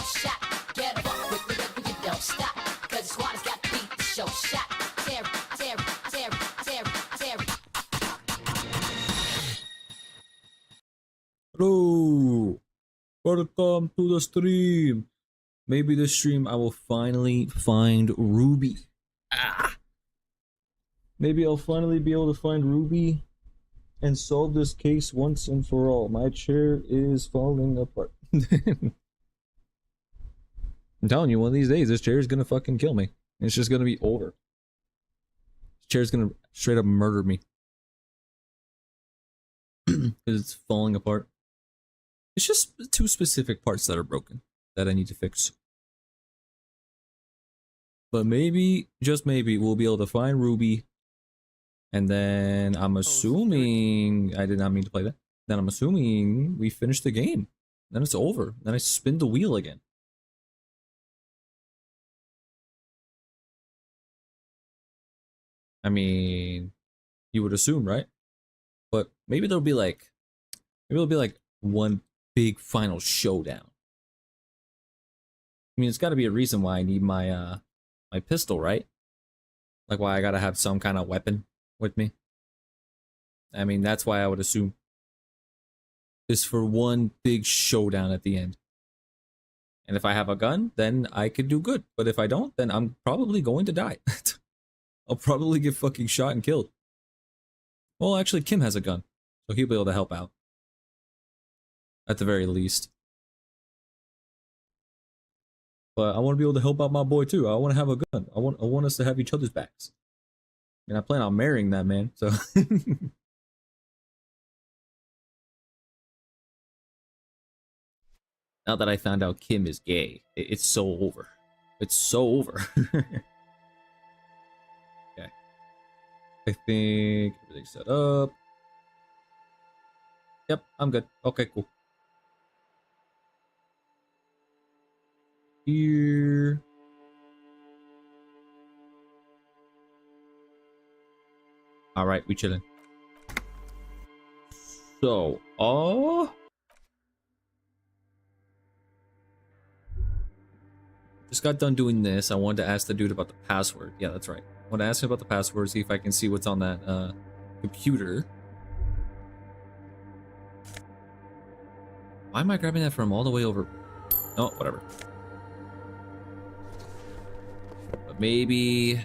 shot. Get up quickly, but you don't stop. Cause the squad has got to beat the show shot. Tear, tear, tear, tear, tear. Hello, welcome to the stream. Maybe this stream I will finally find Ruby. Maybe I'll finally be able to find Ruby and solve this case once and for all. My chair is falling apart. I'm telling you, one of these days, this chair is gonna fucking kill me. It's just gonna be over. This chair is gonna straight up murder me. Because it's falling apart. It's just two specific parts that are broken that I need to fix. But maybe, just maybe, we'll be able to find Ruby. And then I'm assuming, I did not mean to play that. Then I'm assuming we finish the game. Then it's over. Then I spin the wheel again. I mean, you would assume, right? But maybe there'll be like one big final showdown. I mean, it's got to be a reason why I need my my pistol, right? Like why I gotta have some kind of weapon with me. I mean, that's why I would assume. Is for one big showdown at the end. And if I have a gun, then I could do good. But if I don't, then I'm probably going to die. I'll probably get fucking shot and killed. Well, actually, Kim has a gun, so he'll be able to help out. At the very least. But I want to be able to help out my boy too. I want to have a gun. I want us to have each other's backs. And I plan on marrying that man, so. Now that I found out Kim is gay, it's so over. It's so over. Okay. I think everything's set up. Yep, I'm good. Okay, cool. Here. All right, we chilling. So, just got done doing this. I wanted to ask the dude about the password. Yeah, that's right. I want to ask him about the password, see if I can see what's on that computer. Why am I grabbing that from all the way over? Oh, whatever. But maybe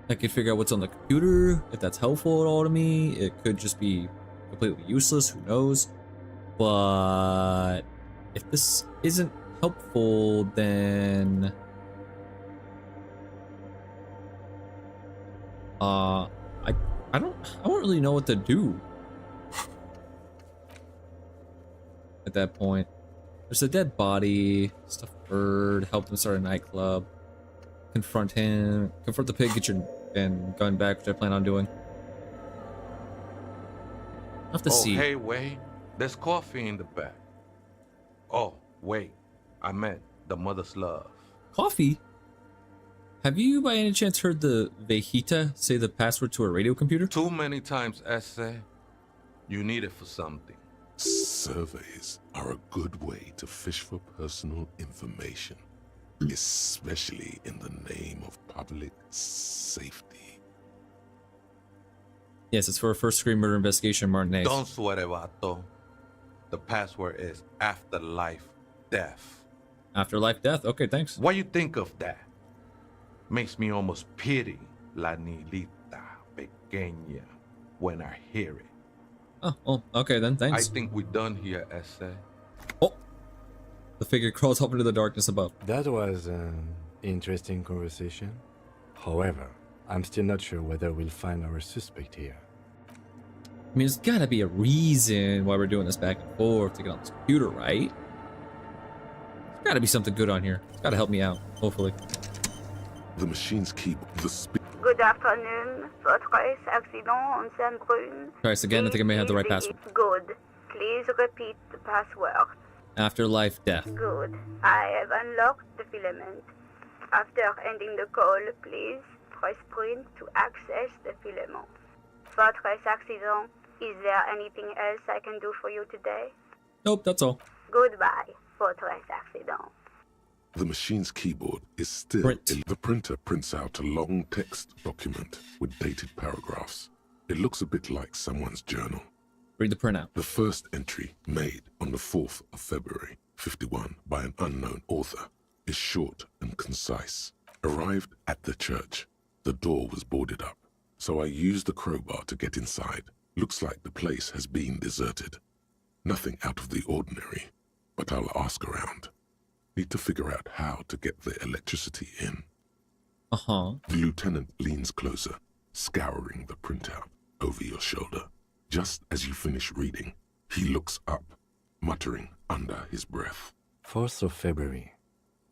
I could figure out what's on the computer, if that's helpful at all to me. It could just be completely useless, who knows. But if this isn't helpful, then I don't really know what to do at that point. There's a dead body, stuffed bird, help him start a nightclub, confront the pig, get your gun back, which I plan on doing. I'll have to see. Hey, wait, there's coffee in the back. Oh, wait, I meant the mother's love. Coffee? Have you by any chance heard the Vejita say the password to a radio computer? Too many times, essay. You need it for something. Surveys are a good way to fish for personal information, especially in the name of public safety. Yes, it's for a first-degree murder investigation, Martinez. Don't sweat it, vato. The password is afterlife death. Afterlife death? Okay, thanks. What you think of that? Makes me almost pity la niñita pequeña when I hear it. Oh, well, okay then, thanks. I think we're done here, essay. Oh! The figure crawls up into the darkness above. That was an interesting conversation. However, I'm still not sure whether we'll find our suspect here. I mean, there's gotta be a reason why we're doing this back and forth to get on this computer, right? There's gotta be something good on here. It's gotta help me out, hopefully. The machines keep the speed. Good afternoon. Votre accident on Saint-Brune. Try this again, I think I may have the right password. Good. Please repeat the password. Afterlife death. Good. I have unlocked the filament. After ending the call, please press print to access the filament. Votre accident. Is there anything else I can do for you today? Nope, that's all. Goodbye. votre accident. The machine's keyboard is still Print. The printer prints out a long text document with dated paragraphs. It looks a bit like someone's journal. Read the printout. The first entry, made on the 4th of February, 51, by an unknown author, is short and concise. Arrived at the church. The door was boarded up, so I used the crowbar to get inside. Looks like the place has been deserted. Nothing out of the ordinary, but I'll ask around. Need to figure out how to get the electricity in. Uh-huh. The lieutenant leans closer, scouring the printout over your shoulder. Just as you finish reading, he looks up, muttering under his breath. 4th of February.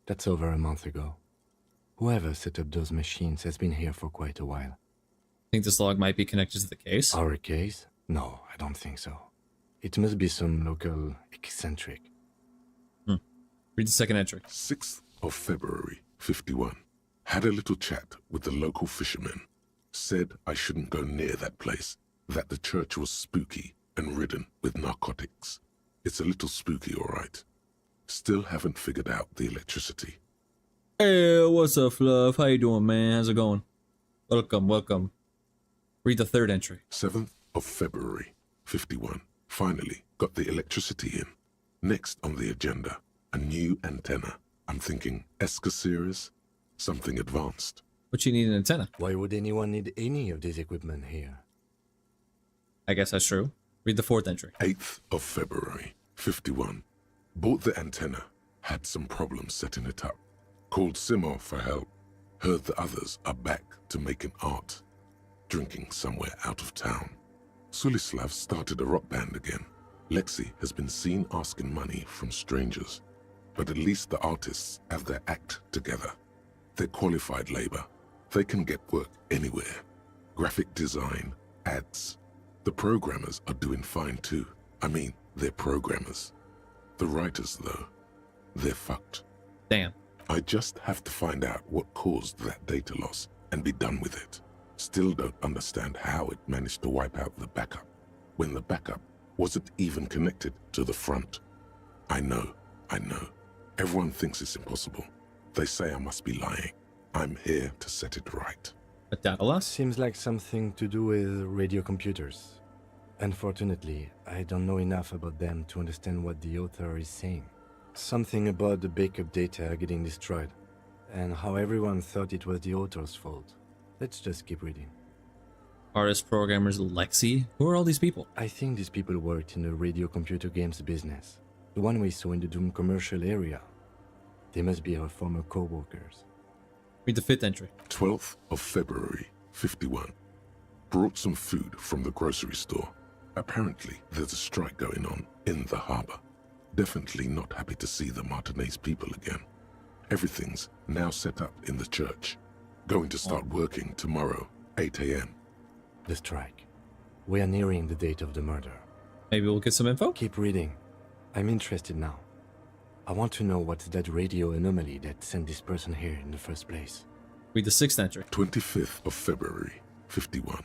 That's over a month ago. Whoever set up those machines has been here for quite a while. Think this log might be connected to the case? Our case? No, I don't think so. It must be some local eccentric. Read the second entry. 6th of February, 51. Had a little chat with the local fishermen. Said I shouldn't go near that place, that the church was spooky and ridden with narcotics. It's a little spooky, all right. Still haven't figured out the electricity. Hey, what's up, Fluff? How you doing, man? How's it going? Welcome, welcome. Read the third entry. 7th of February, 51. Finally got the electricity in. Next on the agenda, a new antenna. I'm thinking ESCA series, something advanced. But you need an antenna. Why would anyone need any of this equipment here? I guess that's true. Read the fourth entry. 8th of February, 51. Bought the antenna, had some problems setting it up. Called Simor for help. Heard the others are back to making art. Drinking somewhere out of town. Sulislav started a rock band again. Lexi has been seen asking money from strangers. But at least the artists have their act together. They're qualified labor. They can get work anywhere. Graphic design, ads. The programmers are doing fine too. I mean, they're programmers. The writers, though, they're fucked. Damn. I just have to find out what caused that data loss and be done with it. Still don't understand how it managed to wipe out the backup, when the backup wasn't even connected to the front. I know. Everyone thinks it's impossible. They say I must be lying. I'm here to set it right. A data loss? Seems like something to do with radio computers. Unfortunately, I don't know enough about them to understand what the author is saying. Something about the backup data getting destroyed, and how everyone thought it was the author's fault. Let's just keep reading. Artists, programmers, Lexi? Who are all these people? I think these people worked in the radio computer games business. The one we saw in the Doom commercial area. They must be our former co-workers. Read the fifth entry. 12th of February, 51. Brought some food from the grocery store. Apparently, there's a strike going on in the harbor. Definitely not happy to see the Martinez people again. Everything's now set up in the church. Going to start working tomorrow, 8 a.m. The strike. We are nearing the date of the murder. Maybe we'll get some info? Keep reading. I'm interested now. I want to know what's that radio anomaly that sent this person here in the first place. Read the sixth entry. 25th of February, 51.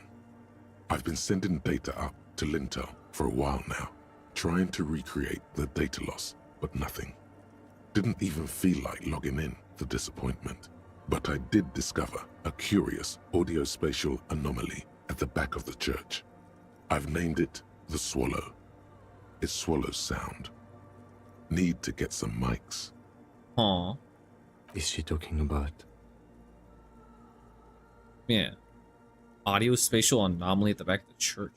I've been sending data up to Lintel for a while now, trying to recreate the data loss, but nothing. Didn't even feel like logging in, the disappointment. But I did discover a curious audio-spatial anomaly at the back of the church. I've named it the Swallow. It swallows sound. Need to get some mics. Aw. Is she talking about? Yeah. Audio spatial anomaly at the back of the church.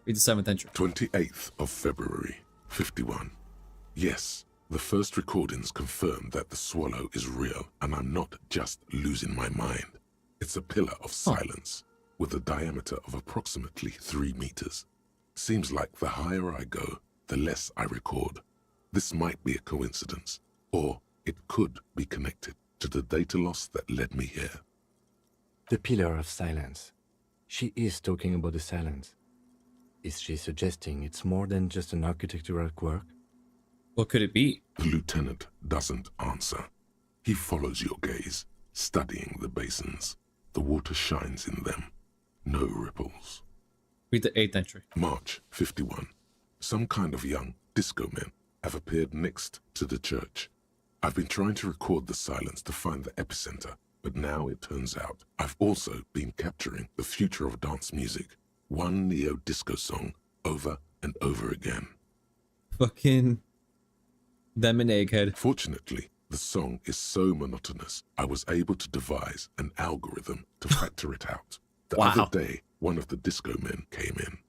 Read the seventh entry. 28th of February, 51. Yes, the first recordings confirm that the swallow is real and I'm not just losing my mind. It's a pillar of silence with a diameter of approximately 3 meters. Seems like the higher I go, the less I record. This might be a coincidence, or it could be connected to the data loss that led me here. The pillar of silence. She is talking about the silence. Is she suggesting it's more than just an architectural quirk? What could it be? The lieutenant doesn't answer. He follows your gaze, studying the basins. The water shines in them. No ripples. Read the eighth entry. March 51. Some kind of young disco men have appeared next to the church. I've been trying to record the silence to find the epicenter, but now it turns out I've also been capturing the future of dance music, one neo-disco song over and over again. Fucking them and Egghead. Fortunately, the song is so monotonous, I was able to devise an algorithm to factor it out. The Wow. other day, one of the disco men came in.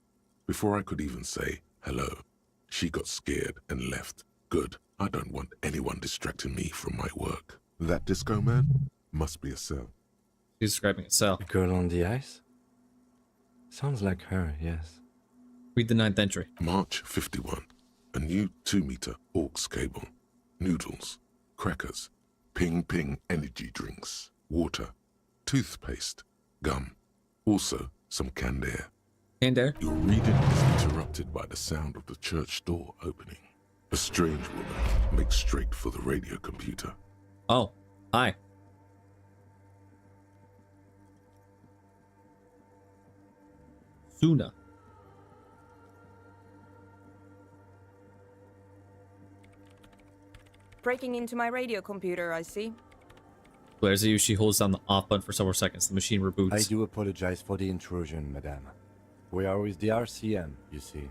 Before I could even say hello, she got scared and left. Good. I don't want anyone distracting me from my work. That disco man must be a cell. She's describing a cell. The girl on the ice? Sounds like her, yes. Read the 9th entry. March 51. A new 2-meter aux cable. Noodles. Crackers. Ping energy drinks. Water. Toothpaste. Gum. Also some canned air. And there. Your reading is interrupted by the sound of the church door opening. A strange woman makes straight for the radio computer. Oh, hi. Suna. Breaking into my radio computer, I see. Blares at you. She holds down the off button for several seconds. The machine reboots. I do apologize for the intrusion, madame. We are with the RCM, you see.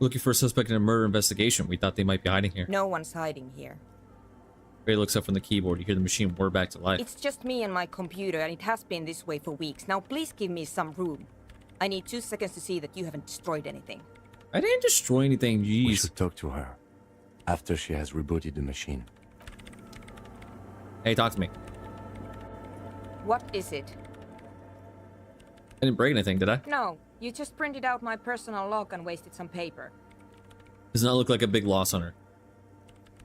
Looking for a suspect in a murder investigation. We thought they might be hiding here. No one's hiding here. Ray looks up from the keyboard. You hear the machine whir back to life. It's just me and my computer, and it has been this way for weeks. Now please give me some room. I need 2 seconds to see that you haven't destroyed anything. I didn't destroy anything. Jeez. We should talk to her after she has rebooted the machine. Hey, talk to me. What is it? I didn't break anything, did I? No, you just printed out my personal log and wasted some paper. Does not look like a big loss on her.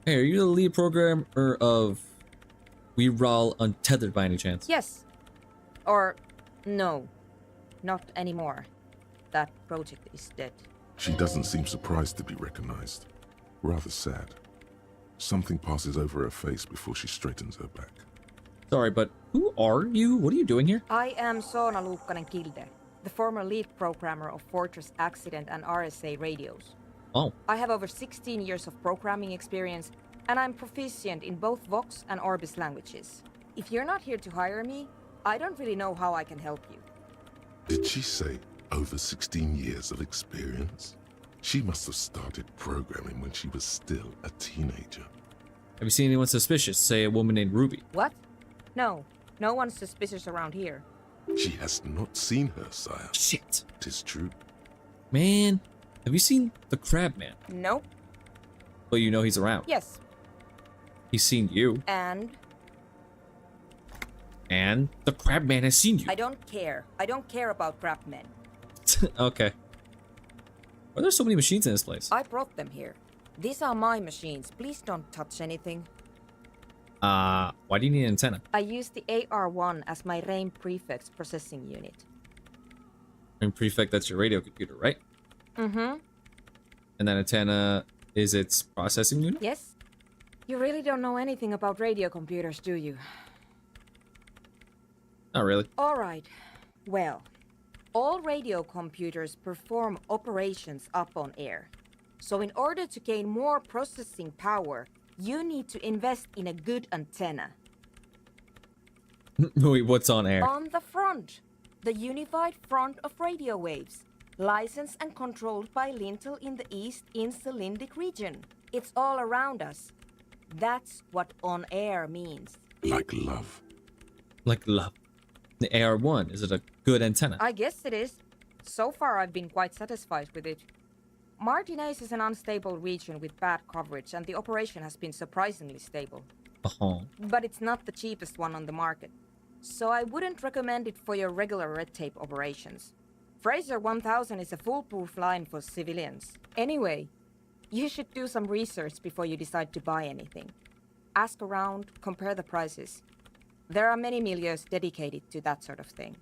Hey, are you the lead programmer of We Rawl Untethered by any chance? Yes. Or, no. Not anymore. That project is dead. She doesn't seem surprised to be recognized. Rather sad. Something passes over her face before she straightens her back. Sorry, but who are you? What are you doing here? I am Soona Luukkanen-Kilde, the former lead programmer of Fortress Accident and RSA radios. Oh, I have over 16 years of programming experience, and I'm proficient in both Vox and Orbis languages. If you're not here to hire me, I don't really know how I can help you. Did she say over 16 years of experience? She must have started programming when she was still a teenager. have you seen anyone suspicious? Say a woman named Ruby. What? No, no one's suspicious around here. She has not seen her, sire. Shit. 'Tis true. Man, have you seen the Crab Man? Nope. Well, you know he's around. Yes. He's seen you. And And the Crab Man has seen you. I don't care. I don't care about crab men. Okay. Why are there so many machines in this place? I brought them here. These are my machines. Please don't touch anything. Why do you need an antenna? I use the AR1 as my RAIN prefix processing unit. And Prefect, that's your radio computer, right? Mm-hmm. And that antenna is its processing unit? Yes? You really don't know anything about radio computers, do you? Not really. All right. Well, all radio computers perform operations up on air. So in order to gain more processing power, you need to invest in a good antenna. Wait, what's on air? On the front, the unified front of radio waves, licensed and controlled by Lintel in the East Insulindic region. It's all around us. That's what on air means. Like love. Like love. The AR1, is it a good antenna? I guess it is. So far, I've been quite satisfied with it. Martinez is an unstable region with bad coverage, and the operation has been surprisingly stable. Uh-huh. But it's not the cheapest one on the market, so I wouldn't recommend it for your regular red tape operations. Fraser 1000 is a foolproof line for civilians. Anyway, you should do some research before you decide to buy anything. Ask around, compare the prices. There are many milieus dedicated to that sort of thing.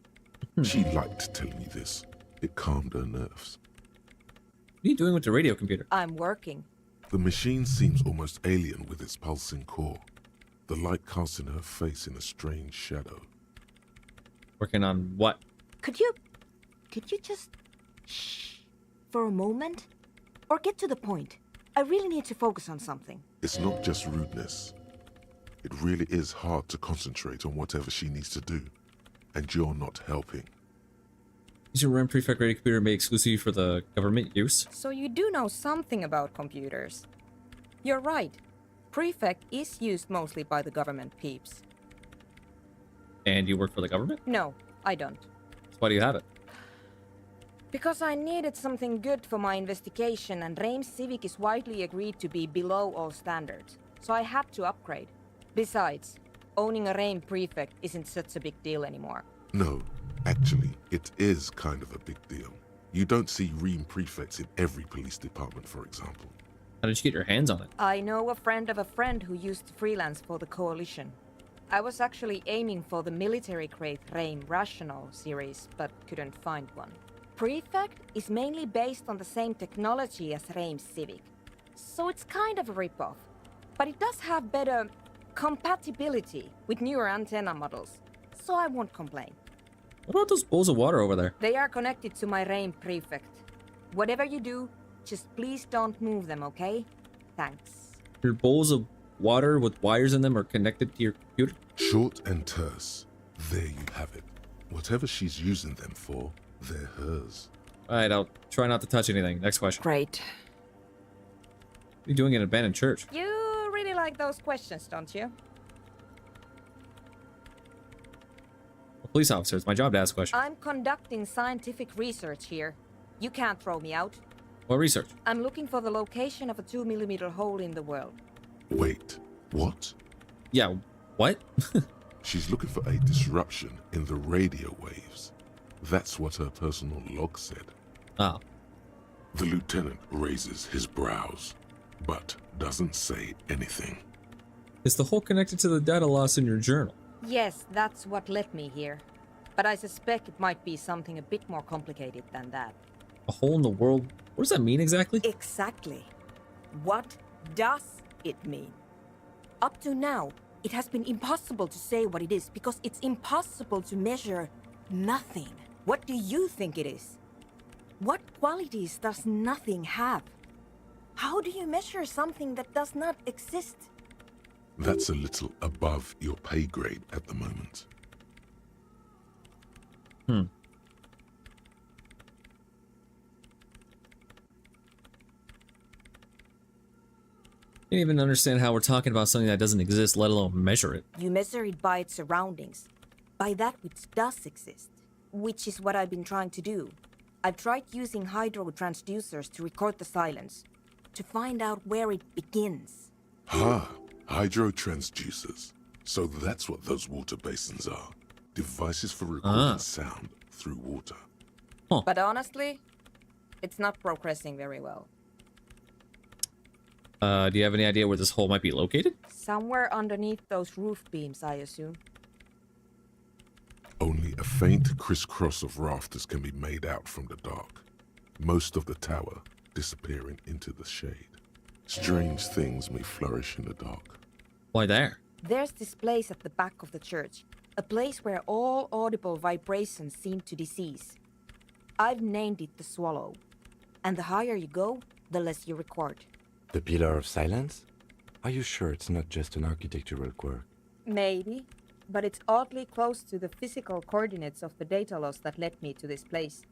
She liked telling me this. It calmed her nerves. What are you doing with the radio computer? I'm working. The machine seems almost alien with its pulsing core. The light casting her face in a strange shadow. Working on what? Could you just shh for a moment? Or get to the point. I really need to focus on something. It's not just rudeness. It really is hard to concentrate on whatever she needs to do, and you're not helping. Is your RAM Prefect ready computer made exclusively for the government use? So you do know something about computers. You're right. Prefect is used mostly by the government peeps. And you work for the government? No, I don't. So why do you have it? Because I needed something good for my investigation, and Reims Civic is widely agreed to be below all standards. So I had to upgrade. Besides, owning a Reims Prefect isn't such a big deal anymore. No, actually, it is kind of a big deal. You don't see Ream prefects in every police department, for example. How did you get your hands on it? I know a friend of a friend who used to freelance for the Coalition. I was actually aiming for the military-grade Reims Rational series, but couldn't find one. Prefect is mainly based on the same technology as Reims Civic, so it's kind of a rip-off. But it does have better compatibility with newer antenna models, so I won't complain. What about those bowls of water over there? They are connected to my Reims Prefect. Whatever you do, just please don't move them, okay? Thanks. Your bowls of water with wires in them are connected to your computer? Short and terse. There you have it. Whatever she's using them for, they're hers. Alright, I'll try not to touch anything. Next question. Great. What are you doing in an abandoned church? You really like those questions, don't you? A police officer. It's my job to ask questions. I'm conducting scientific research here. You can't throw me out. What research? I'm looking for the location of a 2mm hole in the world. Wait, what? Yeah, what? She's looking for a disruption in the radio waves. That's what her personal log said. Oh. The lieutenant raises his brows, but doesn't say anything. Is the hole connected to the data loss in your journal? Yes, that's what led me here. But I suspect it might be something a bit more complicated than that. A hole in the world? What does that mean exactly? Exactly. What does it mean? Up to now, it has been impossible to say what it is because it's impossible to measure nothing. What do you think it is? What qualities does nothing have? How do you measure something that does not exist? That's a little above your pay grade at the moment. I can't even understand how we're talking about something that doesn't exist, let alone measure it. You measure it by its surroundings, by that which does exist, which is what I've been trying to do. I've tried using hydro transducers to record the silence, to find out where it begins. Hydro transducers. So that's what those water basins are. Devices for recording sound through water. But honestly, it's not progressing very well. Do you have any idea where this hole might be located? Somewhere underneath those roof beams, I assume. Only a faint crisscross of rafters can be made out from the dark. Most of the tower disappearing into the shade. Strange things may flourish in the dark. Why there? There's this place at the back of the church, a place where all audible vibrations seem to decease. I've named it the Swallow, and the higher you go, the less you record. The Pillar of Silence? Are you sure it's not just an architectural quirk? Maybe, but it's oddly close to the physical coordinates of the data loss that led me to this place.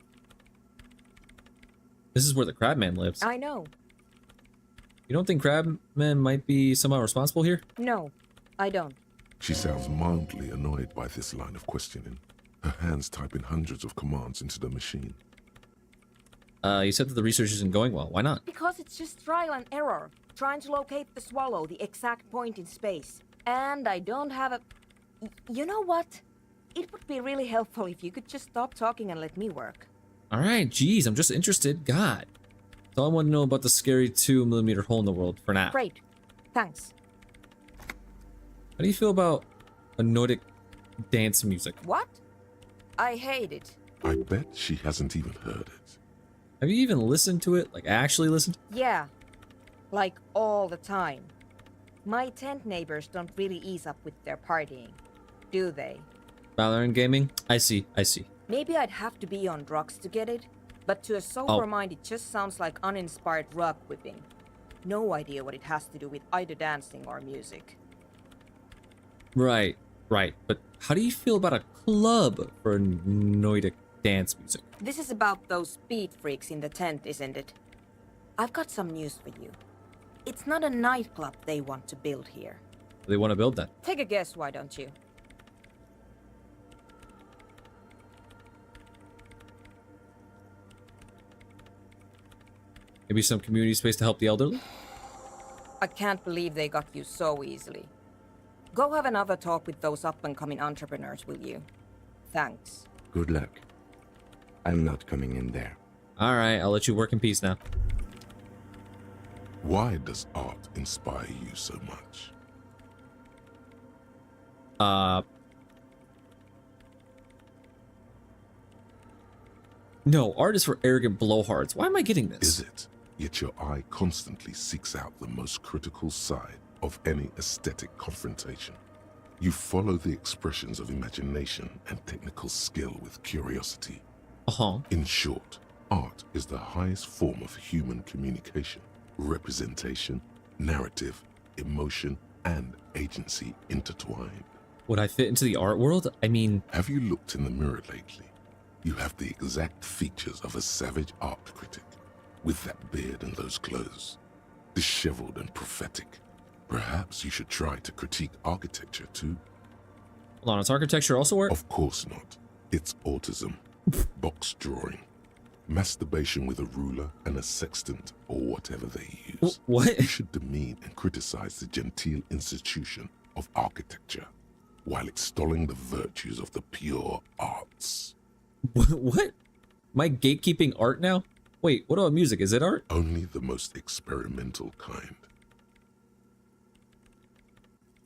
This is where the Crabman lives. I know. You don't think Crabman might be somehow responsible here? No, I don't. She sounds mildly annoyed by this line of questioning, her hands typing hundreds of commands into the machine. You said that the research isn't going well. Why not? Because it's just trial and error, trying to locate the Swallow, the exact point in space. And I don't have a... You know what? It would be really helpful if you could just stop talking and let me work. Alright, geez, I'm just interested. God. That's all I want to know about the scary 2mm hole in the world for now. Great. Thanks. How do you feel about a Nordic dance music? What? I hate it. I bet she hasn't even heard it. Have you even listened to it? Like, actually listened? Yeah. Like, all the time. My tent neighbors don't really ease up with their partying, do they? Valorant gaming? I see. Maybe I'd have to be on drugs to get it, But to a sober mind, it just sounds like uninspired rug whipping. No idea what it has to do with either dancing or music. Right, right. But how do you feel about a club for Nordic dance music? This is about those speed freaks in the tent, isn't it? I've got some news for you. It's not a nightclub they want to build here. They want to build that. Take a guess, why don't you? Maybe some community space to help the elderly? I can't believe they got you so easily. Go have another talk with those up-and-coming entrepreneurs, will you? Thanks. Good luck. I'm not coming in there. Alright, I'll let you work in peace now. Why does art inspire you so much? No, art is for arrogant blowhards. Why am I getting this? Is it? Yet your eye constantly seeks out the most critical side of any aesthetic confrontation. You follow the expressions of imagination and technical skill with curiosity. Uh-huh. In short, art is the highest form of human communication, representation, narrative, emotion, and agency intertwined. Would I fit into the art world? I mean... Have you looked in the mirror lately? You have the exact features of a savage art critic, with that beard and those clothes, disheveled and prophetic. Perhaps you should try to critique architecture too. Hold on, does architecture also work? Of course not. It's autism, box drawing, masturbation with a ruler and a sextant or whatever they use. What? You should demean and criticize the genteel institution of architecture while extolling the virtues of the pure arts. What? Am I gatekeeping art now? Wait, what about music? Is it art? Only the most experimental kind.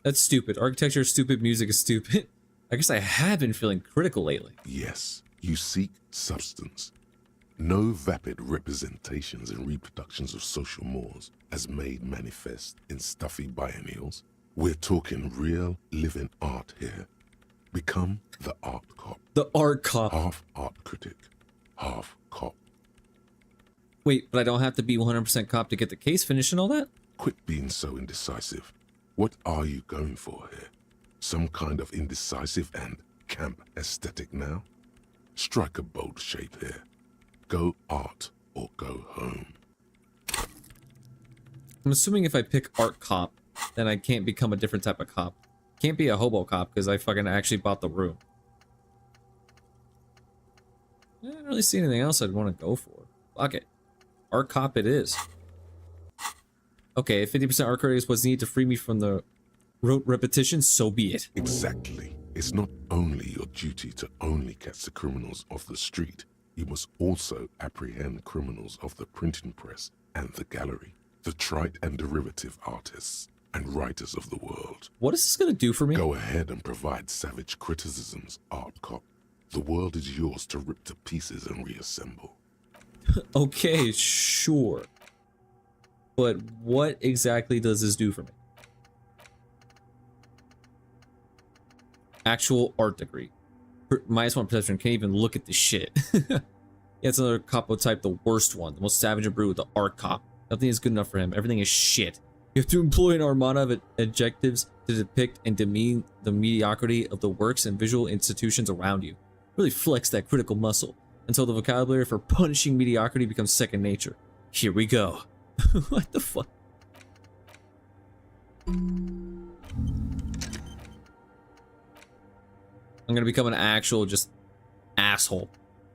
That's stupid. Architecture is stupid, music is stupid. I guess I have been feeling critical lately. Yes, you seek substance. No vapid representations and reproductions of social mores as made manifest in stuffy biennials. We're talking real, living art here. Become the art cop. The art cop. Half art critic, half cop. Wait, but I don't have to be 100% cop to get the case finished and all that? Quit being so indecisive. What are you going for here? Some kind of indecisive and camp aesthetic now? Strike a bold shape here. Go art or go home. I'm assuming if I pick art cop, then I can't become a different type of cop. Can't be a hobo cop because I fucking actually bought the room. I didn't really see anything else I'd want to go for. Fuck it. Art cop it is. Okay, if 50% art credit is what's needed to free me from the rote repetition, so be it. Exactly. It's not only your duty to only catch the criminals off the street, you must also apprehend criminals of the printing press and the gallery, the trite and derivative artists and writers of the world. What is this gonna do for me? Go ahead and provide savage criticisms, art cop. The world is yours to rip to pieces and reassemble. Okay, sure. But what exactly does this do for me? Actual art degree. -1 perception, can't even look at this shit. Yeah, it's another capo type, the worst one. The most savage and brutal, the art cop. Nothing is good enough for him. Everything is shit. You have to employ an armada of adjectives to depict and demean the mediocrity of the works and visual institutions around you. Really flex that critical muscle until the vocabulary for punishing mediocrity becomes second nature. Here we go. What the fuck? I'm gonna become an actual just asshole.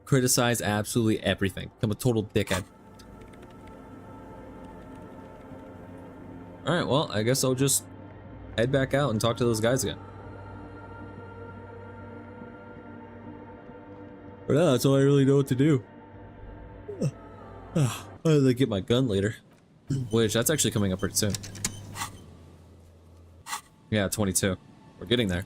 Criticize absolutely everything. Become a total dickhead. Alright, well, I guess I'll just head back out and talk to those guys again. For now, that's all I really know what to do. I'll get my gun later. Which, that's actually coming up pretty soon. Yeah, 22. We're getting there.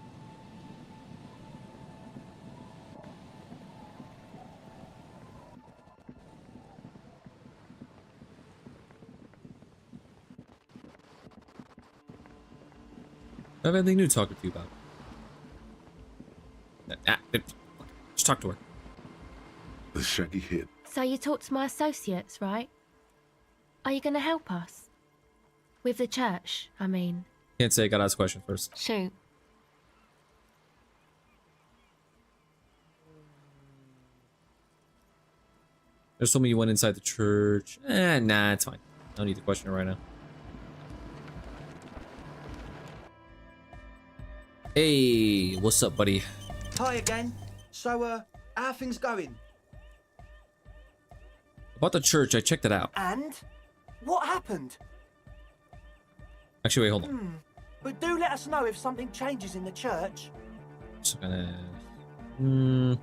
I have anything new to talk to you about. Just talk to her. The shaggy head So you talked to my associates, right? Are you going to help us? With the church, I mean. Can't say. Gotta ask a question first. Shoot. Just told me you went inside the church. Nah, it's fine. I don't need to question it right now. Hey, what's up, buddy? Hi again. So, how are things going? About the church, I checked it out. And? What happened? Actually, wait, hold on. But do let us know if something changes in the church. Just gonna...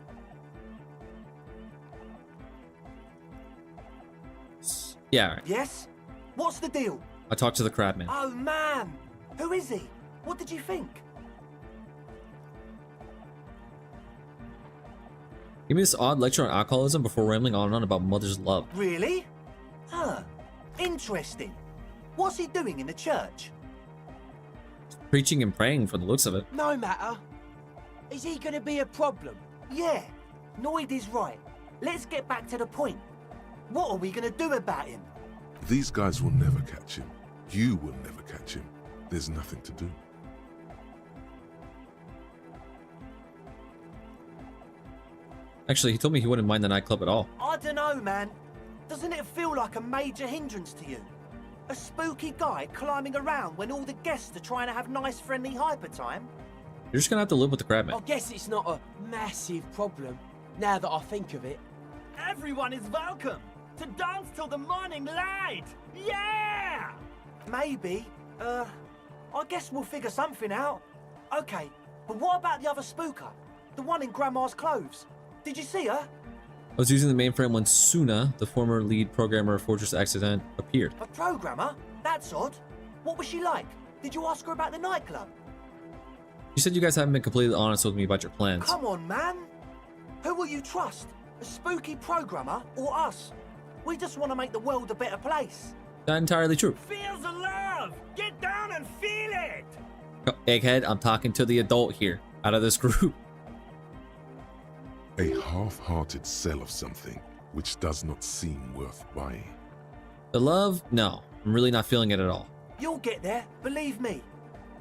Yeah, all right. Yes? What's the deal? I talked to the crab man. Oh, man. Who is he? What did you think? Give me this odd lecture on alcoholism before rambling on and on about mother's love. Really? Huh. Interesting. What's he doing in the church? Preaching and praying for the looks of it. No matter. Is he gonna be a problem? Yeah. Noid is right. Let's get back to the point. What are we gonna do about him? These guys will never catch him. You will never catch him. There's nothing to do. Actually, he told me he wouldn't mind the nightclub at all. I don't know, man. Doesn't it feel like a major hindrance to you? A spooky guy climbing around when all the guests are trying to have nice, friendly hyper time? You're just gonna have to live with the crab man. I guess it's not a massive problem, now that I think of it. Everyone is welcome to dance till the morning light! Yeah! Maybe. I guess we'll figure something out. Okay, but what about the other spooker? The one in Grandma's clothes? Did you see her? I was using the mainframe when Suna, the former lead programmer of Fortress Accident, appeared. A programmer? That's odd. What was she like? Did you ask her about the nightclub? You said you guys haven't been completely honest with me about your plans. Come on, man. Who will you trust? A spooky programmer or us? We just want to make the world a better place. Not entirely true. Feel the love! Get down and feel it! Oh, egghead, I'm talking to the adult here, out of this group. A half-hearted sell of something which does not seem worth buying. The love? No, I'm really not feeling it at all. You'll get there, believe me.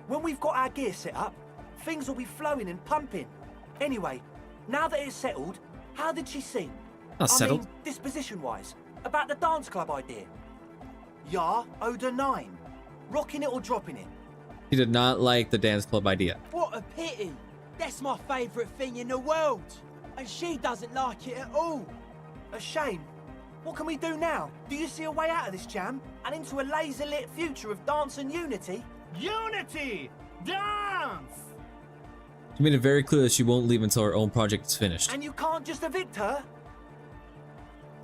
When we've got our gear set up, things will be flowing and pumping. Anyway, now that it's settled, how did she seem? Not settled. I mean, disposition-wise, about the dance club idea. Ja oder nein? Rocking it or dropping it? He did not like the dance club idea. What a pity! That's my favourite thing in the world! And she doesn't like it at all! A shame. What can we do now? Do you see a way out of this jam? And into a laser-lit future of dance and unity? Unity! Dance! She made it very clear that she won't leave until her own project is finished. And you can't just evict her?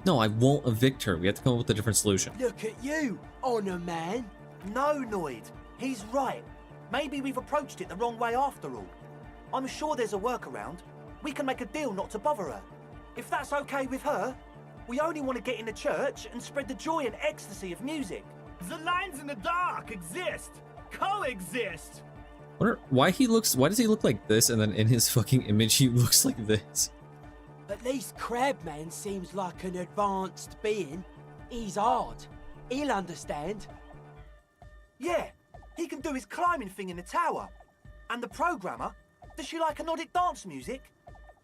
No, I won't evict her. We have to come up with a different solution. Look at you, Honor Man! No, Noid. He's right. Maybe we've approached it the wrong way after all. I'm sure there's a workaround. We can make a deal not to bother her. If that's okay with her, we only want to get in the church and spread the joy and ecstasy of music. The lines in the dark exist! Coexist! Wonder why does he look like this and then in his fucking image he looks like this? At least Crabman seems like an advanced being. He's hard. He'll understand. Yeah, he can do his climbing thing in the tower. And the programmer, does she like Nordic dance music?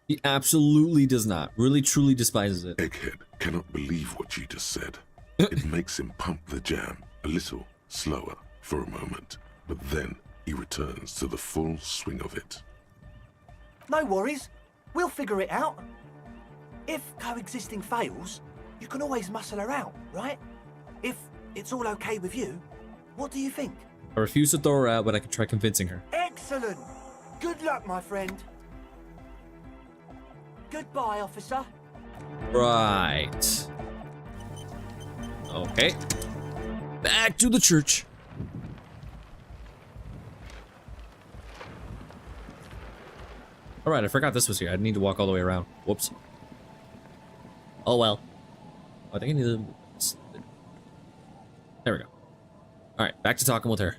He absolutely does not. Really, truly despises it. Egghead cannot believe what you just said. It makes him pump the jam a little slower for a moment, but then he returns to the full swing of it. No worries. We'll figure it out. If coexisting fails, you can always muscle her out, right? If it's all okay with you, what do you think? I refuse to throw her out, but I can try convincing her. Excellent! Good luck, my friend. Goodbye, officer. Right. Okay. Back to the church. Alright, I forgot this was here. I need to walk all the way around. Whoops. Oh well. I think I need to... There we go. Alright, back to talking with her.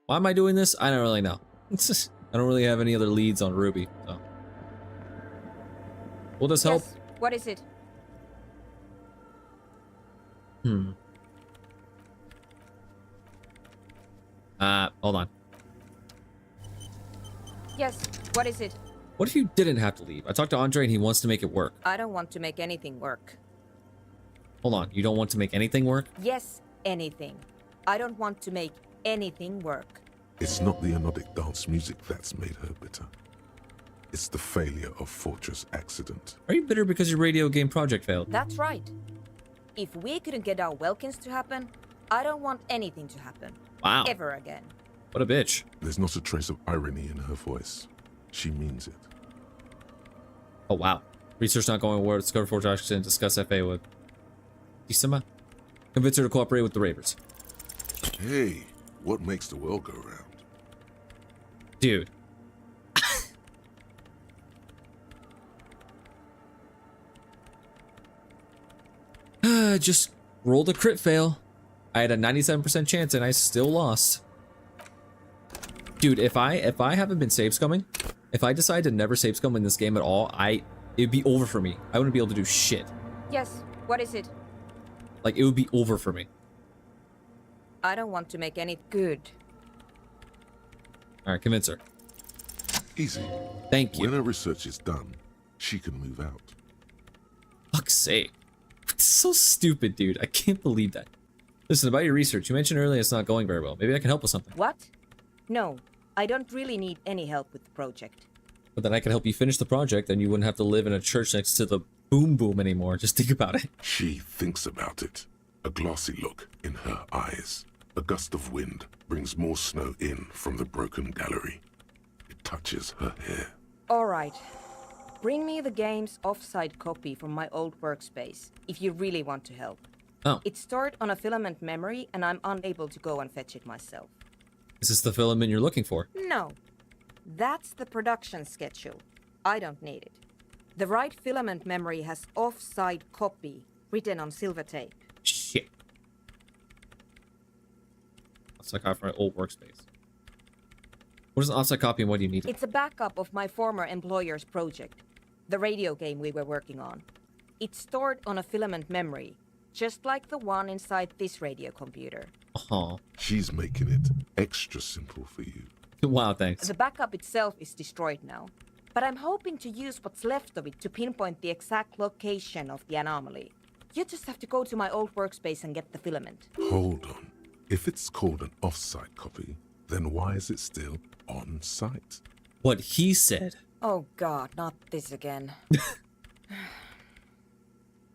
Why am I doing this? I don't really know. I don't really have any other leads on Ruby, so. Will this help? Yes, what is it? Hold on. Yes, what is it? What if you didn't have to leave? I talked to Andre and he wants to make it work. I don't want to make anything work. Hold on, you don't want to make anything work? Yes, anything. I don't want to make anything work. It's not the anodic dance music that's made her bitter. It's the failure of Fortress Accident. Are you bitter because your radio game project failed? That's right. If we couldn't get our Welkins to happen, I don't want anything to happen. Wow. Ever again. What a bitch. There's not a trace of irony in her voice. She means it. Oh, wow. Research not going well. Discover Fortress Accident. Discuss FA with Isama. Convince her to cooperate with the Ravers. Hey, what makes the world go round? Dude. Just rolled a crit fail. I had a 97% chance and I still lost. Dude, if I haven't been save scumming, if I decide to never save scum in this game at all, it'd be over for me. I wouldn't be able to do shit. Yes, what is it? Like, it would be over for me. I don't want to make any good. Alright, convince her. Easy. Thank you. When her research is done, she can move out. Fuck's sake. It's so stupid, dude. I can't believe that. Listen, about your research, you mentioned earlier it's not going very well. Maybe I can help with something. What? No, I don't really need any help with the project. But then I can help you finish the project, and you wouldn't have to live in a church next to the boom boom anymore. Just think about it. She thinks about it. A glassy look in her eyes. A gust of wind brings more snow in from the broken gallery. It touches her hair. All right. Bring me the game's offsite copy from my old workspace, if you really want to help. Oh. It's stored on a filament memory, and I'm unable to go and fetch it myself. Is this the filament you're looking for? No. That's the production schedule. I don't need it. The right filament memory has offsite copy written on silver tape. Shit. Offsite copy from my old workspace. What is an offsite copy and why do you need it? It's a backup of my former employer's project, the radio game we were working on. It's stored on a filament memory, just like the one inside this radio computer. Uh-huh. She's making it extra simple for you. Wow, thanks. The backup itself is destroyed now, but I'm hoping to use what's left of it to pinpoint the exact location of the anomaly. You just have to go to my old workspace and get the filament. Hold on. If it's called an off-site copy, then why is it still on-site? What he said. Oh god, not this again.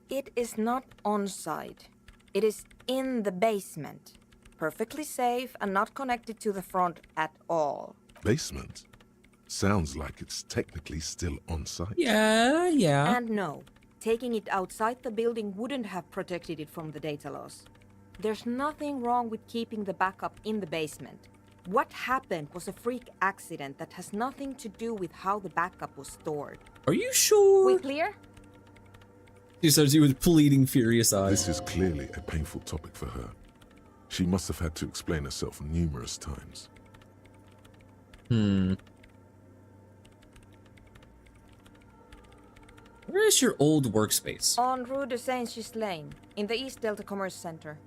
It is not on-site. It is in the basement. Perfectly safe and not connected to the front at all. Basement? Sounds like it's technically still on-site. Yeah. And no, taking it outside the building wouldn't have protected it from the data loss. There's nothing wrong with keeping the backup in the basement. What happened was a freak accident that has nothing to do with how the backup was stored. Are you sure? We clear? She says you with pleading, furious eyes. This is clearly a painful topic for her. She must have had to explain herself numerous times. Where is your old workspace? On Rue de Saint-Ghislain, in the East Delta Commerce Center.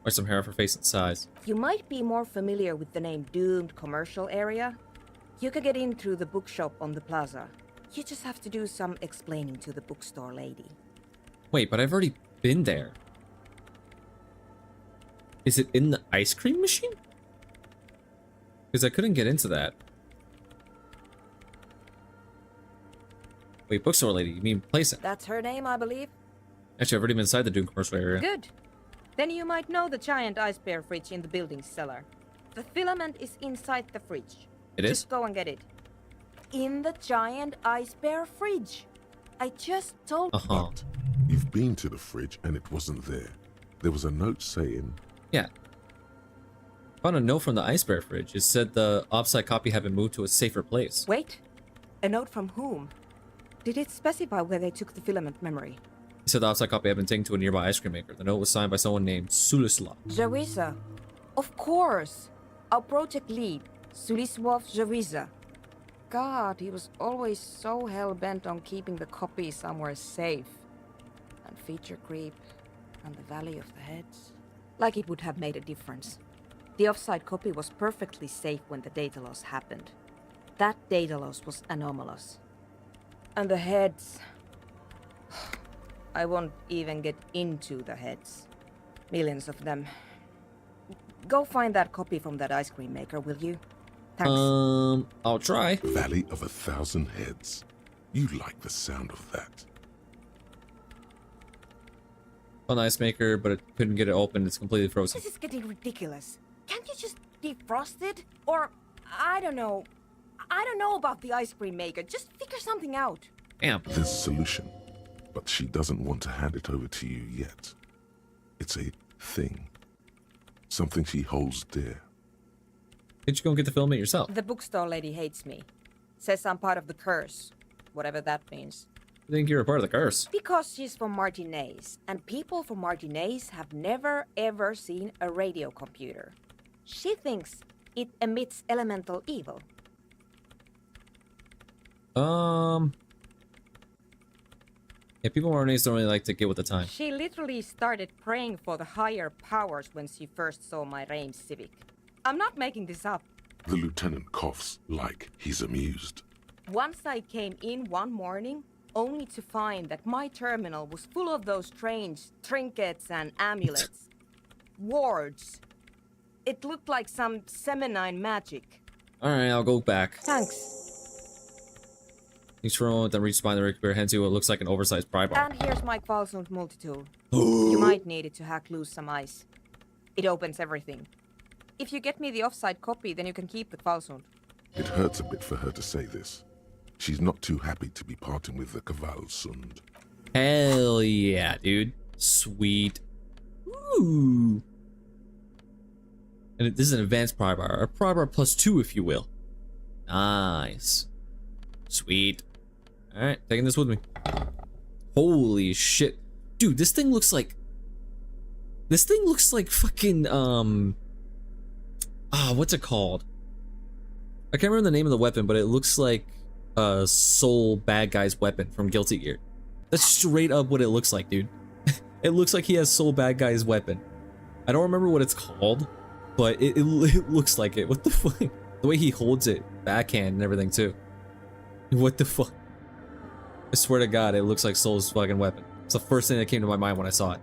Where's some hair off her face and size? You might be more familiar with the name Doomed Commercial Area. You could get in through the bookshop on the plaza. You just have to do some explaining to the bookstore lady. Wait, but I've already been there. Is it in the ice cream machine? Because I couldn't get into that. Wait, bookstore lady, you mean place it? That's her name, I believe. Actually, I've already been inside the Doom commercial area. Good. Then you might know the giant ice bear fridge in the building's cellar. The filament is inside the fridge. It is? Just go and get it. In the giant ice bear fridge. I just told But you've been to the fridge and it wasn't there. There was a note saying... Yeah. Found a note from the ice bear fridge. It said the offsite copy had been moved to a safer place. Wait. A note from whom? Did it specify where they took the filament memory? It said the offsite copy had been taken to a nearby ice cream maker. The note was signed by someone named Sulisla. Joisa. Of course. Our project lead. Suliswov Javiza. God, he was always so hell-bent on keeping the copy somewhere safe. And feature creep, and the Valley of the Heads. Like it would have made a difference. The offside copy was perfectly safe when the data loss happened. That data loss was anomalous. And the heads... I won't even get into the heads. Millions of them. Go find that copy from that ice cream maker, will you? Thanks. I'll try. Valley of 1,000 Heads. You like the sound of that. On ice maker, but it couldn't get it open. It's completely frozen. This is getting ridiculous. Can't you just defrost it? Or, I don't know. I don't know about the ice cream maker. Just figure something out. Damn. There's a solution, but she doesn't want to hand it over to you yet. It's a thing. Something she holds dear. Did you go and get the filament yourself? The bookstore lady hates me. Says I'm part of the curse. Whatever that means. I think you're a part of the curse. Because she's from Martinez, and people from Martinez have never ever seen a radio computer. She thinks it emits elemental evil. Yeah, people Martinez don't really like to get with the time. She literally started praying for the higher powers when she first saw my range Civic. I'm not making this up. The lieutenant coughs like he's amused. Once I came in one morning, only to find that my terminal was full of those strange trinkets and amulets. Wards. It looked like some Semenine magic. Alright, I'll go back. Thanks. Each row, then respawn the repair hands you what looks like an oversized pry bar. And here's my Qualsund multi-tool. You might need it to hack loose some ice. It opens everything. If you get me the offside copy, then you can keep the Qualsund. It hurts a bit for her to say this. She's not too happy to be parting with the Kvalsund. Hell yeah, dude. Sweet. Ooh. And this is an advanced pry bar. A pry bar +2, if you will. Nice. Sweet. Alright, taking this with me. Holy shit. Dude, this thing looks like... This thing looks like fucking, what's it called? I can't remember the name of the weapon, but it looks like a Soul bad guy's weapon from Guilty Gear. That's straight up what it looks like, dude. It looks like he has Soul bad guy's weapon. I don't remember what it's called, but it looks like it. What the fuck? The way he holds it, backhand and everything too. What the fuck? I swear to God, it looks like Soul's fucking weapon. It's the first thing that came to my mind when I saw it.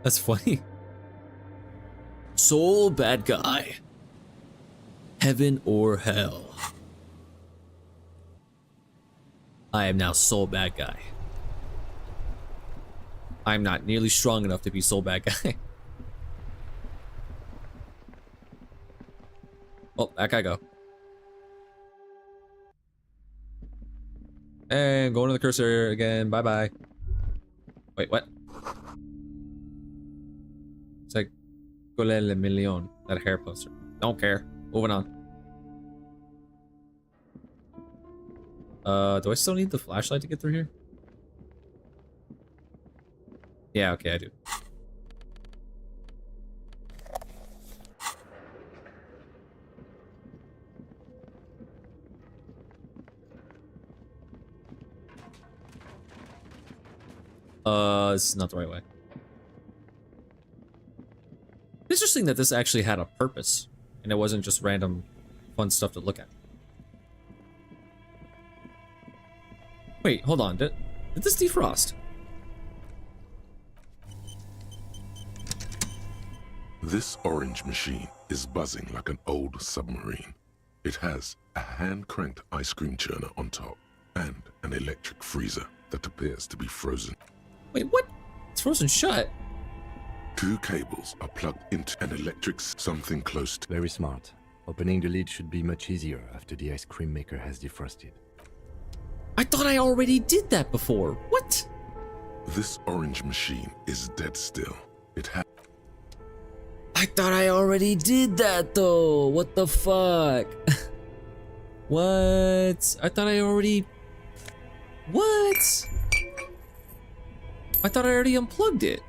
That's funny. Soul bad guy. Heaven or hell. I am now Soul bad guy. I'm not nearly strong enough to be Soul bad guy. Oh, back I go. And going to the cursor again. Bye bye. Wait, what? It's like Colel Le Million, that hair poster. Don't care. Moving on. Do I still need the flashlight to get through here? Yeah, okay, I do. This is not the right way. Interesting that this actually had a purpose, and it wasn't just random fun stuff to look at. Wait, hold on. Did this defrost? This orange machine is buzzing like an old submarine. It has a hand-cranked ice cream churner on top and an electric freezer that appears to be frozen. Wait, what? It's frozen shut. 2 cables are plugged into an electric something close to... Very smart. Opening the lid should be much easier after the ice cream maker has defrosted. I thought I already did that before. What? This orange machine is dead still. It has... I thought I already did that though. What the fuck? What? I thought I already... What? I thought I already unplugged it.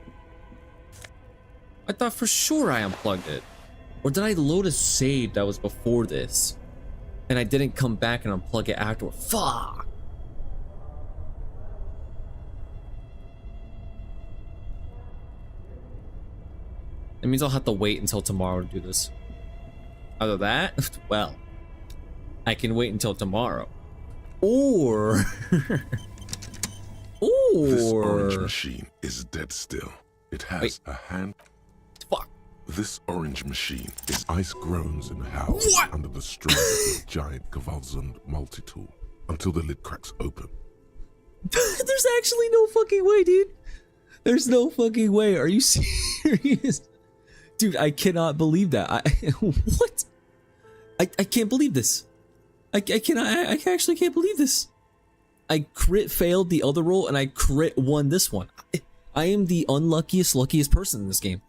I thought for sure I unplugged it. Or did I load a save that was before this? And I didn't come back and unplug it afterward. Fuck! It means I'll have to wait until tomorrow to do this. Either that, well, I can wait until tomorrow. Or... This orange machine is dead still. It has a hand... Fuck. This orange machine is ice groans and howls under the strain of the giant Gewaltsund multi-tool until the lid cracks open. There's actually no fucking way, dude. There's no fucking way. Are you serious? Dude, I cannot believe that. What? I can't believe this. I actually can't believe this. I crit failed the other roll and I crit won this one. I am the luckiest person in this game.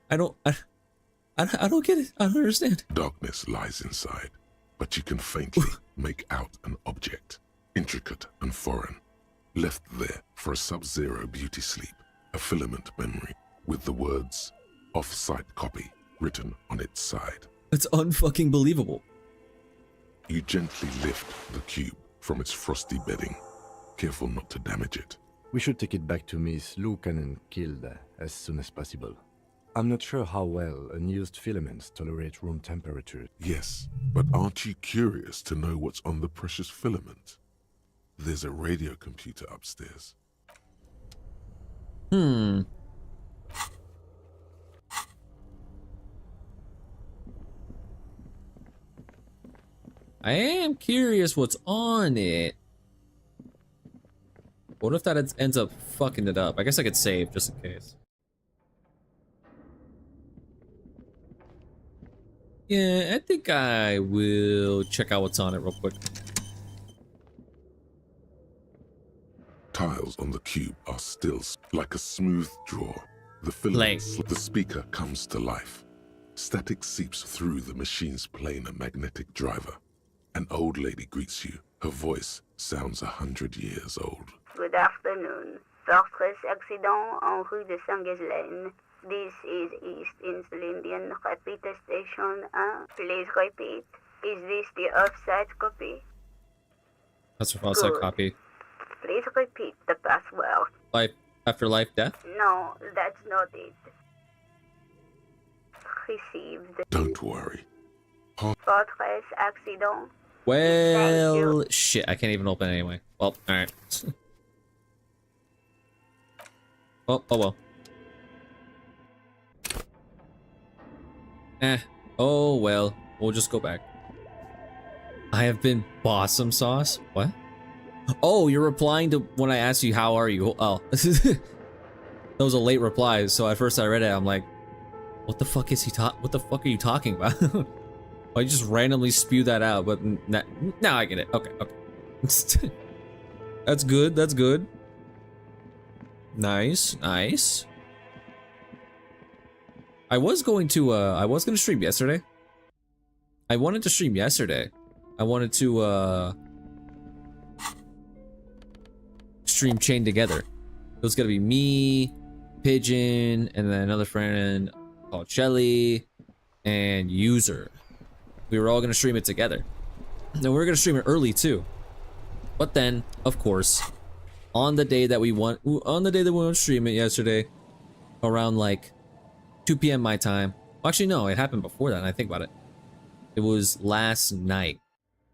I don't get it. I don't understand. Darkness lies inside, but you can faintly make out an object, intricate and foreign, left there for a sub-zero beauty sleep, a filament memory with the words "off-site copy" written on its side. That's unfucking believable. You gently lift the cube from its frosty bedding, careful not to damage it. We should take it back to Miss Lucan and killed as soon as possible. I'm not sure how well unused filaments tolerate room temperature. Yes, but aren't you curious to know what's on the precious filament? There's a radio computer upstairs. I am curious what's on it. What if that ends up fucking it up? I guess I could save just in case. Yeah, I think I will check out what's on it real quick. Tiles on the cube are still like a smooth draw. The filament, the speaker comes to life. Static seeps through the machine's planar magnetic driver. An old lady greets you. Her voice sounds 100 years old. Good afternoon. Fortress accident en rue de Saint-Ghislaine. This is East Insulindian Repeat Station 1. Please repeat. Is this the off-site copy? That's a off-site copy. Please repeat the password. Life after life, death? No, that's not it. Received. Don't worry. Fortress accident. Well, shit, I can't even open it anyway. Well, alright. Oh well. Oh well. We'll just go back. I have been Bossum Sauce? What? Oh, you're replying to when I asked you how are you? Oh. That was a late reply, so at first I read it, I'm like, what the fuck is he what the fuck are you talking about? I just randomly spew that out, but now I get it. Okay. That's good, that's good. Nice. I was going to stream yesterday. I wanted to stream yesterday. I wanted to stream Chained Together. It was gonna be me, Pigeon, and then another friend called Shelly, and User. We were all gonna stream it together. And we were gonna stream it early too. But then, of course, on the day that we want to stream it yesterday, around like 2 p.m. my time. Well, actually, no, it happened before that. And I think about it. It was last night.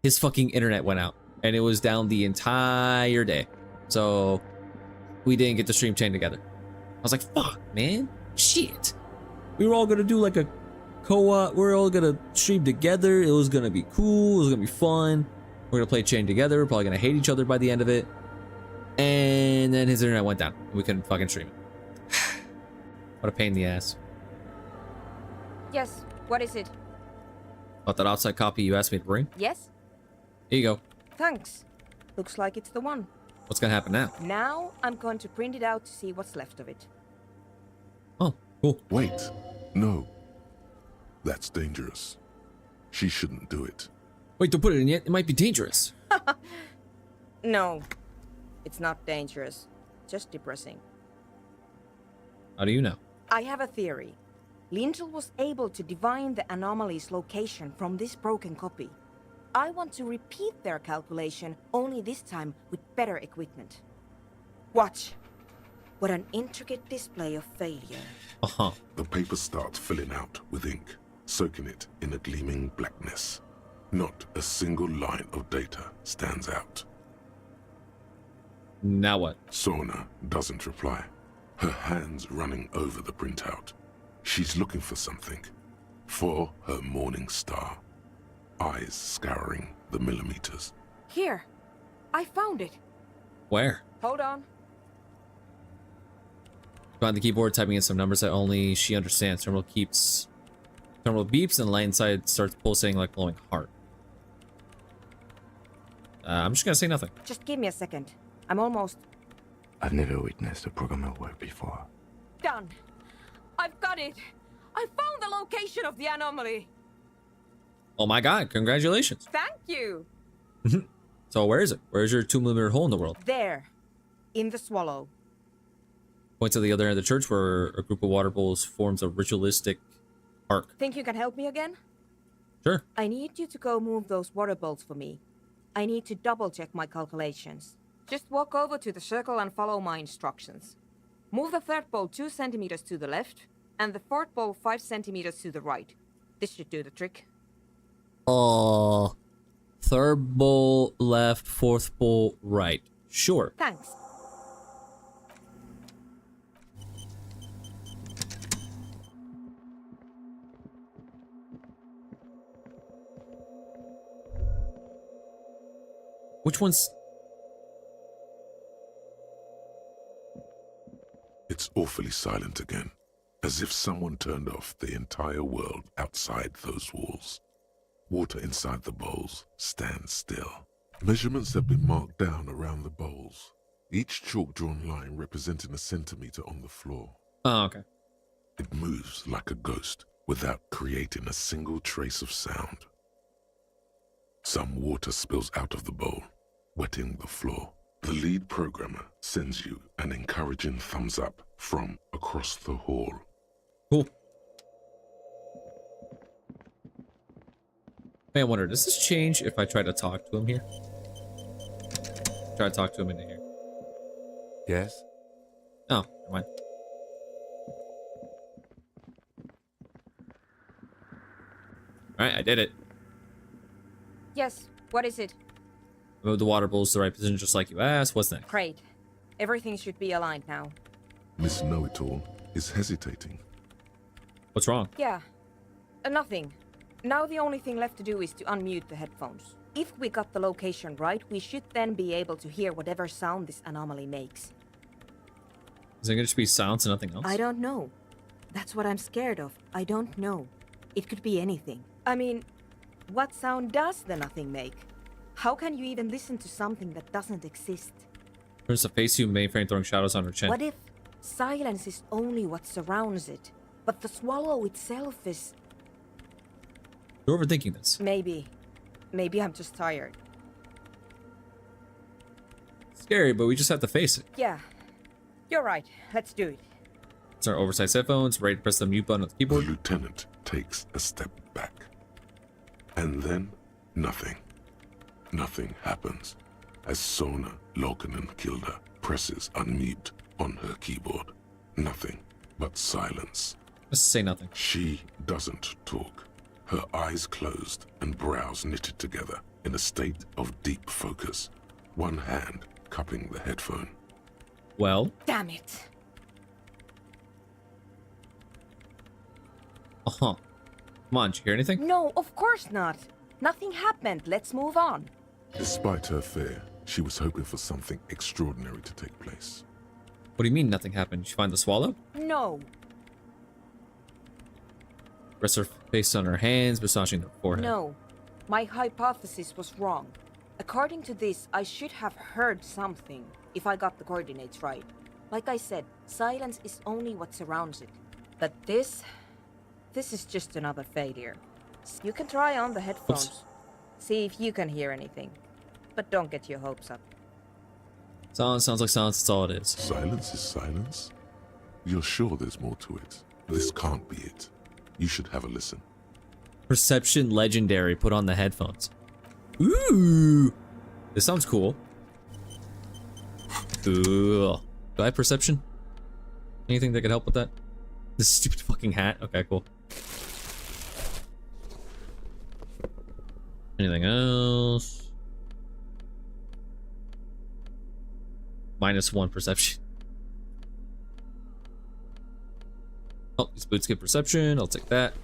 His fucking internet went out, and it was down the entire day. So we didn't get to stream Chain Together. I was like, fuck, man, shit. We were all gonna do like a co-op. We're all gonna stream together. It was gonna be cool. It was gonna be fun. We're gonna play Chain Together. We're probably gonna hate each other by the end of it. And then his internet went down. And we couldn't fucking stream it. What a pain in the ass. Yes, what is it? About that outside copy you asked me to bring? Yes? Here you go. Thanks. Looks like it's the one. What's gonna happen now? Now I'm going to print it out to see what's left of it. Oh, cool. Wait. No. That's dangerous. She shouldn't do it. Wait, don't put it in yet. It might be dangerous. No, it's not dangerous. Just depressing. How do you know? I have a theory. Lindell was able to divine the anomaly's location from this broken copy. I want to repeat their calculation, only this time with better equipment. Watch. What an intricate display of failure. Uh-huh. The paper starts filling out with ink, soaking it in a gleaming blackness. Not a single line of data stands out. Now what? Sona doesn't reply, her hands running over the printout. She's looking for something. For her morning star. Eyes scouring the millimeters. Here. I found it. Where? Hold on. Behind the keyboard, typing in some numbers that only she understands. Terminal beeps, and the light inside starts pulsating like a glowing heart. I'm just gonna say nothing. Just give me a second. I'm almost... I've never witnessed a programmer work before. done. I've got it. I found the location of the anomaly. Oh my god, congratulations. Thank you. So where is it? Where's your 2mm hole in the world? There. In the swallow. Points at the other end of the church where a group of water bowls forms a ritualistic arc. Think you can help me again? Sure. I need you to go move those water bowls for me. I need to double check my calculations. Just walk over to the circle and follow my instructions. Move the third bowl 2 centimeters to the left, and the fourth bowl 5 centimeters to the right. This should do the trick. Third bowl left, fourth bowl right. Sure. Thanks. Which one's... It's awfully silent again, as if someone turned off the entire world outside those walls. Water inside the bowls stands still. Measurements have been marked down around the bowls, each chalk-drawn line representing a centimeter on the floor. Oh, okay. It moves like a ghost without creating a single trace of sound. Some water spills out of the bowl, wetting the floor. The lead programmer sends you an encouraging thumbs up from across the hall. Cool. Hey, I wonder, does this change if I try to talk to him here? Try to talk to him into here. Yes? Oh, never mind. Alright, I did it. Yes, what is it? Move the water bowls to the right position just like you asked. What's next? Great. Everything should be aligned now. Miss Know-It-All is hesitating. What's wrong? Yeah. Nothing. Now the only thing left to do is to unmute the headphones. If we got the location right, we should then be able to hear whatever sound this anomaly makes. Is it gonna just be silence and nothing else? I don't know. That's what I'm scared of. I don't know. It could be anything. I mean, what sound does the nothing make? How can you even listen to something that doesn't exist? There's a facehuman mainframe throwing shadows on her chin. What if silence is only what surrounds it, but the swallow itself is... You're overthinking this. Maybe. Maybe I'm just tired. Scary, but we just have to face it. Yeah. You're right. Let's do it. It's our oversized headphones, ready to press the mute button on the The keyboard. lieutenant takes a step back. And then, nothing. Nothing happens as Sona Lokanen-Kilda presses unmute on her keyboard. Nothing but silence. Just say nothing. She doesn't talk. Her eyes closed and brows knitted together in a state of deep focus. One hand cupping the headphone. Well? Damn it. Uh-huh. Come on, did you hear anything? No, of course not. Nothing happened. Let's move on. Despite her fear, she was hoping for something extraordinary to take place. What do you mean nothing happened? Did you find the swallow? No. Rests her face on her hands, massaging her forehead. No. My hypothesis was wrong. According to this, I should have heard something if I got the coordinates right. Like I said, silence is only what surrounds it. But this is just another failure. You can try on the headphones. Oops. See if you can hear anything. But don't get your hopes up. Silence sounds like silence, that's all it is. Silence is silence? You're sure there's more to it? This can't be it. You should have a listen. Perception legendary. Put on the headphones. Ooh, this sounds cool. Ooh, do I have perception? Anything that could help with that? This stupid fucking hat. Okay, cool. Anything else? -1 perception. Oh, these boots get perception. I'll take that.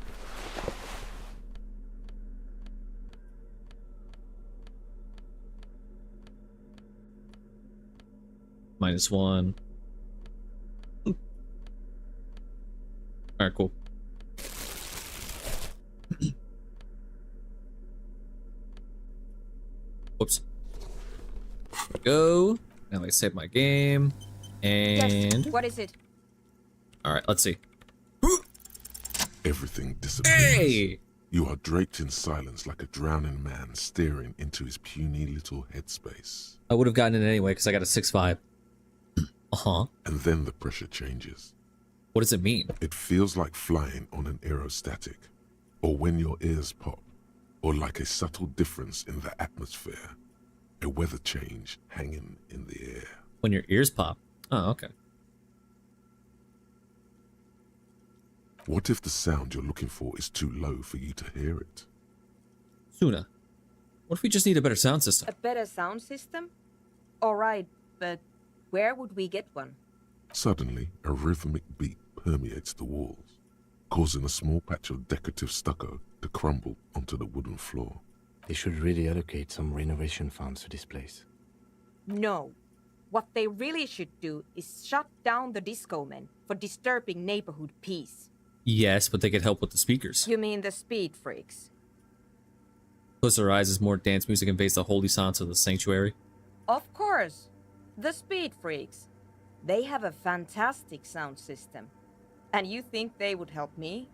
-1. Alright, cool. Whoops. There we go. Now I save my game. And Yes. What is it? alright, let's see. Everything disappears. Hey! You are draped in silence like a drowning man staring into his puny little headspace. I would have gotten it anyway because I got a 6.5. Uh-huh. And then the pressure changes. What does it mean? It feels like flying on an aerostatic, or when your ears pop, or like a subtle difference in the atmosphere, a weather change hanging in the air. When your ears pop. Oh, okay. What if the sound you're looking for is too low for you to hear it? Suna, what if we just need a better sound system? A better sound system? Alright, but where would we get one? Suddenly, a rhythmic beat permeates the walls, causing a small patch of decorative stucco to crumble onto the wooden floor. They should really allocate some renovation funds to this place. No. What they really should do is shut down the disco men for disturbing neighborhood peace. Yes, but they could help with the speakers. You mean the speed freaks? Close their eyes as more dance music invades the holy silence of the sanctuary. Of course. The speed freaks. They have a fantastic sound system. And you think they would help me?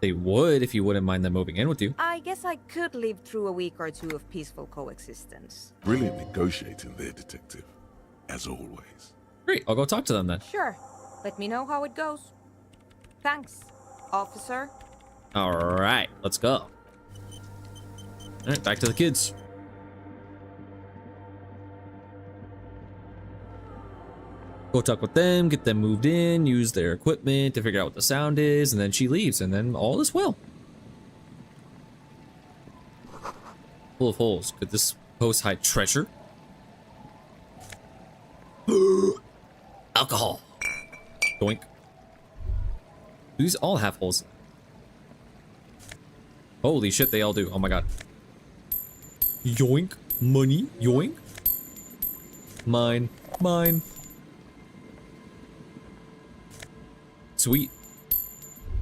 They would if you wouldn't mind them moving in with you. I guess I could live through a week or two of peaceful coexistence. Brilliant negotiating there, detective. As always. Great, I'll go talk to them then. Sure. Let me know how it goes. Thanks, officer. Alright, let's go. Alright, back to the kids. Go talk with them, get them moved in, use their equipment to figure out what the sound is, and then she leaves, and then all is well. Full of holes. Could this post hide treasure? Alcohol. Doink. These all have holes. Holy shit, they all do. Oh my god. Yoink. Money. Yoink. Mine. Mine. Sweet.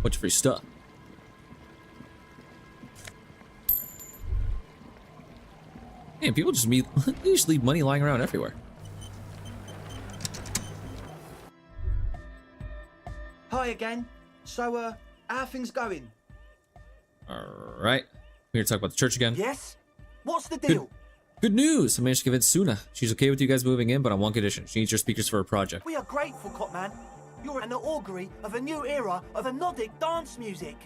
Bunch of free stuff. Man, people just they just leave money lying around everywhere. Hi again. So, how are things going? Alright. We're here to talk about the church again. Yes? What's the deal? Good news! I managed to convince Suna. She's okay with you guys moving in, but on one condition. She needs your speakers for a project. We are grateful, Copman. You're an augury of a new era of Anodic dance music.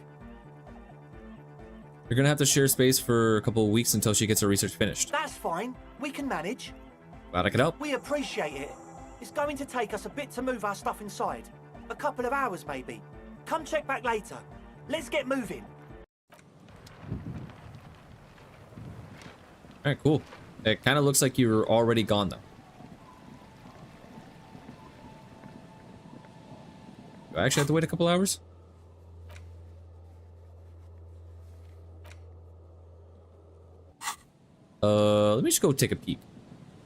You're gonna have to share space for a couple of weeks until she gets her research finished. That's fine. We can manage. Glad I could help. We appreciate it. It's going to take us a bit to move our stuff inside. A couple of hours, maybe. Come check back later. Let's get moving. Alright, cool. It kind of looks like you're already gone, though. Do I actually have to wait a couple hours? Let me just go take a peek.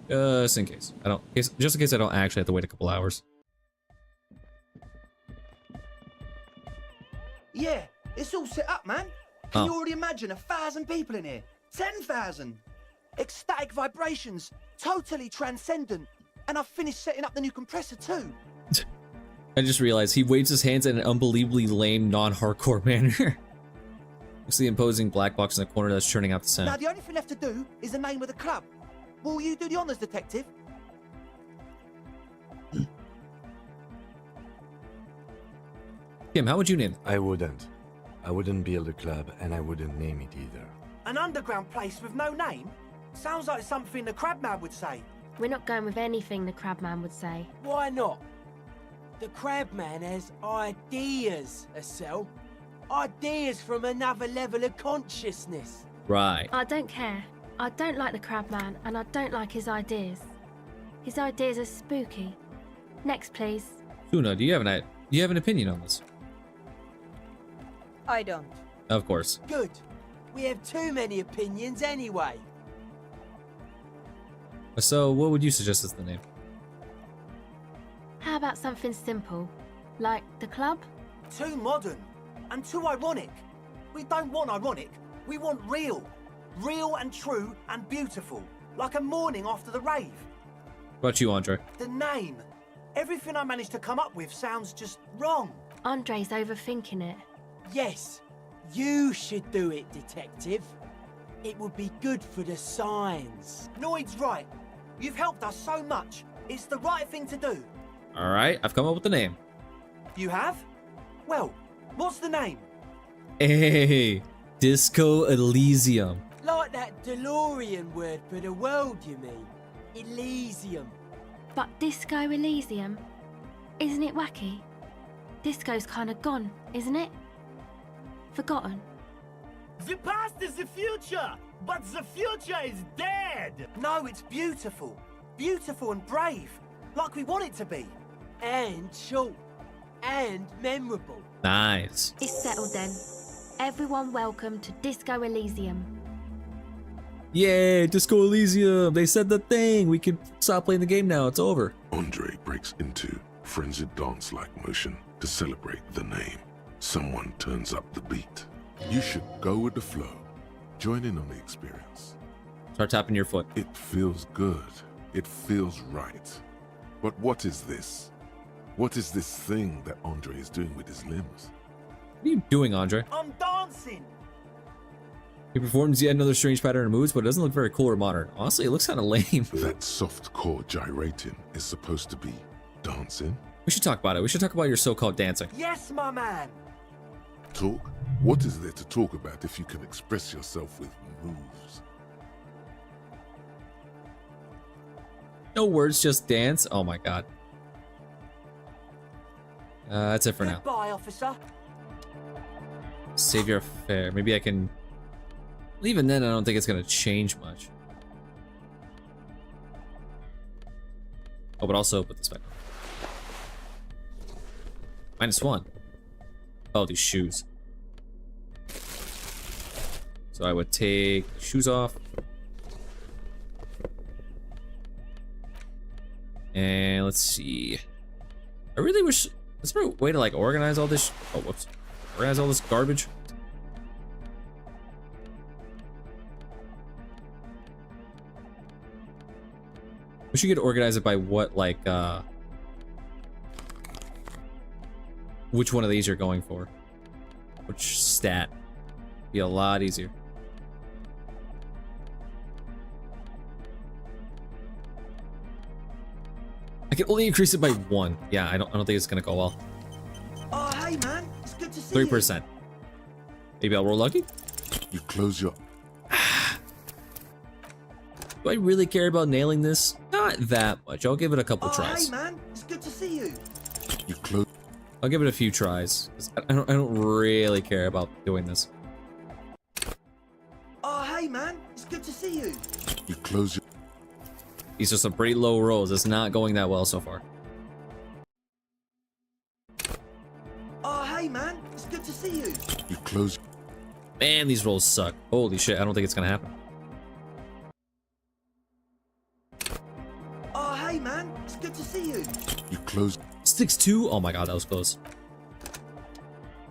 Just in case. Just in case I don't actually have to wait a couple hours. Yeah, it's all set up, man. Can you already imagine 1,000 people in here? 10,000! Ecstatic vibrations. Totally transcendent. And I've finished setting up the new compressor too. I just realized he waves his hands in an unbelievably lame, non-hardcore manner. Looks the imposing black box in the corner that's churning out the sound. Now the only thing left to do is the name of the club. Will you do the honors, detective? Kim, how would you name it? I wouldn't. I wouldn't build a club, and I wouldn't name it either. An underground place with no name? Sounds like something the Crabman would say. We're not going with anything the Crabman would say. Why not? The Crabman has ideas, Estelle. Ideas from another level of consciousness. Right. I don't care. I don't like the Crabman, and I don't like his ideas. His ideas are spooky. Next, please. Tuna, do you have an opinion on this? I don't. Of course. Good. We have too many opinions anyway. So, what would you suggest as the name? How about something simple? Like the club? Too modern and too ironic. We don't want ironic. We want real. Real and true and beautiful. Like a morning after the rave. What about you, Andre? The name. Everything I managed to come up with sounds just wrong. Andre's overthinking it. Yes, you should do it, detective. It would be good for the signs. Noid's right. You've helped us so much. It's the right thing to do. Alright, I've come up with the name. You have? Well, what's the name? Hey, Disco Elysium. Like that DeLorean word for the world, you mean? Elysium. But Disco Elysium? Isn't it wacky? Disco's kind of gone, isn't it? Forgotten. The past is the future, but the future is dead. No, it's beautiful. Beautiful and brave. Like we want it to be. And short. And memorable. Nice. It's settled then. Everyone welcome to Disco Elysium. Yay, Disco Elysium! They said the thing! We can stop playing the game now, it's over. Andre breaks into frenzied dance-like motion to celebrate the name. Someone turns up the beat. You should go with the flow. Join in on the experience. Start tapping your foot. It feels good. It feels right. But what is this? What is this thing that Andre is doing with his limbs? What are you doing, Andre? I'm dancing. He performs yet another strange pattern of moves, but it doesn't look very cool or modern. Honestly, it looks kind of lame. That soft core gyrating is supposed to be dancing? We should talk about it. We should talk about your so-called dancing. Yes, my man. Talk? What is there to talk about if you can express yourself with moves? No words, just dance. Oh my god. That's it for now. Goodbye, officer. Save your affair. Maybe I can... Even then, I don't think it's gonna change much. Oh, but also put this back on. -1. Oh, these shoes. So I would take shoes off. And let's see. I really wish... Is there a way to like organize all this? Oh, whoops. Organize all this garbage? We should get organize it by what, like, which one of these you're going for. Which stat. Be a lot easier. I can only increase it by 1. Yeah, I don't think it's gonna go well. Oh, hey, man. It's good to see 3%. Maybe I'll roll lucky? You close your... Do I really care about nailing this? Not that much. I'll give it a couple tries. Hey, man. It's good to see you. You close... I'll give it a few tries. 'Cause I don't really care about doing this. Oh, hey, man. It's good to see you. You close your... These are some pretty low rolls. It's not going that well so far. Oh, hey, man. It's good to see you. You close... Man, these rolls suck. Holy shit, I don't think it's gonna happen. Oh, hey, man. It's good to see you. You close... 6-2? Oh my god, that was close.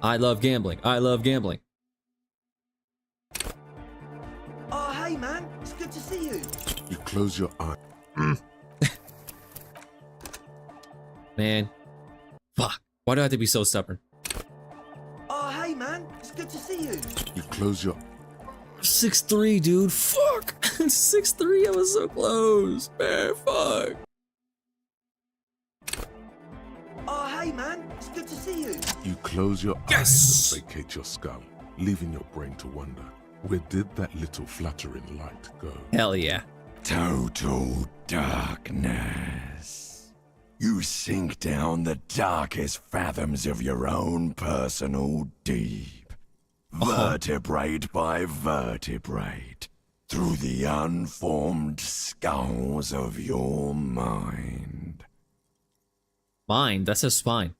I love gambling. I love gambling. Oh, hey, man. It's good to see you. You close your eye. Man. Fuck. Why do I have to be so stubborn? Oh, hey, man. It's good to see you. You close your... 6-3, dude. Fuck. 6-3. I was so close. Man, fuck. Oh, hey, Hey, man. It's good to see you. You close your eyes and vacate your skull, leaving your brain to wonder, where did that little fluttering light go? Hell yeah. Total darkness. You sink down the darkest fathoms of your own personal deep, vertebrate by vertebrate, through the unformed skulls of your mind. Mind? That's his spine.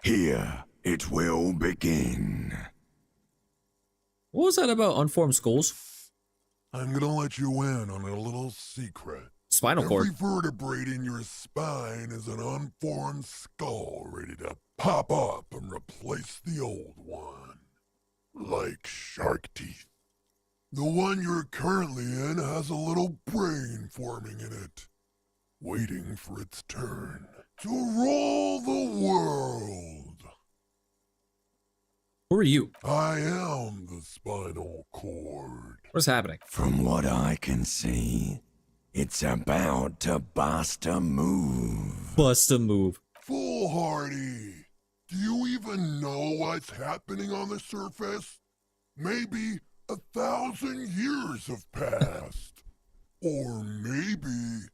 Here it will begin. What was that about unformed skulls? I'm gonna let you in on a little secret. Spinal cord. Every vertebrae in your spine is an unformed skull ready to pop up and replace the old one. Like shark teeth. The one you're currently in has a little brain forming in it, waiting for its turn to rule the world. Who are you? I am the spinal cord. What's happening? From what I can see, it's about to bust a move. Bust a move. Foolhardy, do you even know what's happening on the surface? Maybe 1,000 years have passed. Or maybe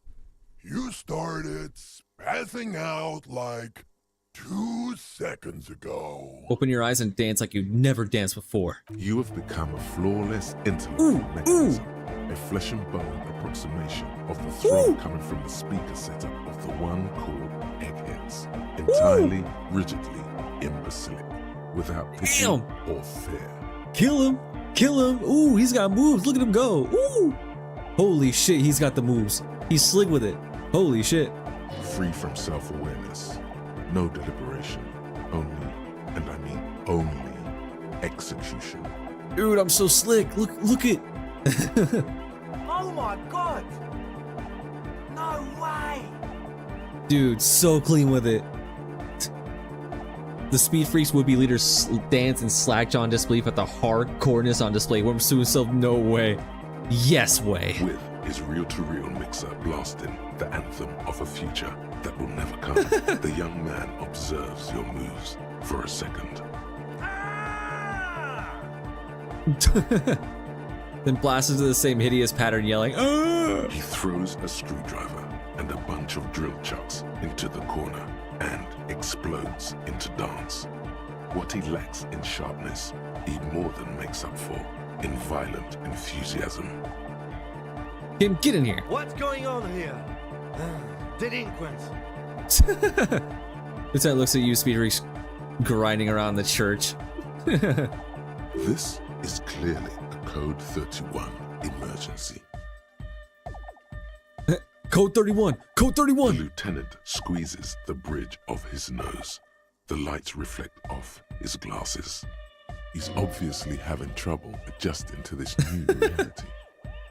you started spazzing out like 2 seconds ago. Open your eyes and dance like you've never danced before. You have become a flawless intellectual mechanism, a flesh and bone approximation of the throw coming from the speaker setup of the one called Eggheads, entirely, rigidly imbecilic, without pity or fear. Kill him! Kill him! Ooh, he's got moves. Look at him go. Ooh! Holy shit, he's got the moves. He's slick with it. Holy shit. Free from self-awareness. No deliberation. Only, and I mean only, execution. Dude, I'm so slick. Look it. Oh my god! No way! Dude, so clean with it. The Speed Freaks would-be leaders dance in slackjaw on disbelief at the hardcoreness on display. Worms to himself, no way. Yes way. With his reel-to-reel mixer blasting the anthem of a future that will never come, the young man observes your moves for a second. Then blasts into the same hideous pattern, yelling, "Ah!" He throws a screwdriver and a bunch of drill chucks into the corner and explodes into dance. What he lacks in sharpness, he more than makes up for in violent enthusiasm. Kim, get in here. What's going on here? Delinquents. Lieutenant looks at you, Speed Freaks, grinding around the church. This is clearly a Code 31 emergency. Code 31! Code 31! The lieutenant squeezes the bridge of his nose. The lights reflect off his glasses. He's obviously having trouble adjusting to this new reality.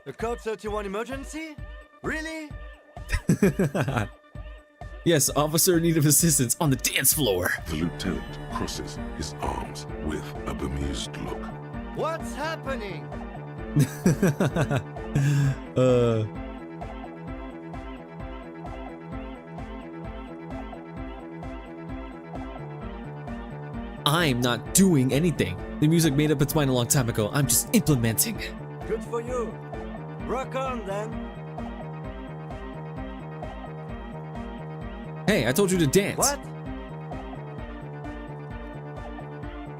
The Code 31 emergency? Really? Yes, officer in need of assistance on the dance floor. The lieutenant crosses his arms with a bemused look. What's happening? I'm not doing anything. The music made up its mind a long time ago. I'm just implementing. Good for you. Rock on then. Hey, I told you to dance. What?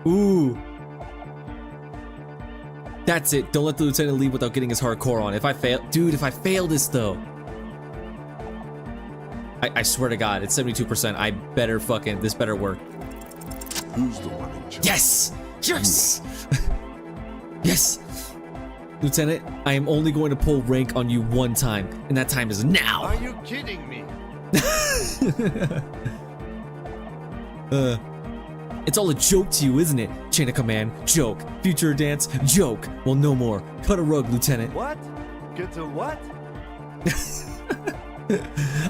Ooh. That's it. Don't let the lieutenant leave without getting his hardcore on. If I fail, dude, if I fail this though, I swear to God, it's 72%. I better fucking, this better work. Who's the one in charge? Yes! Yes! Yes! Lieutenant, I am only going to pull rank on you one time, and that time is now! Are you kidding me? It's all a joke to you, isn't it? Chain of command, joke. Future dance, joke. Well, no more. Cut a rug, Lieutenant. What? Get a what?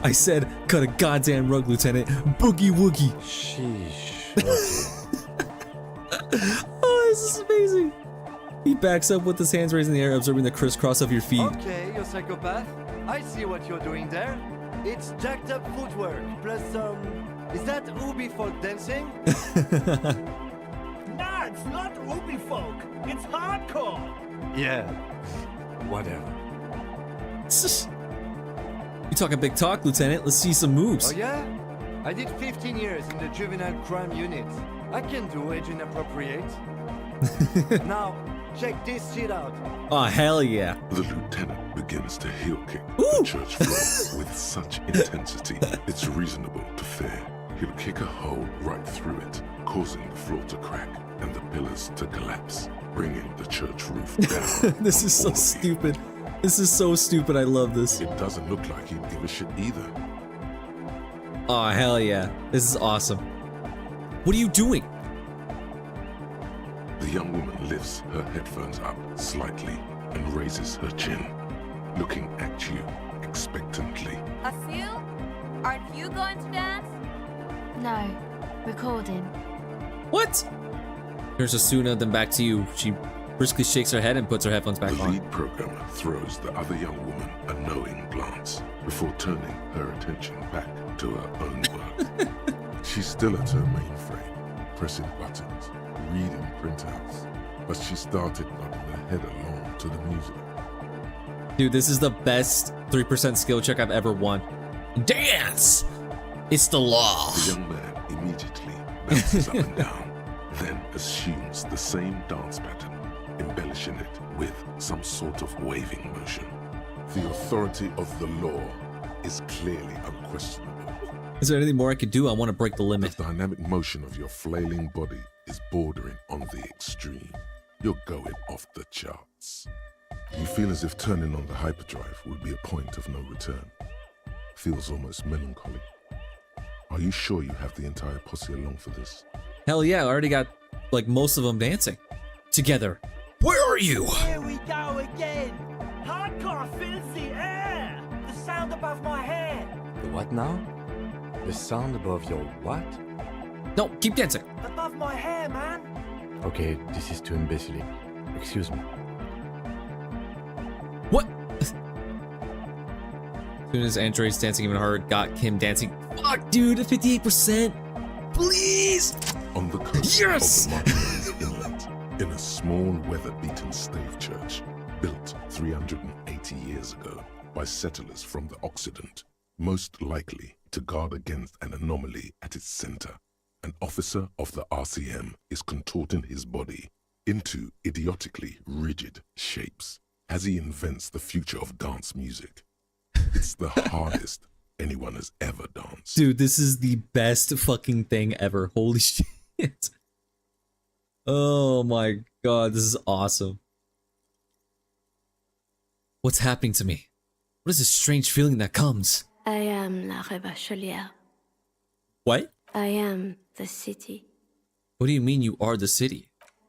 I said, cut a goddamn rug, Lieutenant. Boogie woogie. Sheesh. Oh, this is amazing. He backs up with his hands raised in the air, observing the crisscross of your feet. Okay, you psychopath. I see what you're doing there. It's jacked up footwork, plus some Is that Ubi folk dancing? Nah, it's not Ubi folk. It's hardcore. Yeah. Whatever. You talking big talk, Lieutenant. Let's see some moves. Oh yeah? I did 15 years in the juvenile crime unit. I can do age inappropriate. Now, check this shit out. Oh, hell yeah. The lieutenant begins to heel kick the church floor with such intensity, it's reasonable to fear he'll kick a hole right through it, causing the floor to crack and the pillars to collapse, bringing the church roof down. This is so stupid. This is so stupid. I love this. It doesn't look like he'd give a shit either. Oh, hell yeah. This is awesome. What are you doing? The young woman lifts her headphones up slightly and raises her chin, looking at you expectantly. Asil, aren't you going to dance? No, recording. What? Here's Asuna, then back to you. She briskly shakes her head and puts her headphones back The on. lead programmer throws the other young woman a knowing glance before turning her attention back to her own work. She's still at her mainframe, pressing buttons, reading printouts, but she started nodding her head along to the music. Dude, this is the best 3% skill check I've ever won. Dance! It's the law. The young man immediately bounces up and down, then assumes the same dance pattern, embellishing it with some sort of waving motion. The authority of the law is clearly unquestionable. Is there anything more I could do? I want to break the limit. The dynamic motion of your flailing body is bordering on the extreme. You're going off the charts. You feel as if turning on the hyperdrive would be a point of no return. Feels almost melancholy. Are you sure you have the entire posse along for this? Hell yeah, I already got, like, most of them dancing. Together. Where are you? Here we go again. Hardcore fills the air. The sound above my hair. The what now? The sound above your what? No, keep dancing. Above my hair, man. Okay, this is too imbecile. Excuse me. What? As soon as Android's dancing even harder, got Kim dancing. Fuck, dude, 58%. Please. On the coast Yes! of the Martinez Inlet, in a small weather-beaten stave church built 380 years ago by settlers from the Occident, most likely to guard against an anomaly at its center, an officer of the RCM is contorting his body into idiotically rigid shapes as he invents the future of dance music. It's the hardest anyone has ever danced. Dude, this is the best fucking thing ever. Holy shit. Oh my god, this is awesome. What's happening to me? What is this strange feeling that comes? I am la Rebachelière. What? I am the city. What do you mean you are the city?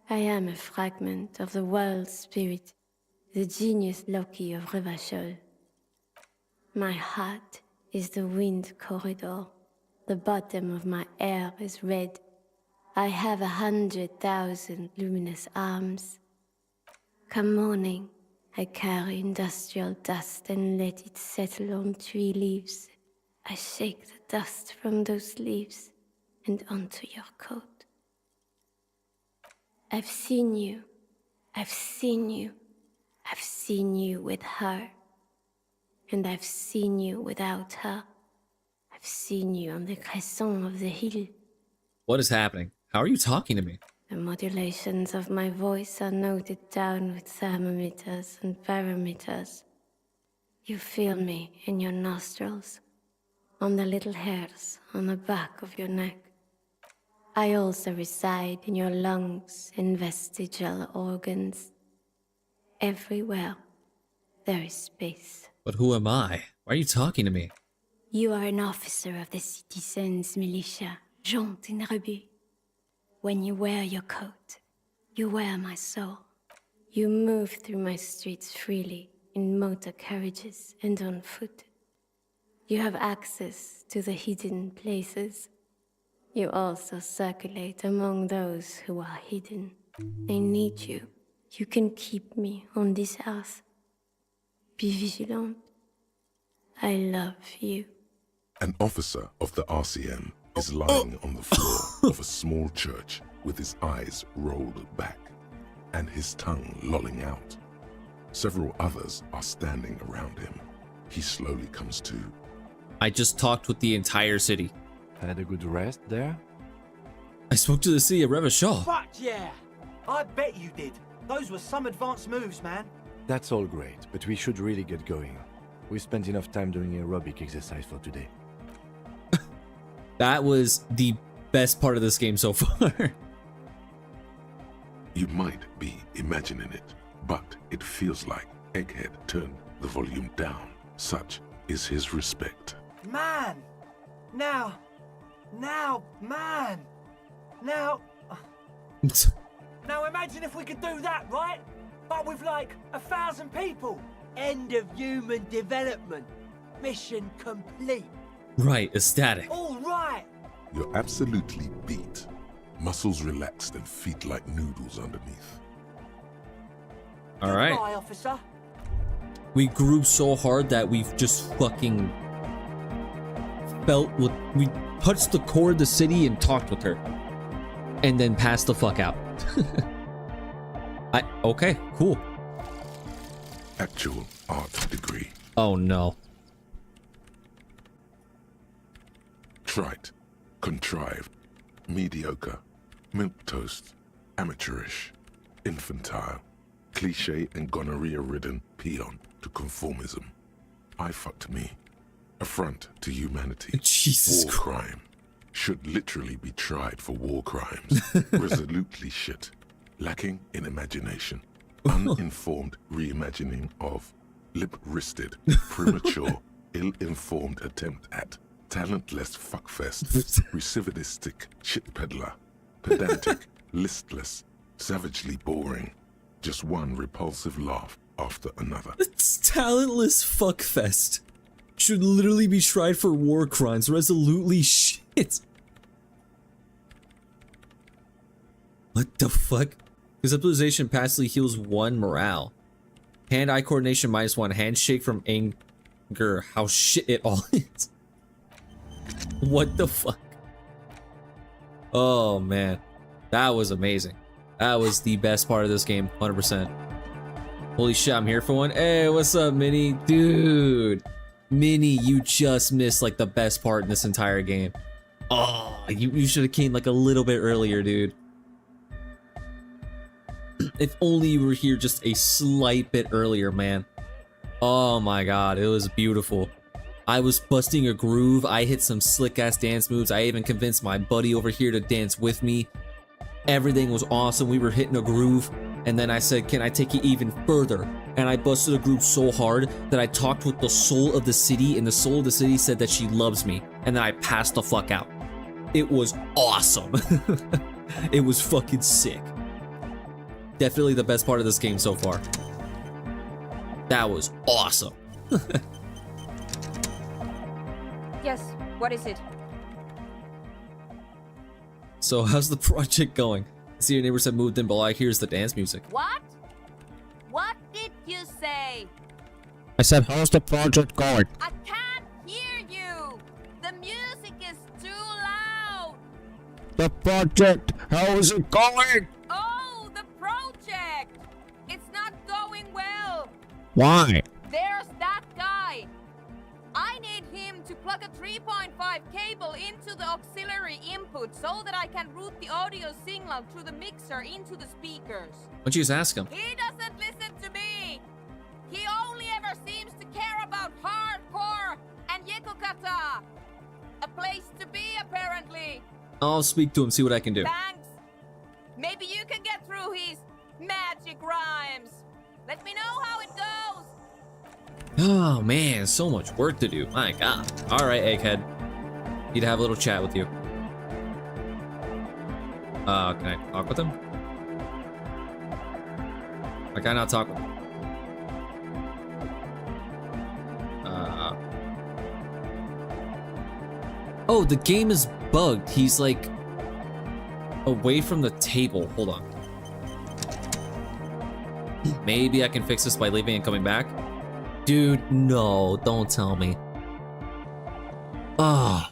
I am a fragment of the world spirit, the genius Loki of Revachol. My heart is the wind corridor. The bottom of my air is red. I have 100,000 luminous arms. Come morning, I carry industrial dust and let it settle on tree leaves. I shake the dust from those leaves and onto your coat. I've seen you. I've seen you. I've seen you with her. And I've seen you without her. I've seen you on the crescent of the hill. What is happening? How are you talking to me? The modulations of my voice are noted down with thermometers and barometers. You feel me in your nostrils, on the little hairs on the back of your neck. I also reside in your lungs and vestigial organs. Everywhere there is space. But who am I? Why are you talking to me? You are an officer of the citizens' militia, Jaunt in Rebut. When you wear your coat, you wear my soul. You move through my streets freely, in motor carriages and on foot. You have access to the hidden places. You also circulate among those who are hidden. I need you. You can keep me on this earth. Be vigilant. I love you. An officer of the RCM is lying on the floor of a small church with his eyes rolled back and his tongue lolling out. Several others are standing around him. He slowly comes to. I just talked with the entire city. Had a good rest there? I spoke to the city of Revachol. Fuck yeah! I bet you did. Those were some advanced moves, man. That's all great, but we should really get going. We spent enough time doing aerobic exercise for today. That was the best part of this game so far. You might be imagining it, but it feels like Egghead turned the volume down. Such is his respect. Man! Now, man! Now imagine if we could do that, right? But with like 1,000 people. End of human development. Mission complete. Right, ecstatic. All right. You're absolutely beat. Muscles relaxed and feet like noodles underneath. All right. Goodbye, officer. We grew so hard that we've just fucking felt what we touched the core of the city and talked with her. And then passed the fuck out. Okay, cool. Actual art degree. Oh no. Trite, contrived, mediocre, milquetoast, amateurish, infantile, cliche and gonorrhea-ridden peon to conformism. I fucked me. Affront to humanity. Jesus War crime. Should literally be tried for war crimes. Resolutely shit. Lacking in imagination. Uninformed reimagining of lip-wristed, premature, ill-informed attempt at talentless fuckfest, recidivistic shit peddler, pedantic, listless, savagely boring, just one repulsive laugh after another. It's talentless fuckfest. Should literally be tried for war crimes. Resolutely shit. What the fuck? Conceptualization passively heals 1 morale. Hand-eye coordination -1. Handshake from anger. How shit it all is. What the fuck? Oh man. That was amazing. That was the best part of this game. 100%. Holy shit, I'm here for one. Hey, what's up, Minnie? Dude. Minnie, you just missed like the best part in this entire game. Oh, you should have came like a little bit earlier, dude. If only you were here just a slight bit earlier, man. Oh my god, it was beautiful. I was busting a groove. I hit some slick ass dance moves. I even convinced my buddy over here to dance with me. Everything was awesome. We were hitting a groove. And then I said, can I take it even further? And I busted a groove so hard that I talked with the soul of the city, and the soul of the city said that she loves me. And then I passed the fuck out. It was awesome. It was fucking sick. Definitely the best part of this game so far. That was awesome. Yes, what is it? So how's the project going? I see your neighbors have moved in, but all I hear is the dance music. What? What did you say? I said, how's the project going? I can't hear you. The music is too loud. The project, how is it going? Oh, the project. It's not going well. Why? There's that guy. I need him to plug a 3.5 cable into the auxiliary input so that I can route the audio signal through the mixer into the speakers. Why don't you just ask him? He doesn't listen to me. He only ever seems to care about hardcore and Yekokata. A place to be, apparently. I'll speak to him, see what I can do. Thanks. Maybe you can get through his magic rhymes. Let me know how it goes. Oh man, so much work to do. My god. Alright, Egghead. Need to have a little chat with you. Can I talk with him? I cannot talk with him. Oh, the game is bugged. He's like away from the table. Hold on. Maybe I can fix this by leaving and coming back. Dude, no, don't tell me. Ah.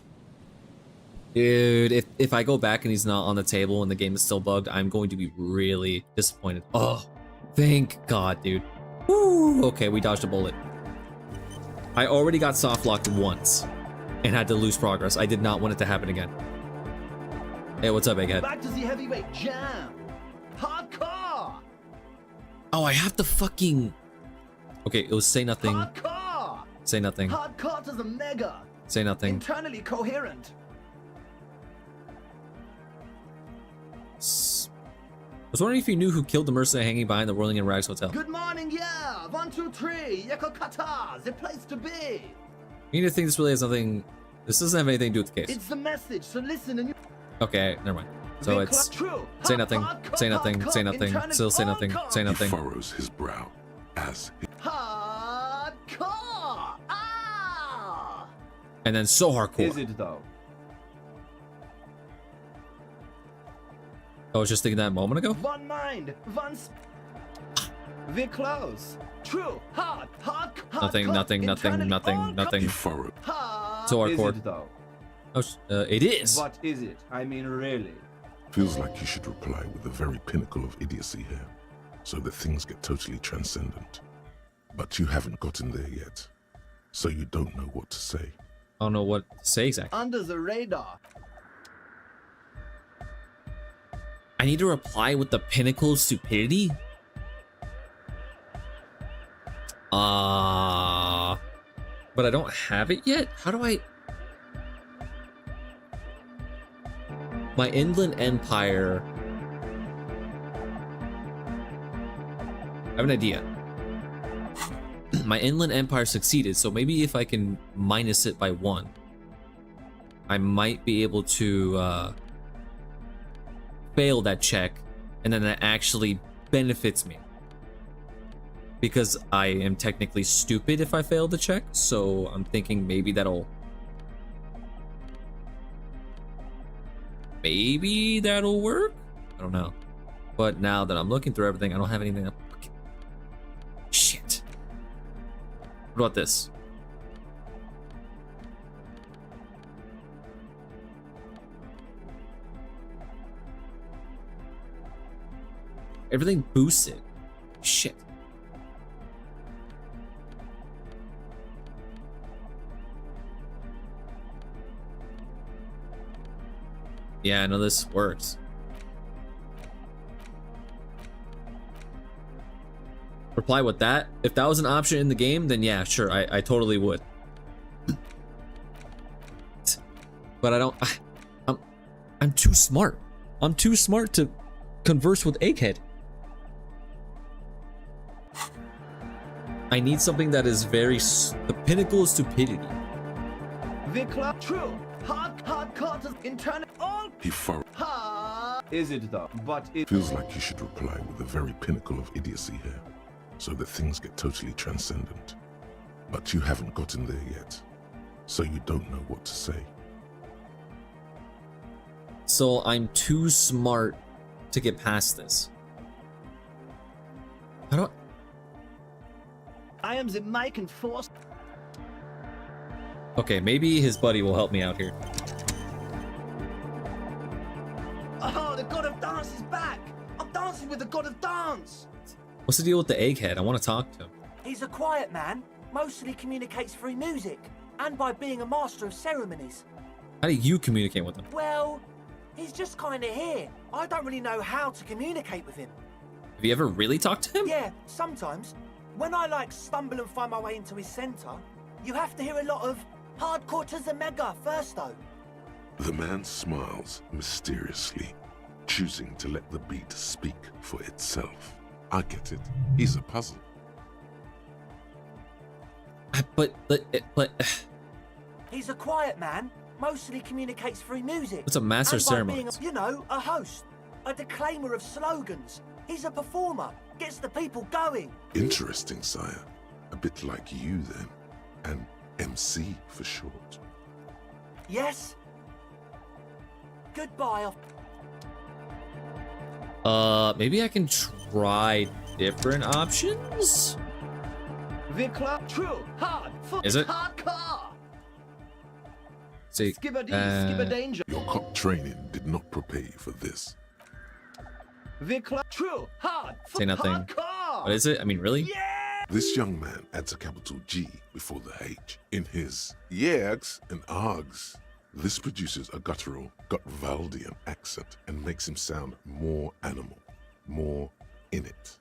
Dude, if I go back and he's not on the table and the game is still bugged, I'm going to be really disappointed. Oh, thank God, dude. Woo, okay, we dodged a bullet. I already got soft locked once and had to lose progress. I did not want it to happen again. Hey, what's up, Egghead? Back to the heavyweight jam. Hardcore. Oh, I have to fucking... Okay, it was say nothing. Hardcore. Say nothing. Hardcore to the mega. Say nothing. Internally coherent. I was wondering if you knew who killed the mercenary hanging behind the Whirling in Rags Hotel. Good morning, yeah. 1, 2, 3. Yekokata, the place to be. You need to think this really has nothing... This doesn't have anything to do with the case. It's the message, so listen and you... Okay, never mind. So it's... Say nothing, say nothing, say nothing, still say nothing, say nothing. He furrows his brow as... Hardcore! Ah! And then so hardcore. Is it though? I was just thinking that a moment ago. One mind, one. We're close. True. Hard. Nothing. He furrowed. So hardcore. Is it though? Oh, it is. What is it? I mean, really. Feels like you should reply with the very pinnacle of idiocy here, so that things get totally transcendent. But you haven't gotten there yet, so you don't know what to say. I don't know what to say exactly. Under the radar. I need to reply with the pinnacle of stupidity? But I don't have it yet? How do I... My Inland Empire... I have an idea. My Inland Empire succeeded, so maybe if I can minus it by 1, I might be able to, fail that check, and then that actually benefits me. Because I am technically stupid if I fail the check, so I'm thinking maybe that'll... Maybe that'll work? I don't know. But now that I'm looking through everything, I don't have anything... Shit. What about this? Everything boosts it. Shit. Yeah, I know this works. Reply with that. If that was an option in the game, then yeah, sure, I totally would. But I don't... I'm too smart. I'm too smart to converse with Egghead. I need something that is very... the pinnacle of stupidity. True. Hardcore to internal. He furrowed. Is it though? But it feels like you should reply with the very pinnacle of idiocy here, so that things get totally transcendent. But you haven't gotten there yet, so you don't know what to say. So I'm too smart to get past this. How do I am the mic and force. Okay, maybe his buddy will help me out here. Oh, the god of dance is back! I'm dancing with the god of dance! What's the deal with the Egghead? I want to talk to him. He's a quiet man, mostly communicates through music, and by being a master of ceremonies. How do you communicate with him? Well, he's just kinda here. I don't really know how to communicate with him. Have you ever really talked to him? Yeah, sometimes. When I stumble and find my way into his center, you have to hear a lot of hardcore to the mega first though. The man smiles mysteriously, choosing to let the beat speak for itself. I get it. He's a puzzle. But... He's a quiet man, mostly communicates through music. It's a master and by ceremonies. being, a host, a declaimer of slogans. He's a performer, gets the people going. Interesting, sire. A bit like you then. An MC for short. Yes. Goodbye. Maybe I can try different options? True. Hard. Is it? Hardcore. See, Skibber danger. Your Training did not prepare you for this. True, hard, Say nothing. hardcore. What is it? I mean, really? This young man adds a capital G before the H in his yegs and args. This produces a guttural, Gutvaldian accent and makes him sound more animal, more in it.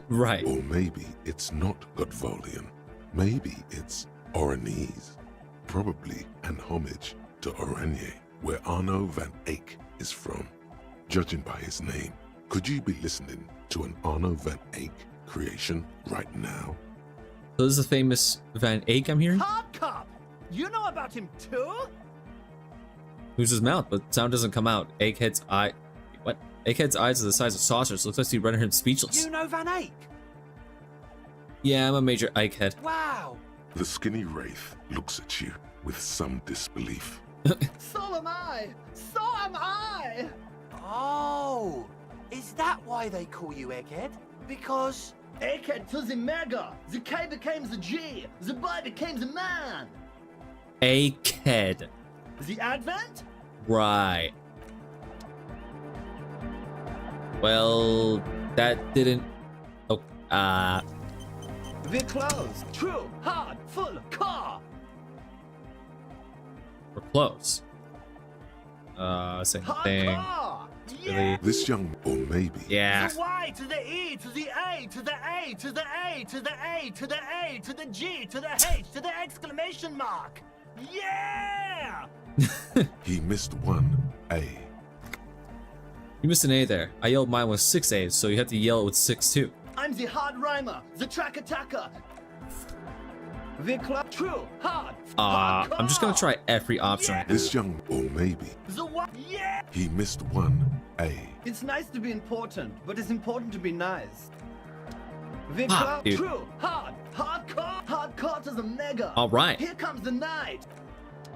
Right. Or maybe it's not Gutvaldian. Maybe it's Oranese. Probably an homage to Oranje, where Arno van Eyck is from. Judging by his name, could you be listening to an Arno van Eyck creation right now? So this is the famous Van Eyck I'm hearing? Hard cop! You know about him too? Moves his mouth, but sound doesn't come out. Egghead's eye... What? Egghead's eyes are the size of saucers. Looks like he rendered him speechless. You know Van Eyck? Yeah, I'm a major Egghead. Wow. The skinny wraith looks at you with some disbelief. So am I. So am I. Oh, is that why they call you Egghead? Because... Egghead to the mega. The K became the G. The boy became the man. Egghead. The advent? Right. Well, that didn't... Oh, We're close. True, hard, full, car. we're close. Say nothing. Hardcore. Really? This young, or maybe, Yeah. The Y to the E to the A to the A to the A to the A to the A to the G to the H to the exclamation mark. Yeah! he missed one A. You missed an A there. I yelled mine with 6 A's, so you have to yell it with 6 too. I'm the hard rhymer, the track attacker. We're close. True, hard. I'm just gonna try every option right now. This young, or maybe, The what? Yeah. he missed one A. It's nice to be important, but it's important to be nice. We're Ah, close. dude. True, hard, hardcore. Hardcore to the mega. All right. Here comes the night.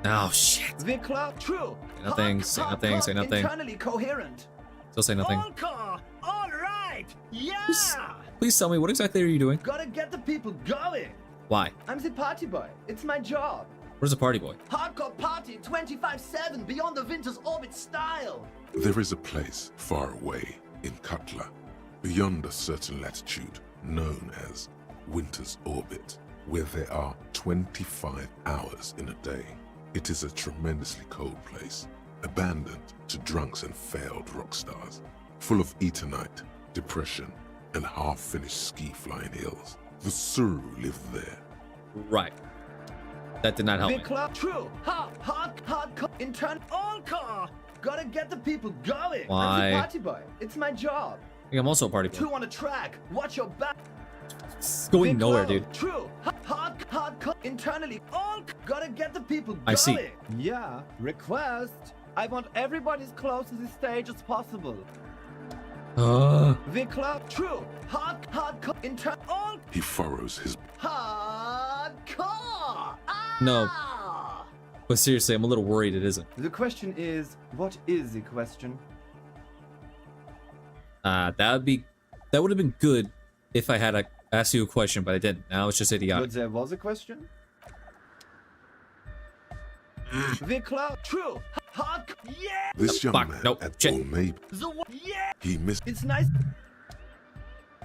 Oh shit. We're close. True. Say nothing, say nothing, say nothing. Internally coherent. Still say nothing. Encore! All right! Yeah! Please tell me, what exactly are you doing? Gotta get the people going. Why? I'm the party boy. It's my job. Where's the party boy? Hardcore party 25/7 beyond the winter's orbit style. There is a place far away in Cutler, beyond a certain latitude known as Winter's Orbit, where there are 25 hours in a day. It is a tremendously cold place, abandoned to drunks and failed rock stars, full of etonite, depression, and half-finished ski-flying hills. The Suru live there. Right. That did not help me. Big club, true, hardcore, intern, encore. Gotta get the people going. Why? I'm the party boy. It's my job. I think I'm also a party boy. Two on a track. Watch your back. It's going Big nowhere, club, dude. True, hardcore, internally, all. Gotta get the people going. I see. Yeah. Request. I want everybody as close to the stage as possible. Big club, true, hardcore, intern, all. He furrows his... Hardcore. No. But seriously, I'm a little worried it isn't. The question is, what is the question? That would have been good if I had asked you a question, but I didn't. Now it's just idiotic. But there was a question? The club, true, hard, yeah. This young man nope, at shit. or maybe The what? Yeah. he missed... It's nice.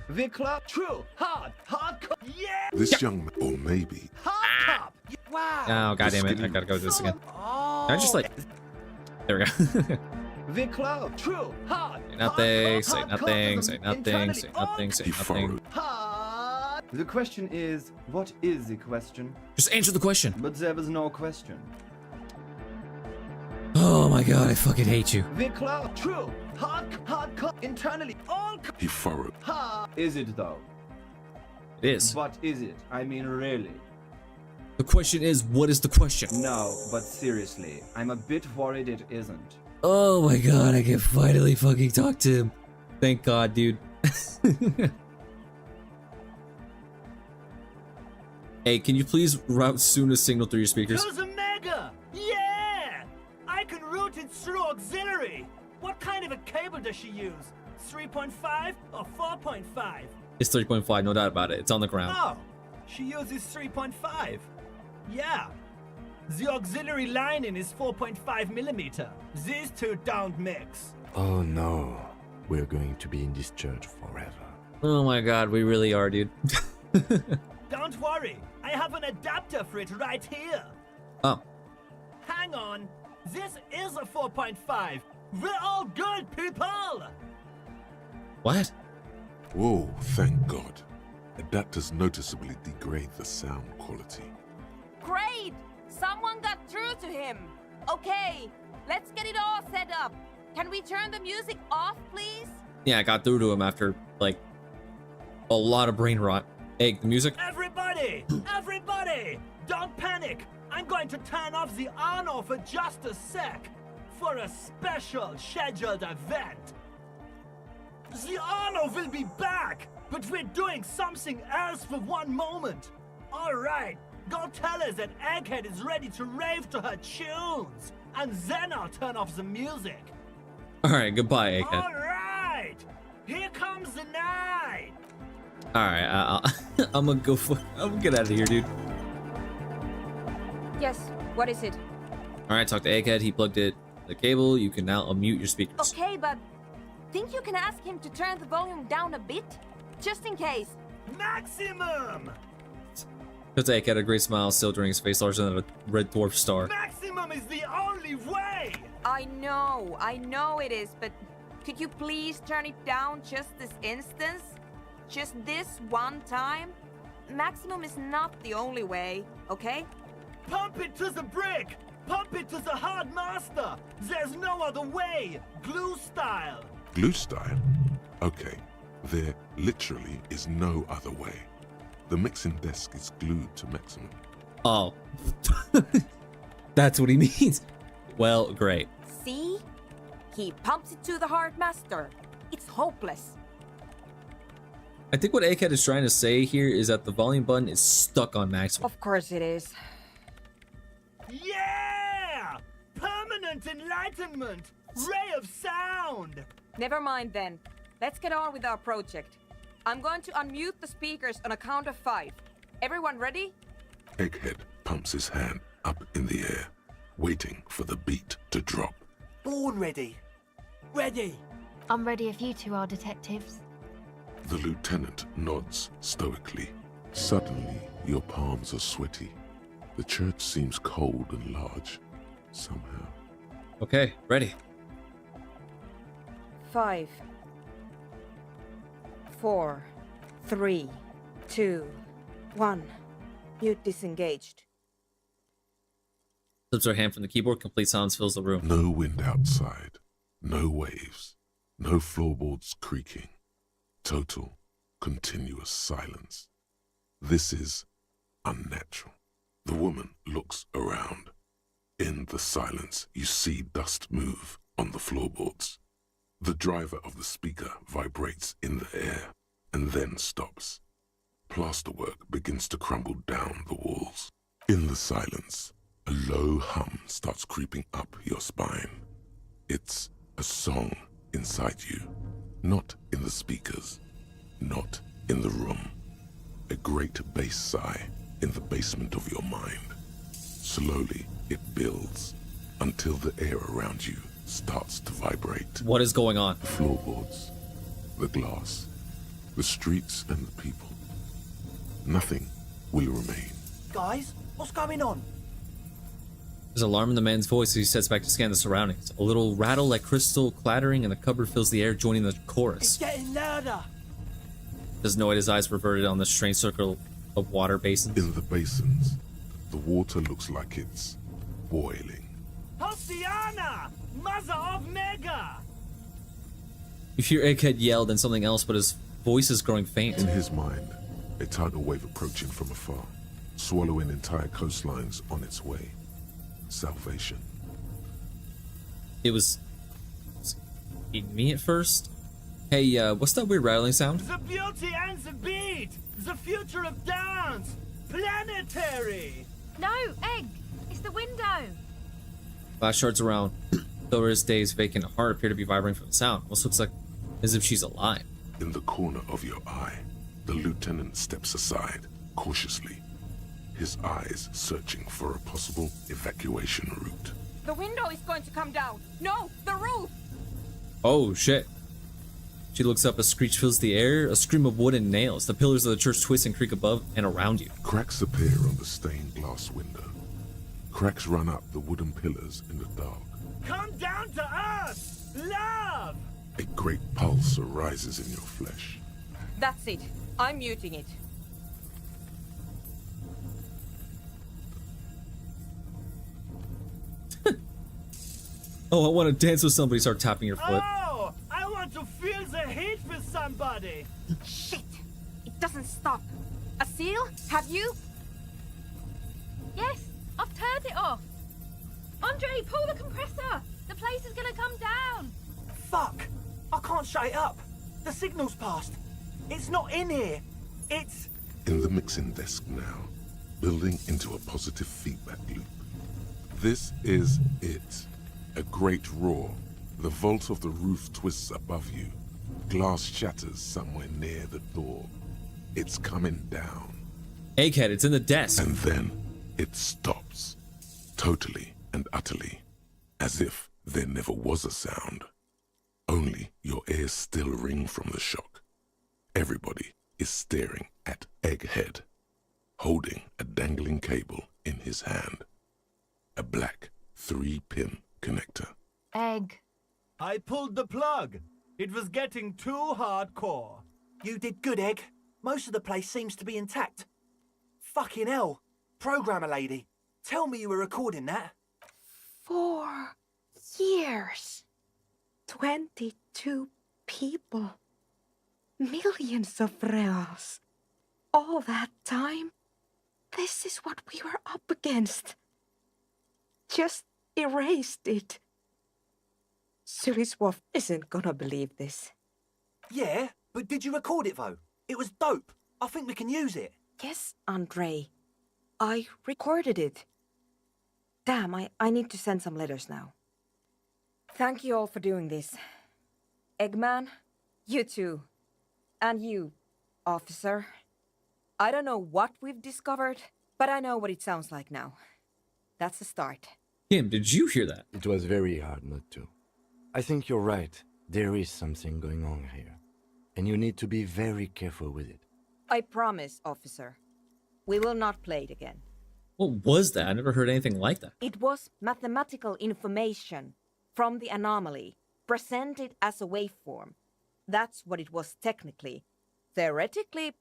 The club, true, hardcore, yeah. This young man, or maybe Hard top. Wow. Oh, god damn it. I gotta go do this again. Can I just like... There we go. The club, true, hard. Say nothing, say nothing, say nothing, say nothing, say he nothing. furrowed... Hard. The question is, what is the question? Just answer the question. But there was no question. Oh my god, I fucking hate you. The club, true, hardcore, internally, all. He furrowed... Hard. Is it though? It is. What is it? I mean, really? The question is, what is the question? No, but seriously, I'm a bit worried it isn't. Oh my god, I can finally fucking talk to him. Thank god, dude. Hey, can you please route soon a signal through your speakers? There's a mega! Yeah! I can route it through auxiliary. What kind of a cable does she use? 3.5 or 4.5? It's 3.5, no doubt about it. It's on the ground. Oh, she uses 3.5. Yeah. The auxiliary lining is 4.5 millimeter. These two don't mix. Oh no, we're going to be in this church forever. Oh my god, we really are, dude. Don't worry, I have an adapter for it right here. Oh. Hang on, this is a 4.5. We're all good, people! What? Whoa, thank God. Adapters noticeably degrade the sound quality. Great! Someone got through to him. Okay, let's get it all set up. Can we turn the music off, please? Yeah, I got through to him after, like, a lot of brain rot. Egg, the music? Everybody! Everybody! Don't panic! I'm going to turn off the Arno for just a sec. For a special scheduled event. The Arno will be back, but we're doing something else for one moment. Alright, go tell her that Egghead is ready to rave to her tunes, and then I'll turn off the music. Alright, goodbye, Egghead. Alright, here comes the night. Alright, I'm gonna go I'm gonna get out of here, dude. Yes, what is it? Alright, talk to Egghead. He plugged the cable. You can now unmute your speakers. Okay, but think you can ask him to turn the volume down a bit? Just in case. Maximum! Because Egghead had a great smile, still during his face larger than a red dwarf star. Maximum is the only way! I know it is, but could you please turn it down just this instance? Just this one time? Maximum is not the only way, okay? Pump it to the brick! Pump it to the hard master! There's no other way! Glue style! Glue style? Okay, there literally is no other way. The mixing desk is glued to maximum. Oh. That's what he means. Well, great. See? He pumps it to the hard master. It's hopeless. I think what Egghead is trying to say here is that the volume button is stuck on maximum. Of course it is. Yeah! Permanent enlightenment! Ray of sound! Never mind then. Let's get on with our project. I'm going to unmute the speakers on a count of 5. Everyone ready? Egghead pumps his hand up in the air, waiting for the beat to drop. Born ready. Ready. I'm ready if you two are detectives. The lieutenant nods stoically. Suddenly, your palms are sweaty. The church seems cold and large, somehow. Okay, ready. 5, 4, 3, 2, 1. Mute disengaged. Slips her hand from the keyboard. Complete silence fills the room. No wind outside. No waves. No floorboards creaking. Total, continuous silence. This is unnatural. The woman looks around. In the silence, you see dust move on the floorboards. The driver of the speaker vibrates in the air and then stops. Plasterwork begins to crumble down the walls. In the silence, a low hum starts creeping up your spine. It's a song inside you, not in the speakers, not in the room. A great bass sigh in the basement of your mind. Slowly, it builds until the air around you starts to vibrate. What is going on? The floorboards, the glass, the streets and the people. Nothing will remain. Guys, what's going on? There's alarm in the man's voice as he sets back to scan the surroundings. A little rattle like crystal clattering in the cupboard fills the air, joining the chorus. It's getting louder. Does Noid, his eyes reverted on the strange circle of water basins? In the basins, the water looks like it's boiling. Hosiana! Mother of Mega! You hear Egghead yell, then something else, but his voice is growing faint. In his mind, a tidal wave approaching from afar, swallowing entire coastlines on its way. Salvation. It was me at first. Hey, what's that weird rattling sound? The beauty and the beat! The future of dance! Planetary! No, Egg! It's the window! Flash shards around. Dora's days vacant heart appear to be vibrating from the sound. Almost looks like as if she's alive. In the corner of your eye, the lieutenant steps aside, cautiously. his eyes searching for a possible evacuation route. The window is going to come down. No, the roof! Oh shit. She looks up, a screech fills the air, a scream of wood and nails. The pillars of the church twist and creak above and around you. Cracks appear on the stained glass window. Cracks run up the wooden pillars in the dark. Come down to us! Love! A great pulse arises in your flesh. That's it. I'm muting it. Oh, I want to dance with somebody. Start tapping your foot. Oh, I want to feel the heat with somebody. Shit! It doesn't stop. A seal? Have you? Yes, I've turned it off. Andre, pull the compressor. The place is gonna come down. Fuck! I can't shut it up. The signal's passed. It's not in here. It's... In the mixing desk now, building into a positive feedback loop. This is it. A great roar. The vault of the roof twists above you. Glass shatters somewhere near the door. It's coming down. Egghead, it's in the desk. And then it stops. Totally and utterly. As if there never was a sound. Only your ears still ring from the shock. Everybody is staring at Egghead, holding a dangling cable in his hand. A black 3-pin connector. Egg. I pulled the plug. It was getting too hardcore. You did good, Egg. Most of the place seems to be intact. Fucking hell. Programmer lady, tell me you were recording that. 4 years. 22 people. Millions of reals. All that time? This is what we were up against. Just erased it. Suliswolf isn't gonna believe this. Yeah, but did you record it though? It was dope. I think we can use it. Yes, Andre. I recorded it. Damn, I need to send some letters now. Thank you all for doing this. Eggman, you too. And you, officer. I don't know what we've discovered, but I know what it sounds like now. That's a start. Kim, did you hear that? It was very hard not to. I think you're right. There is something going on here. And you need to be very careful with it. I promise, officer. We will not play it again. What was that? I never heard anything like that. It was mathematical information from the anomaly, presented as a waveform. That's what it was technically. Theoretically,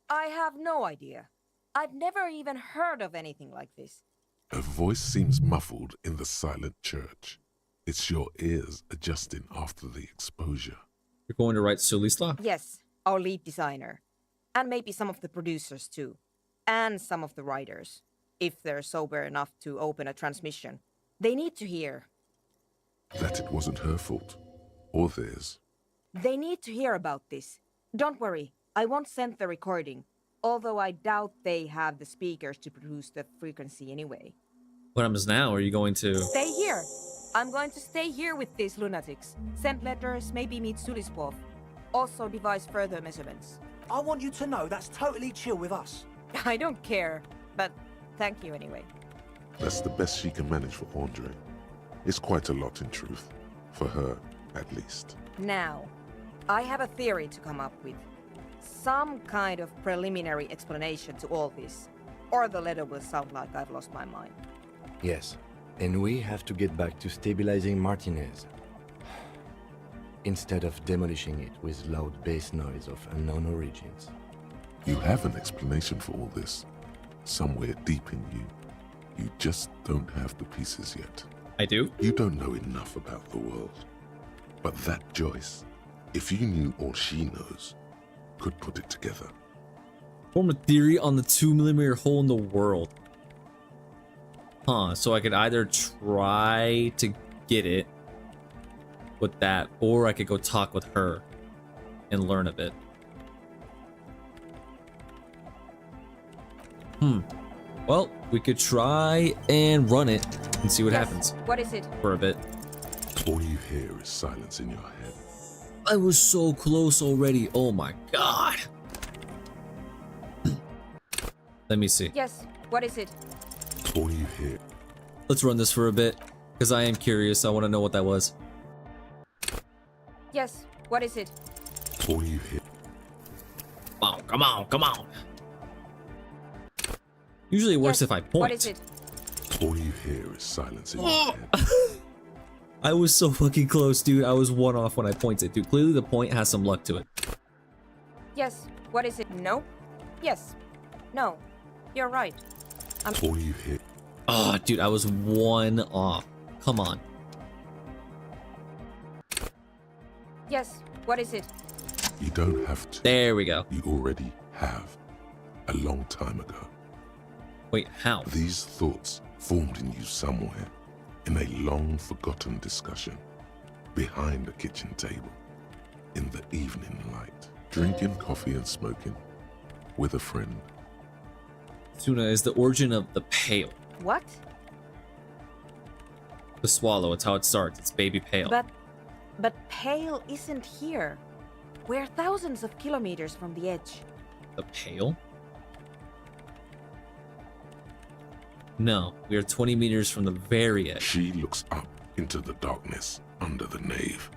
I have no idea. I've never even heard of anything like this. A voice seems muffled in the silent church. It's your ears adjusting after the exposure. You're going to write Sulisla? Yes, our lead designer. And maybe some of the producers too. And some of the writers. If they're sober enough to open a transmission. They need to hear. That it wasn't her fault. Or theirs. They need to hear about this. Don't worry, I won't send the recording. Although I doubt they have the speakers to produce the frequency anyway. What happens now? Are you going to... Stay here. I'm going to stay here with these lunatics. Send letters, maybe meet Suliswolf. Also devise further measurements. I want you to know that's totally chill with us. I don't care, but thank you anyway. That's the best she can manage for Andre. It's quite a lot in truth. For her, at least. Now, I have a theory to come up with. Some kind of preliminary explanation to all this. Or the letter will sound like I've lost my mind. Yes, and we have to get back to stabilizing Martinez. Instead of demolishing it with loud bass noise of unknown origins. You have an explanation for all this. Somewhere deep in you. You just don't have the pieces yet. I do? You don't know enough about the world. But that Joyce, if you knew all she knows, could put it together. Form a theory on the 2mm hole in the world. Huh, so I could either try to get it with that, or I could go talk with her and learn a bit. Well, we could try and run it and see what happens. What is it? For a bit. All you hear is silence in your head. I was so close already. Oh my god. Let me see. Yes, what is it? All you hear. Let's run this for a bit, because I am curious. I want to know what that was. Yes, what is it? All you hear. Come on, come on, come on. Usually it works Yes, if I point. What is it? All you hear is silence in your head. I was so fucking close, dude. I was one off when I pointed, dude. Clearly the point has some luck to it. Yes, what is it? No? Yes. No. You're right. All you hear. Oh, dude, I was one off. Come on. Yes, what is it? You don't have to. There we go. You already have. A long time ago. Wait, how? These thoughts formed in you somewhere, in a long forgotten discussion, behind a kitchen table, in the evening light, drinking coffee and smoking, with a friend. Tuna is the origin of the pale. What? The swallow, it's how it starts. It's baby pale. But Pale isn't here. We're thousands of kilometers from the edge. The pale? No, we are 20 meters from the very edge. She looks up into the darkness under the nave,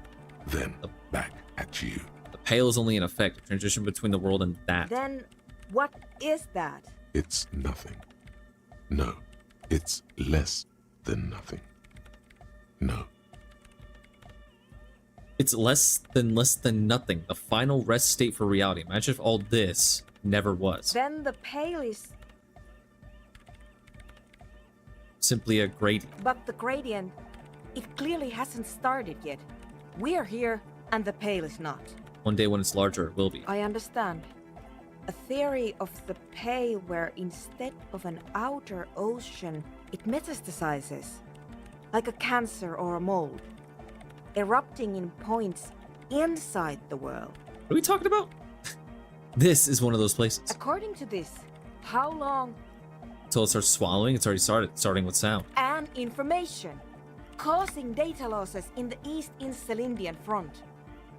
then back at you. The pale is only in effect, a transition between the world and that. Then what is that? It's nothing. No, it's less than nothing. No. It's less than nothing. The final rest state for reality. Imagine if all this never was. Then the Pale is... Simply a gradient. But the gradient, it clearly hasn't started yet. We're here, and the Pale is not. One day when it's larger, it will be. I understand. A theory of the Pale where instead of an outer ocean, it metastasizes. Like a cancer or a mold. Erupting in points inside the world. What are we talking about? This is one of those places. According to this, how long? Until it starts swallowing, it's already started, starting with sound. And information, causing data losses in the East Insulindian front.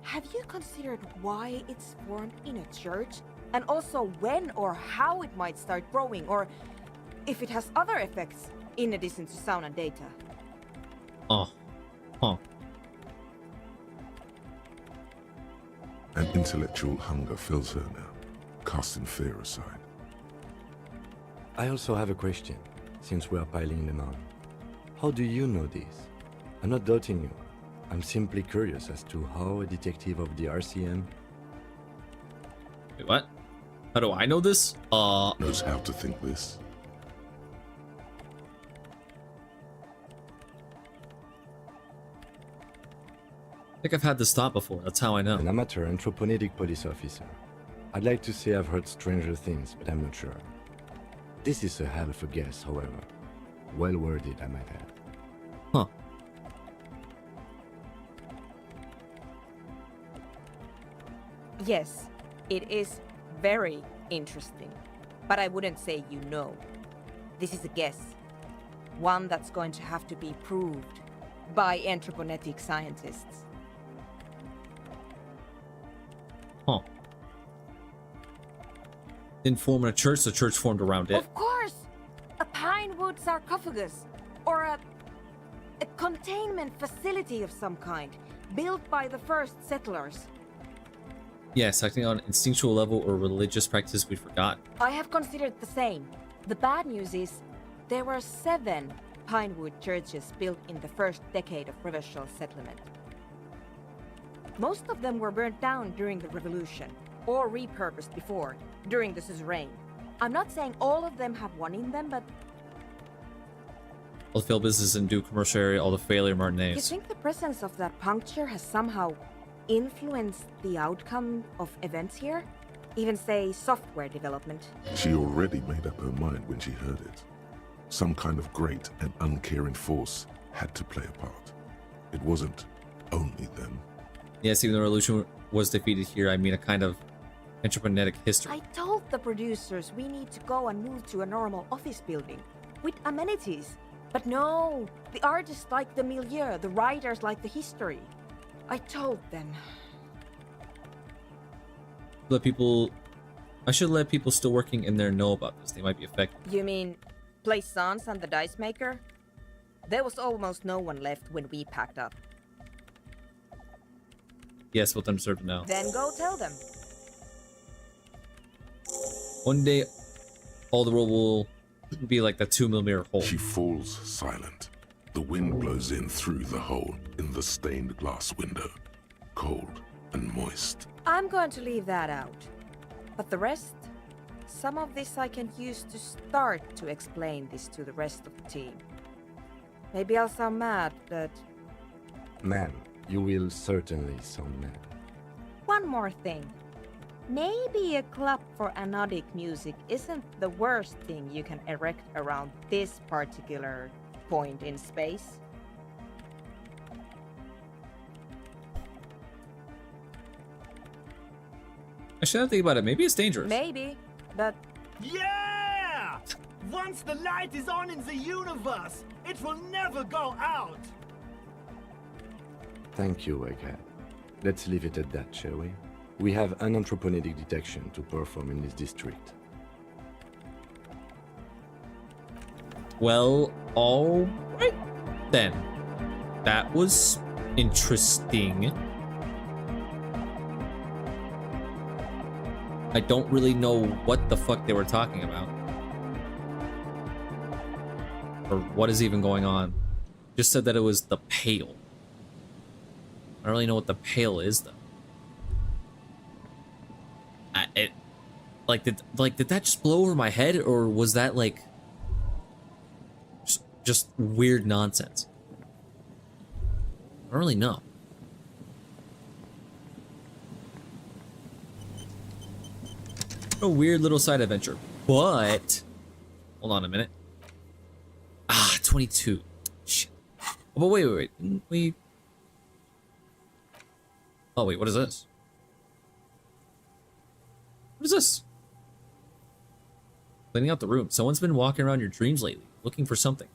Have you considered why it's formed in a church? And also when or how it might start growing, or if it has other effects in addition to sound and data? Oh. Huh. An intellectual hunger fills her now, casting fear aside. I also have a question, since we are piling them on. How do you know this? I'm not doubting you. I'm simply curious as to how a detective of the RCM... Wait, what? How do I know this? Knows how to think this. I think I've had this thought before. That's how I know. An amateur anthropomedic police officer. I'd like to say I've heard stranger things, but I'm not sure. This is a hell of a guess, however. Well worded, I might add. Huh. Yes, it is very interesting. But I wouldn't say you know. This is a guess. One that's going to have to be proved by anthroponetic scientists. Huh. Didn't form in a church, the church formed around it. Of course! A pine wood sarcophagus, or a containment facility of some kind, built by the first settlers. Yes, acting on instinctual level or religious practice we forgot. I have considered the same. The bad news is, there were 7 pinewood churches built in the first decade of provincial settlement. Most of them were burnt down during the revolution, or repurposed before, during the suzerain. I'm not saying all of them have one in them, but... All the failed business in Duke commercial area, all the failure You Martinez. think the presence of that puncture has somehow influenced the outcome of events here? Even say software development? She already made up her mind when she heard it. Some kind of great and uncaring force had to play a part. It wasn't only them. Yes, even the revolution was defeated here, I mean a kind of anthroponetic history. I told the producers we need to go and move to a normal office building with amenities. But no, the artists like the milieu, the writers like the history. I told them. Let people I should let people still working in there know about this. They might be affected. You mean Plaisance and the dice maker? There was almost no one left when we packed up. Yes, what them deserve to know. Then go tell them. One day, all the world will be like that 2mm hole. She falls silent. The wind blows in through the hole in the stained glass window, cold and moist. I'm going to leave that out. But the rest? Some of this I can use to start to explain this to the rest of the team. Maybe I'll sound mad, but... Man, you will certainly sound mad. One more thing. Maybe a club for anodic music isn't the worst thing you can erect around this particular point in space. I shouldn't think about it. Maybe it's dangerous. Maybe, but... Yeah! Once the light is on in the universe, it will never go out! Thank you, Egghead. Let's leave it at that, shall we? We have anthropogenic detection to perform in this district. Well, alright then. That was interesting. I don't really know what the fuck they were talking about. Or what is even going on. Just said that it was the Pale. I don't really know what the Pale is though. Did that just blow over my head, or was that like just weird nonsense? I don't really know. A weird little side adventure, but hold on a minute. 22. Shit. Oh, but wait. Didn't we? Oh wait, what is this? What is this? Cleaning out the room. Someone's been walking around your dreams lately, looking for something.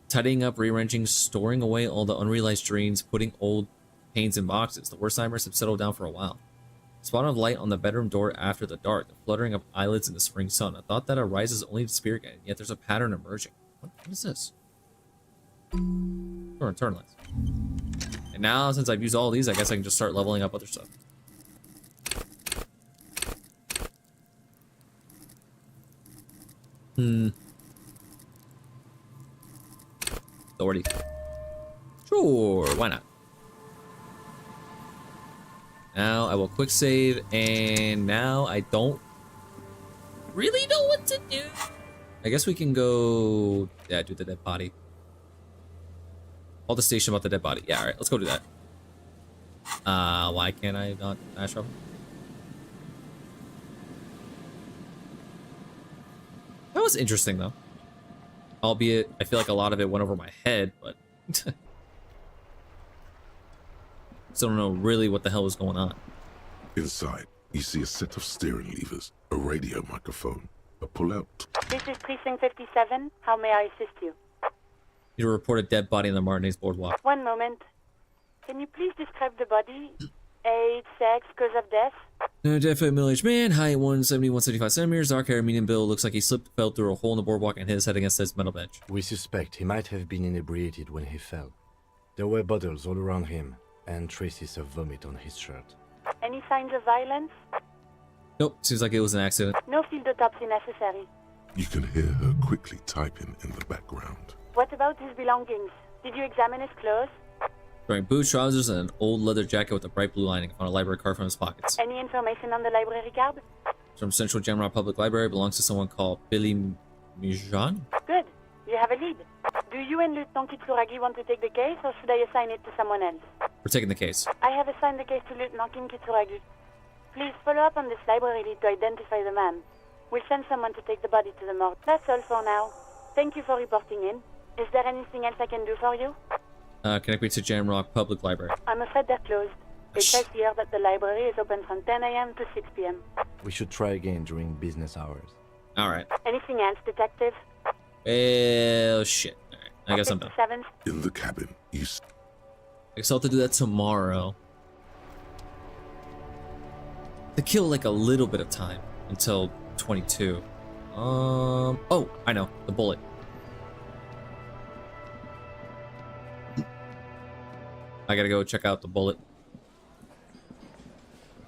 Tidying up, rearranging, storing away all the unrealized dreams, putting old pains in boxes. The worst nightmares have settled down for a while. Spot of light on the bedroom door after the dark, the fluttering of eyelids in the spring sun. A thought that arises only to spirit guide, yet there's a pattern emerging. What is this? Turn lights. And now, since I've used all these, I guess I can just start leveling up other stuff. Authority. Sure, why not? Now I will quick save, and now I don't really know what to do. I guess we can go, yeah, do the dead body. Call the station about the dead body. Yeah, all right, let's go do that. Why can't I not dash up? That was interesting though. Albeit, I feel like a lot of it went over my head, but still don't know really what the hell was going on. Inside, you see a set of steering levers, a radio microphone, a pull-out. This is Precinct 57. How may I assist you? You to report a dead body on the Martinez boardwalk. One moment. Can you please describe the body? Age, sex, cause of death? Definitely middle-aged man, height 170, 175 centimeters, dark hair, medium build, looks like he slipped, fell through a hole in the boardwalk and hit his head against his metal bench. We suspect he might have been inebriated when he fell. There were bottles all around him, and traces of vomit on his shirt. Any signs of violence? Nope, seems like it was an accident. No field autopsy necessary. You can hear her quickly typing in the background. What about his belongings? Did you examine his clothes? Wearing boots, trousers, and an old leather jacket with a bright blue lining. Found a library card from his pockets. Any information on the library card? From Central Jamrock Public Library, belongs to someone called Billy Mijan. Good. You have a lead. Do you and Lieutenant Kitsuragi want to take the case, or should I assign it to someone else? We're taking the case. I have assigned the case to Lieutenant Kitsuragi. Please follow up on this library lead to identify the man. We'll send someone to take the body to the morgue. That's all for now. Thank you for reporting in. Is there anything else I can do for you? Connect me to Jamrock Public Library. I'm afraid they're closed. It says here that the library is open from 10 a.m. to 6 p.m. We should try again during business hours. Alright. Anything else, Detective? Well, shit. Alright, I guess I'm done. In the cabin, you... I guess I'll have to do that tomorrow. To kill like a little bit of time. until 22. Oh, I know, the bullet. I gotta go check out the bullet.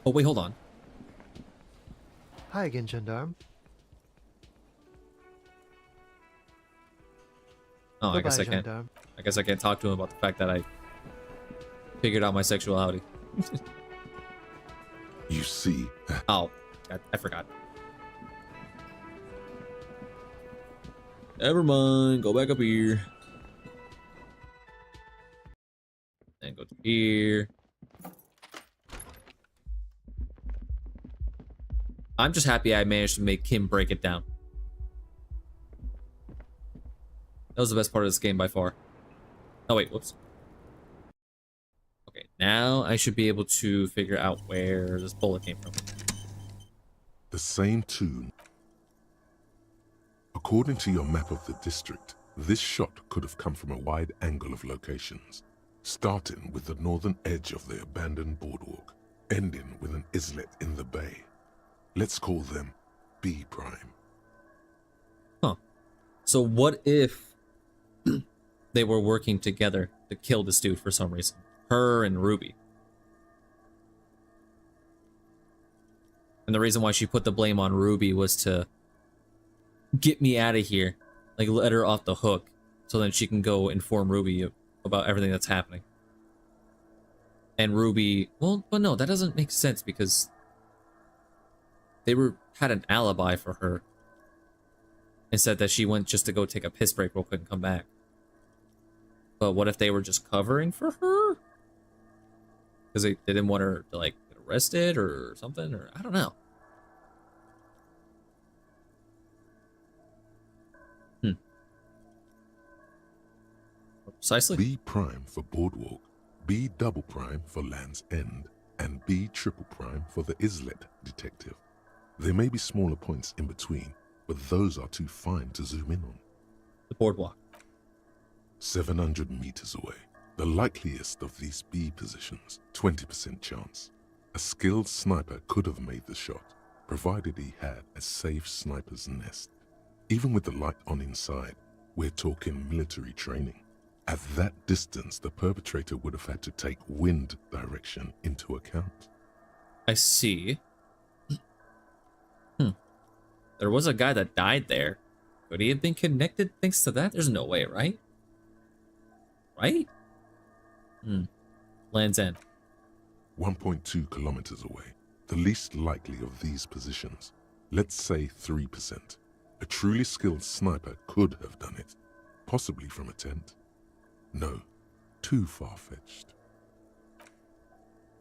Oh, wait, hold on. Hi again, Gendarme. Oh, I guess Goodbye, I can't. Gendarme. I guess I can't talk to him about the fact that I figured out my sexuality. You see. Oh, I forgot. Never mind. Go back up here. And go to here. I'm just happy I managed to make Kim break it down. That was the best part of this game by far. Oh wait, whoops. Okay, now I should be able to figure out where this bullet came from. The same tune. According to your map of the district, this shot could have come from a wide angle of locations, starting with the northern edge of the abandoned boardwalk, ending with an islet in the bay. Let's call them B prime. Huh. So what if they were working together to kill this dude for some reason? Her and Ruby. And the reason why she put the blame on Ruby was to get me out of here. Like, let her off the hook. So then she can go inform Ruby about everything that's happening. And Ruby... Well, but no, that doesn't make sense because they had an alibi for her. And said that she went just to go take a piss break real quick and come back. But what if they were just covering for her? Because they didn't want her to, like, get arrested or something? Or I don't know. Precisely. B prime for boardwalk, B double prime for Land's End, and B triple prime for the islet detective. There may be smaller points in between, but those are too fine to zoom in on. The boardwalk. 700 meters away. The likeliest of these B positions, 20% chance. A skilled sniper could have made the shot, provided he had a safe sniper's nest. Even with the light on inside, we're talking military training. At that distance, the perpetrator would have had to take wind direction into account. I see. There was a guy that died there. Could he have been connected thanks to that? There's no way, right? Right? Land's End. 1.2 kilometers away. The least likely of these positions. Let's say 3%. A truly skilled sniper could have done it. Possibly from a tent. No, too far-fetched.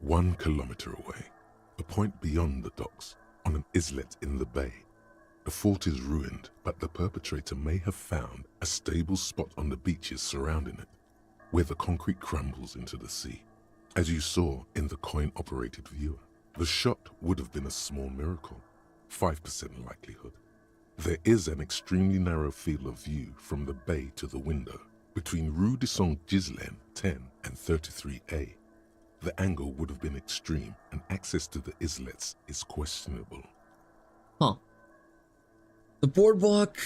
1 kilometer away. A point beyond the docks, on an islet in the bay. The fort is ruined, but the perpetrator may have found a stable spot on the beaches surrounding it, where the concrete crumbles into the sea. As you saw in the coin-operated viewer, the shot would have been a small miracle, 5% likelihood. There is an extremely narrow field of view from the bay to the window, between Rue de Saint-Ghislain 10 and 33A. The angle would have been extreme, and access to the islets is questionable. Huh. The boardwalk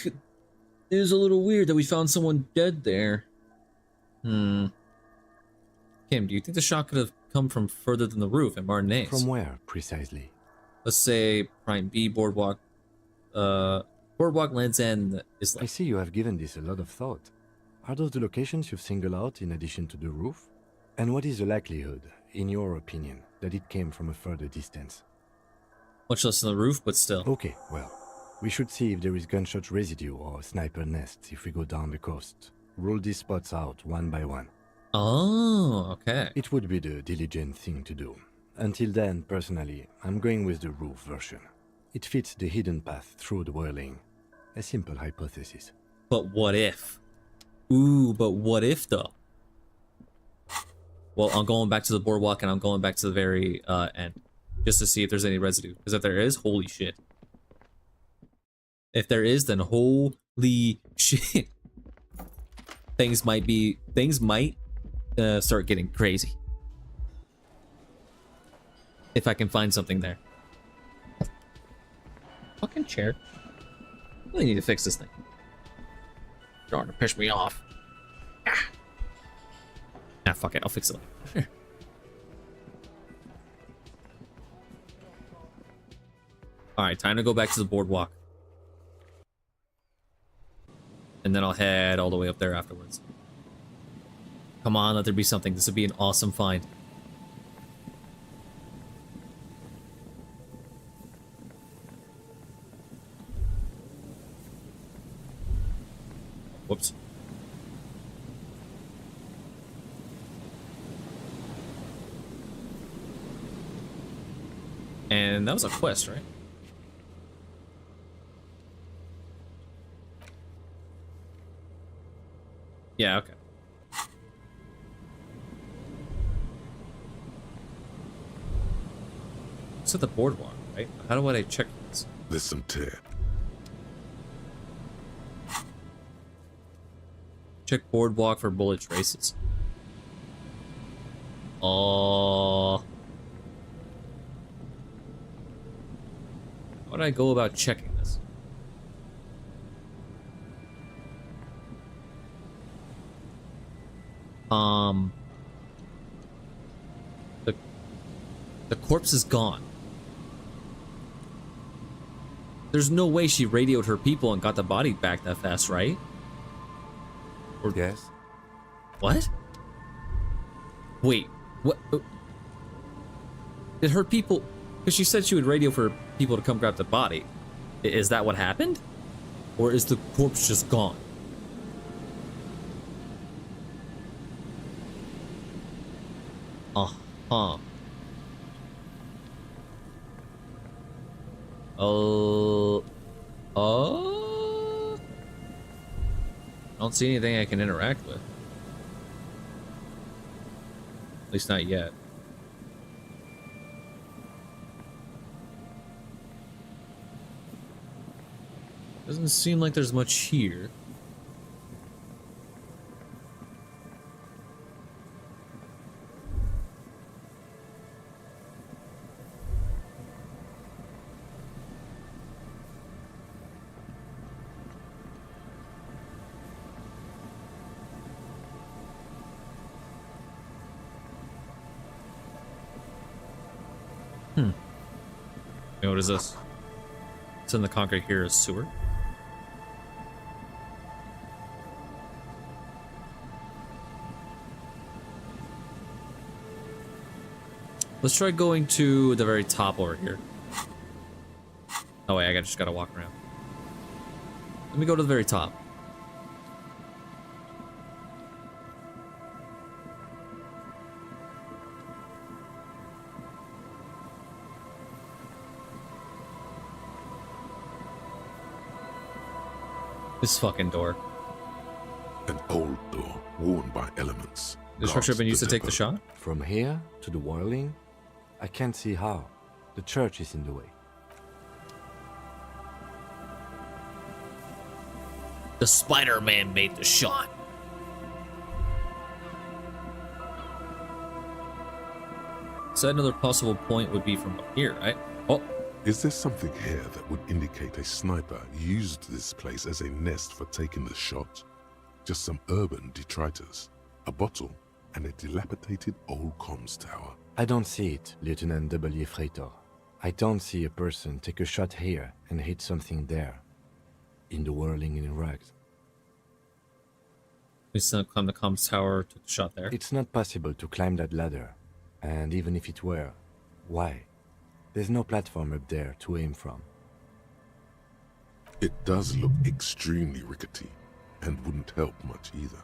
is a little weird that we found someone dead there. Kim, do you think the shot could have come from further than the roof at Martinez? From where, precisely? Let's say Prime B, Boardwalk, Land's End, Islet. I see you have given this a lot of thought. Are those the locations you've singled out in addition to the roof? And what is the likelihood, in your opinion, that it came from a further distance? Much less than the roof, but still. Okay, well, we should see if there is gunshot residue or sniper nests if we go down the coast. Rule these spots out one by one. Oh, okay. It would be the diligent thing to do. Until then, personally, I'm going with the roof version. It fits the hidden path through the whirling. A simple hypothesis. But what if? Ooh, but what if though? Well, I'm going back to the boardwalk and I'm going back to the very end. Just to see if there's any residue. Because if there is, holy shit. If there is, then holy shit. Things might start getting crazy. If I can find something there. fucking chair. I really need to fix this thing. Starting to piss me off. Ah, fuck it. I'll fix it later. Alright, time to go back to the boardwalk. And then I'll head all the way up there afterwards. Come on, let there be something. This would be an awesome find. Whoops. And that was a quest, right? Yeah, okay. It's at the boardwalk, right? How do I check this? There's some tear. Check boardwalk for bullet traces. Oh. How would I go about checking this? The corpse is gone. There's no way she radioed her people and got the body back that fast, right? Or yes. What? Wait, what? Did her people... Because she said she would radio for people to come grab the body. Is that what happened? Or is the corpse just gone? Uh-huh. Oh. I don't see anything I can interact with. At least not yet. Doesn't seem like there's much here. Hey, what is this? It's in the concrete here is sewer. Let's try going to the very top over here. Oh wait, I just gotta walk around. Let me go to the very top. This fucking door. An old door, worn by elements. The structure had been used to take the shot? From here to the whirling, I can't see how. The church is in the way. The Spider-Man made the shot. So another possible point would be from up here, right? Oh. Is there something here that would indicate a sniper used this place as a nest for taking the shot? Just some urban detritus, a bottle, and a dilapidated old comms tower. I don't see it, Lieutenant W. Freitor. I don't see a person take a shot here and hit something there. In the whirling in rags. We still climb the comms tower, took the shot there. It's not possible to climb that ladder. And even if it were, why? There's no platform up there to aim from. It does look extremely rickety, and wouldn't help much either.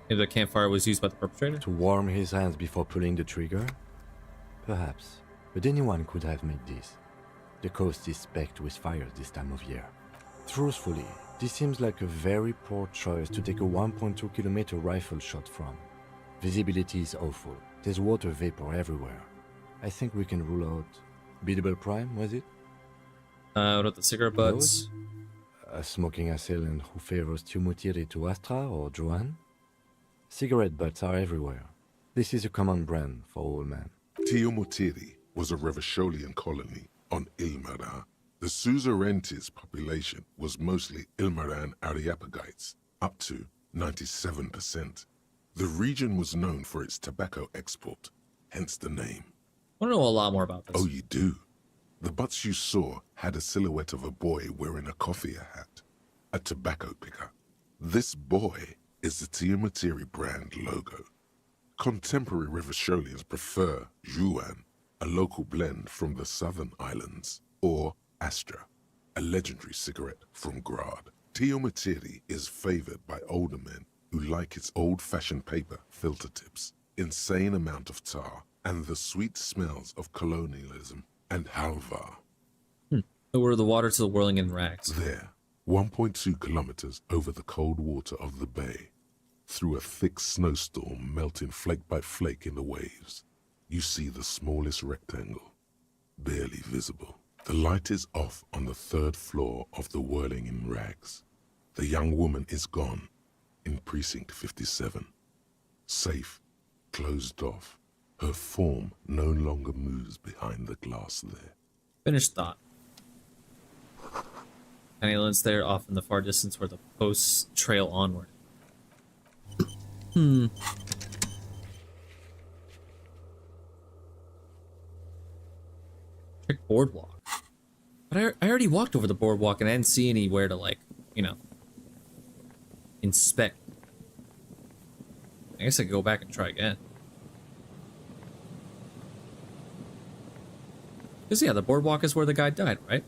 Maybe the campfire was used by the perpetrator? To warm his hands before pulling the trigger? Perhaps. But anyone could have made this. The coast is specked with fires this time of year. Truthfully, this seems like a very poor choice to take a 1.2 kilometer rifle shot from. Visibility is awful. There's water vapor everywhere. I think we can rule out... Biddable Prime, was it? What about the cigarette butts? A smoking assailant who favors Tumutiri to Astra or Joan? Cigarette butts are everywhere. This is a common brand for all men. Tiomutiri was a Revacholian colony on Ilmara. The Suzerainties population was mostly Ilmaran Areopagites, up to 97%. The region was known for its tobacco export, hence the name. I want to know a lot more about this. Oh, you do? The butts you saw had a silhouette of a boy wearing a coffee hat, a tobacco picker. This boy is the Tiamatiri brand logo. Contemporary Rivasholians prefer Juan, a local blend from the southern islands, or Astra, a legendary cigarette from Grad. Tiamatiri is favored by older men who like its old-fashioned paper filter tips, insane amount of tar, and the sweet smells of colonialism and halva. Over the water to the whirling in rags. There, 1.2 kilometers over the cold water of the bay, through a thick snowstorm melting flake by flake in the waves, you see the smallest rectangle, barely visible. The light is off on the 3rd floor of the whirling in rags. The young woman is gone in precinct 57. Safe, closed off. Her form no longer moves behind the glass there. Finished thought. Tiny islands there off in the far distance where the posts trail onward. Check boardwalk. But I already walked over the boardwalk and I didn't see anywhere to, like, you know, inspect. I guess I could go back and try again. Because, yeah, the boardwalk is where the guy died, right?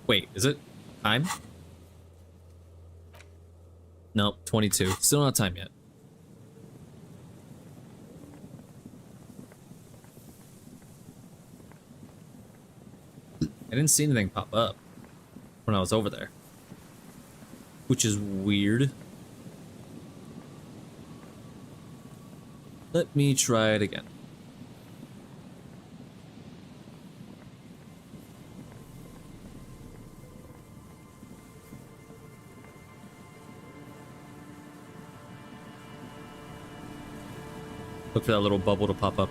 Wait, is it time? Nope, 22. Still not time yet. I didn't see anything pop up when I was over there, which is weird. Let me try it again. Look for that little bubble to pop up.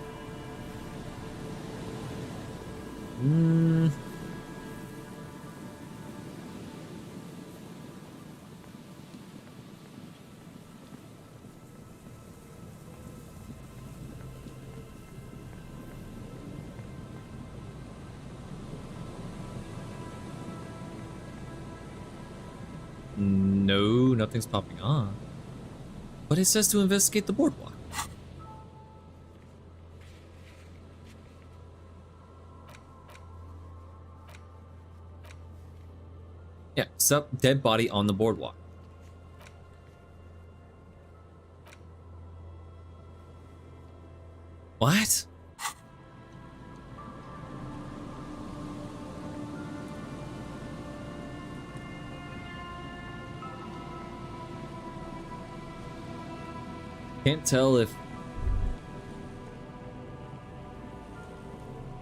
No, nothing's popping on. But it says to investigate the boardwalk. Yeah, sup, dead body on the boardwalk. What? Can't tell if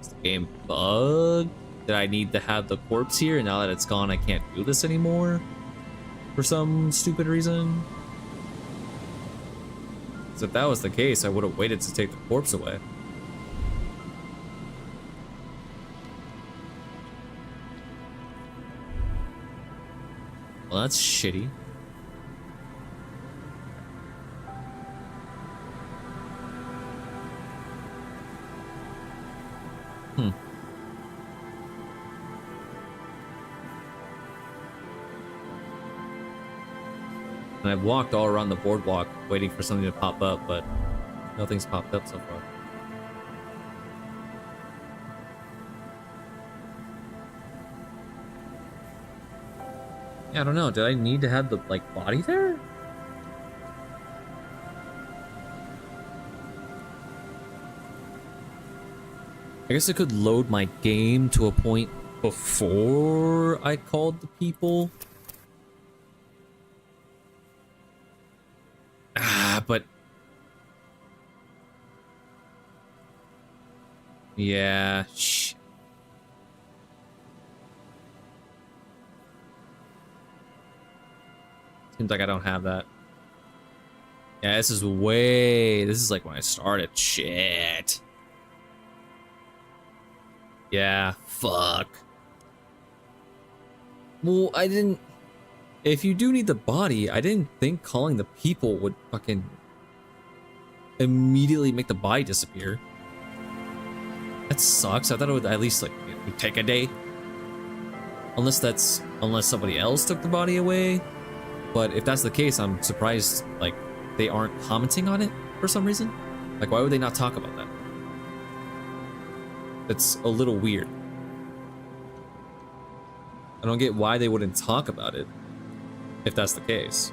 is the game bugged. Did I need to have the corpse here, and now that it's gone, I can't do this anymore for some stupid reason? Because if that was the case, I would have waited to take the corpse away. Well, that's shitty. And I've walked all around the boardwalk waiting for something to pop up, but nothing's popped up so far. Yeah, I don't know. Did I need to have the, like, body there? I guess I could load my game to a point before I called the people. But yeah, seems like I don't have that. Yeah, this is like when I started. Shit. Yeah, fuck. Well, I didn't... If you do need the body, I didn't think calling the people would fucking immediately make the body disappear. That sucks. I thought it would at least, like, it would take a day. Unless somebody else took the body away. But if that's the case, I'm surprised, like, they aren't commenting on it for some reason. Like, why would they not talk about that? That's a little weird. I don't get why they wouldn't talk about it, if that's the case.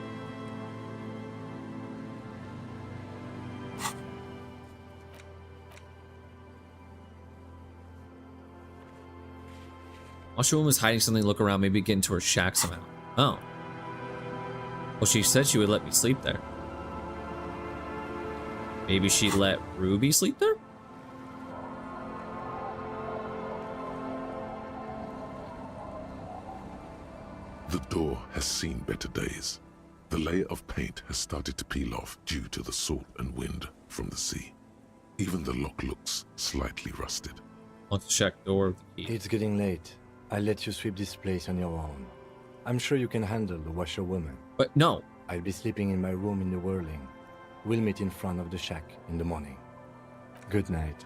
Washerwoman was hiding something. Look around, maybe get into her shack somehow. Oh. Well, she said she would let me sleep there. Maybe she let Ruby sleep there? The door has seen better days. The layer of paint has started to peel off due to the salt and wind from the sea. Even the lock looks slightly rusted. Want to check door with the key. It's getting late. I'll let you sweep this place on your own. I'm sure you can handle the washerwoman. But no. I'll be sleeping in my room in the Whirling. We'll meet in front of the shack in the morning. Good night.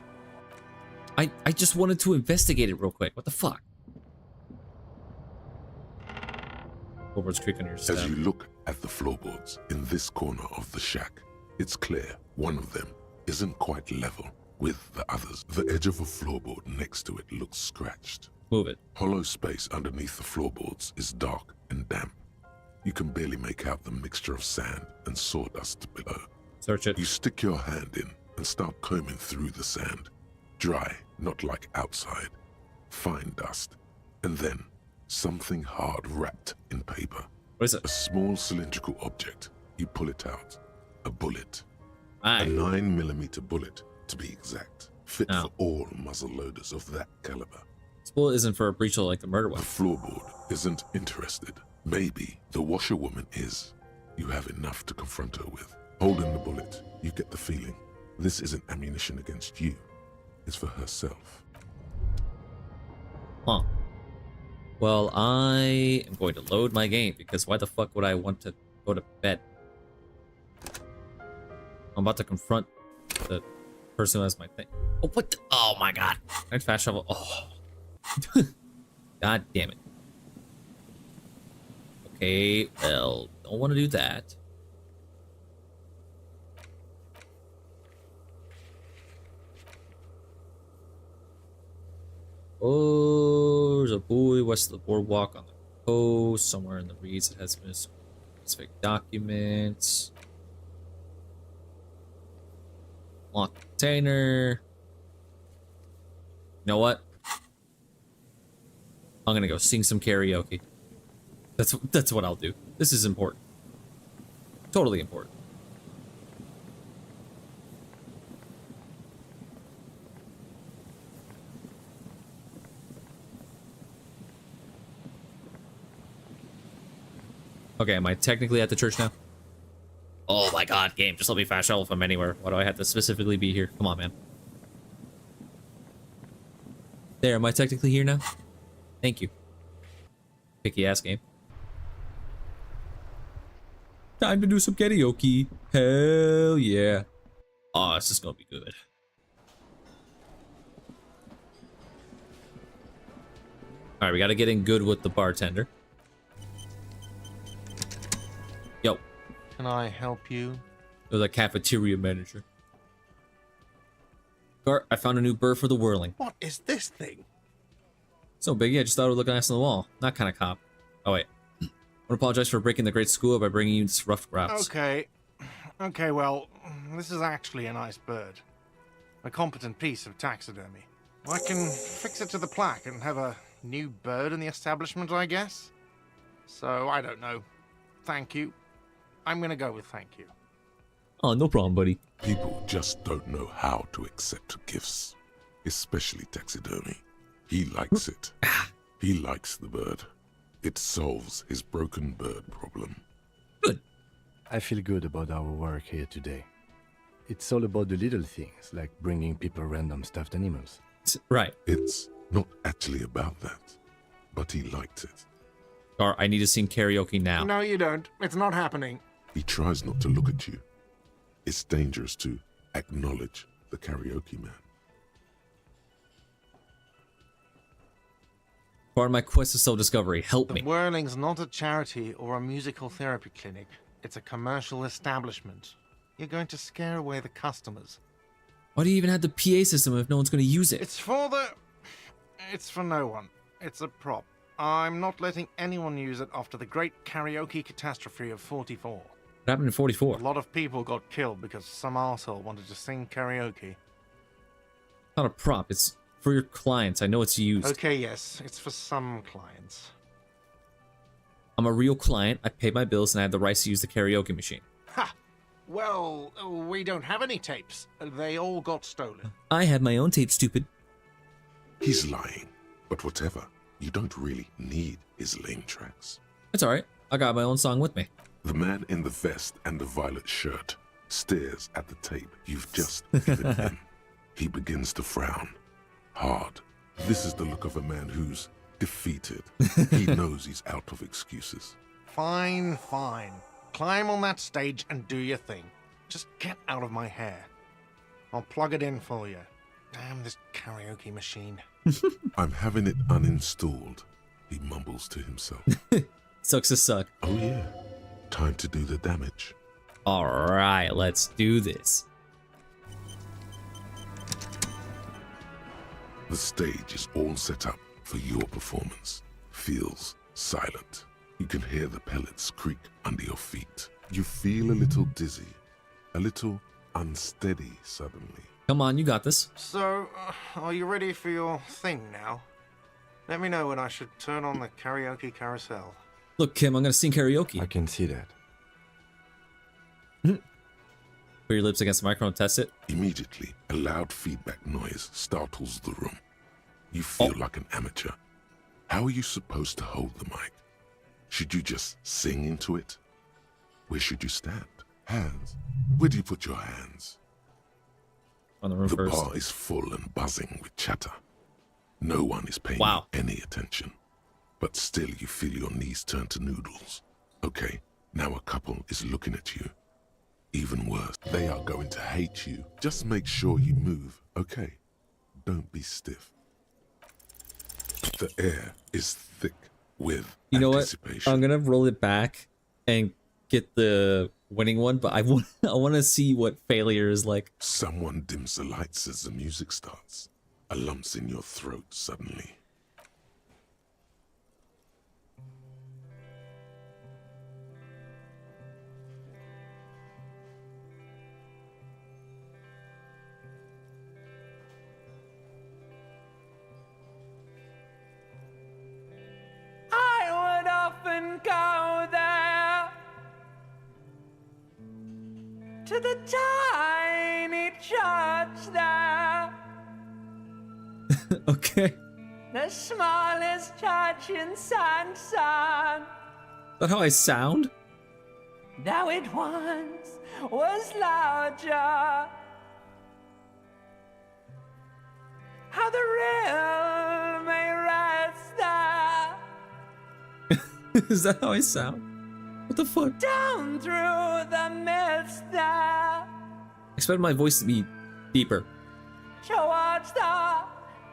I just wanted to investigate it real quick. What the fuck? Floorboards creak on your step. As you look at the floorboards in this corner of the shack, it's clear one of them isn't quite level with the others. The edge of a floorboard next to it looks scratched. Move it. Hollow space underneath the floorboards is dark and damp. You can barely make out the mixture of sand and sawdust below. Search it. You stick your hand in and start combing through the sand. Dry, not like outside. Fine dust. And then something hard wrapped in paper. What is it? A small cylindrical object. You pull it out. A bullet. Aye. A 9mm bullet, to be exact. Fit for all muzzle loaders of that caliber. This bullet isn't for a breach like the murder The weapon. floorboard isn't interested. Maybe the washerwoman is. You have enough to confront her with. Holding the bullet, you get the feeling this isn't ammunition against you. It's for herself. Huh. Well, I am going to load my game because why the fuck would I want to go to bed? I'm about to confront the person who has my thing. Oh, what? Oh my god. Can I fast travel? Oh. God damn it. Okay, well, don't want to do that. Oh, there's a buoy west of the boardwalk on the coast. Somewhere in the reeds it has been specific documents. Locked container. You know what? I'm gonna go sing some karaoke. That's what I'll do. This is important. Totally important. Okay, am I technically at the church now? Oh my god, game, just let me fast travel from anywhere. Why do I have to specifically be here? Come on, man. There, am I technically here now? Thank you. Picky ass game. Time to do some karaoke. Hell yeah. Oh, this is gonna be good. Alright, we gotta get in good with the bartender. Yo. Can I help you? You're the cafeteria manager. Gart, I found a new bird for the whirling. What is this thing? So biggie, I just thought it would look nice on the wall. Not kind of cop. Oh wait. I want to apologize for breaking the great school by bringing you this rough grass. Okay. Okay, well, this is actually a nice bird. A competent piece of taxidermy. I can fix it to the plaque and have a new bird in the establishment, I guess. So, I don't know. Thank you. I'm gonna go with thank you. Oh, no problem, buddy. People just don't know how to accept gifts, especially taxidermy. He likes it. He likes the bird. It solves his broken bird problem. Good. I feel good about our work here today. It's all about the little things, like bringing people random stuffed animals. Right. It's not actually about that, but he liked it. Or I need to sing karaoke now. No, you don't. It's not happening. He tries not to look at you. It's dangerous to acknowledge the karaoke man. Part of my quest of self-discovery. Help me. The Whirling's not a charity or a musical therapy clinic. It's a commercial establishment. You're going to scare away the customers. Why do you even have the PA system if no one's going to use it? It's for no one. It's a prop. I'm not letting anyone use it after the great karaoke catastrophe of 44. What happened in 44? A lot of people got killed because some arsehole wanted to sing karaoke. Not a prop. It's for your clients. I know it's used. Okay, yes. It's for some clients. I'm a real client. I pay my bills and I have the rights to use the karaoke machine. Ha! Well, we don't have any tapes. They all got stolen. I had my own tape, stupid. He's lying, but whatever. You don't really need his lame tracks. It's alright. I got my own song with me. The man in the vest and the violet shirt stares at the tape you've just given him. He begins to frown. Hard. This is the look of a man who's defeated. He knows he's out of excuses. Fine, fine. Climb on that stage and do your thing. Just get out of my hair. I'll plug it in for you. Damn this karaoke machine. I'm having it uninstalled, he mumbles to himself. Sucks to suck. Oh yeah. Time to do the damage. Alright, let's do this. The stage is all set up for your performance. Feels silent. You can hear the pellets creak under your feet. You feel a little dizzy, a little unsteady suddenly. Come on, you got this. So, are you ready for your thing now? Let me know when I should turn on the karaoke carousel. Look, Kim, I'm gonna sing karaoke. I can see that. Put your lips against the microphone, test it. Immediately, a loud feedback noise startles the room. You feel like an amateur. How are you supposed to hold the mic? Should you just sing into it? Where should you stand? Hands. Where do you put your hands? On the room The first. bar is full and buzzing with chatter. No one is paying you any attention. But still you feel your knees turn to noodles. Okay, now a couple is looking at you. Even worse, they are going to hate you. Just make sure you move, okay? Don't be stiff. The air is thick with You know what? anticipation. I'm gonna roll it back and get the winning one, but I want to see what failure is like. Someone dims the lights as the music starts. A lump's in your throat suddenly. I would often go there to the tiny church there. Okay. The smallest church in Sansan. Is that how I sound? Though it once was larger. How the rill may rest there. Is that how I sound? What the fuck? Down through the mist there. I expect my voice to be deeper. Towards the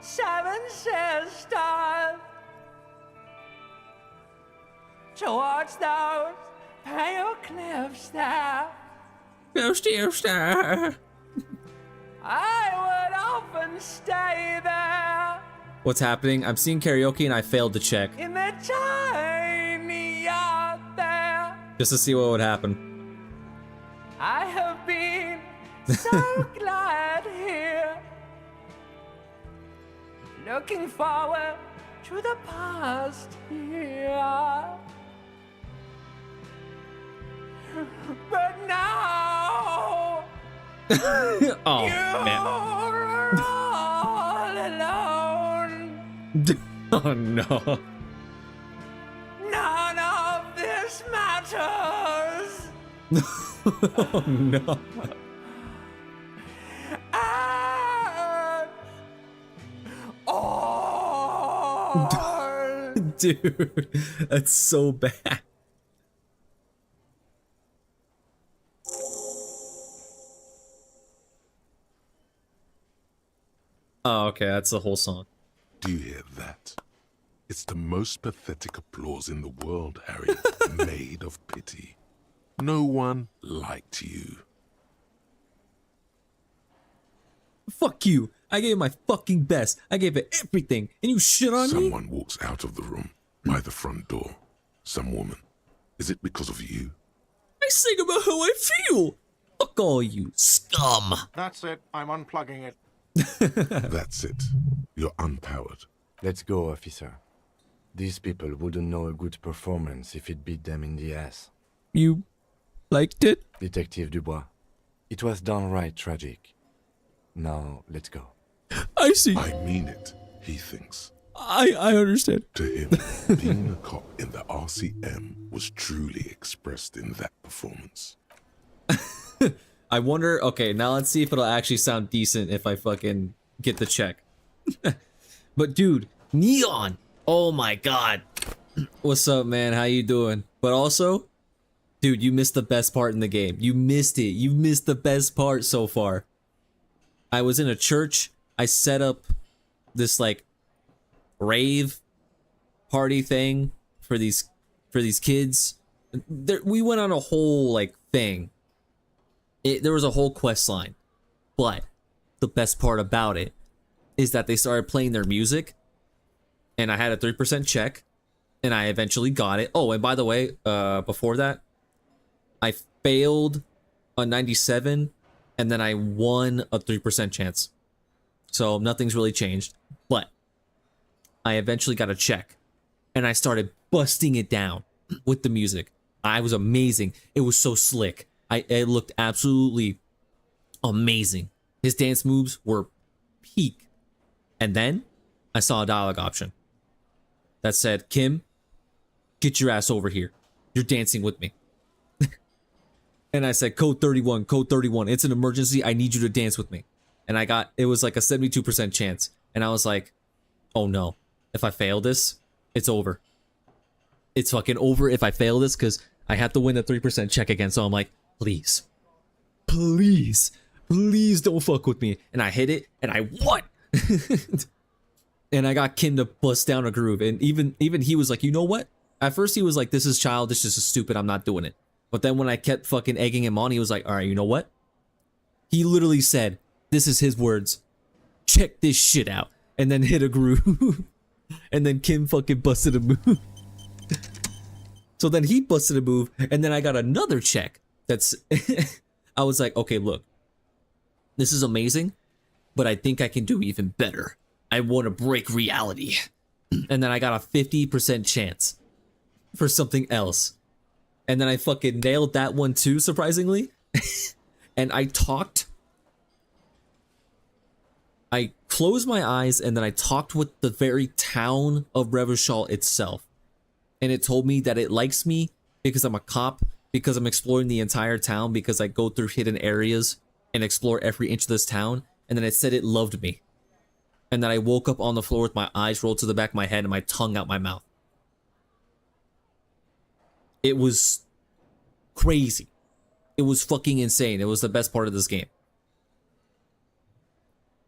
Seven Sisters. Towards those pale cliffs there. I would often stay there. What's happening? I'm seeing karaoke and I failed to check. In the tiny yard there. Just to see what would happen. I have been so glad here. Looking forward to the past here. But now Oh, you're man. all alone. Oh, no. None of this matters. Oh no. Dude, that's so bad. Oh, okay, that's the whole song. Do you hear that? It's the most pathetic applause in the world, Harry, made of pity. No one liked you. Fuck you. I gave my fucking best. I gave it everything, and you shit on me? Someone walks out of the room by the front door. Some woman. Is it because of you? I sing about how I feel. Fuck all you scum. That's it. I'm unplugging it. That's it. You're unpowered. Let's go, officer. These people wouldn't know a good performance if it beat them in the ass. You liked it? Detective Dubois, it was downright tragic. Now, let's go. I see. I mean it, he thinks. I understand. To him, being a cop in the RCM was truly expressed in that performance. I wonder, okay, now let's see if it'll actually sound decent if I fucking get the check. But dude, Neon! Oh my god. What's up, man? How you doing? But also, dude, you missed the best part in the game. You missed it. You missed the best part so far. I was in a church. I set up this like rave party thing for these kids. We went on a whole like thing. There was a whole quest line, but the best part about it is that they started playing their music, and I had a 3% check, and I eventually got it. Oh, and by the way, before that, I failed a 97, and then I won a 3% chance. So nothing's really changed, but I eventually got a check, and I started busting it down with the music. I was amazing. It was so slick. It looked absolutely amazing. His dance moves were peak. And then I saw a dialogue option that said, Kim, get your ass over here. You're dancing with me. And I said, code 31, code 31. It's an emergency. I need you to dance with me. And it was like a 72% chance. And I was like, oh no, if I fail this, it's over. It's fucking over if I fail this because I have to win the 3% check again. So I'm like, please, please, please don't fuck with me. And I hit it and I won. And I got Kim to bust down a groove. And even he was like, you know what? At first he was like, this is childish, this is stupid, I'm not doing it. But then when I kept fucking egging him on, he was like, all right, you know what? He literally said, this is his words, check this shit out. And then hit a groove. And then Kim fucking busted a move. So then he busted a move, and then I got another check. I was like, okay, look, this is amazing, but I think I can do even better. I want to break reality. And then I got a 50% chance for something else. And then I fucking nailed that one too, surprisingly. And I closed my eyes, and then I talked with the very town of Revachol itself. And it told me that it likes me because I'm a cop, because I'm exploring the entire town, because I go through hidden areas and explore every inch of this town. And then it said it loved me. And then I woke up on the floor with my eyes rolled to the back of my head and my tongue out my mouth. It was crazy. It was fucking insane. It was the best part of this game.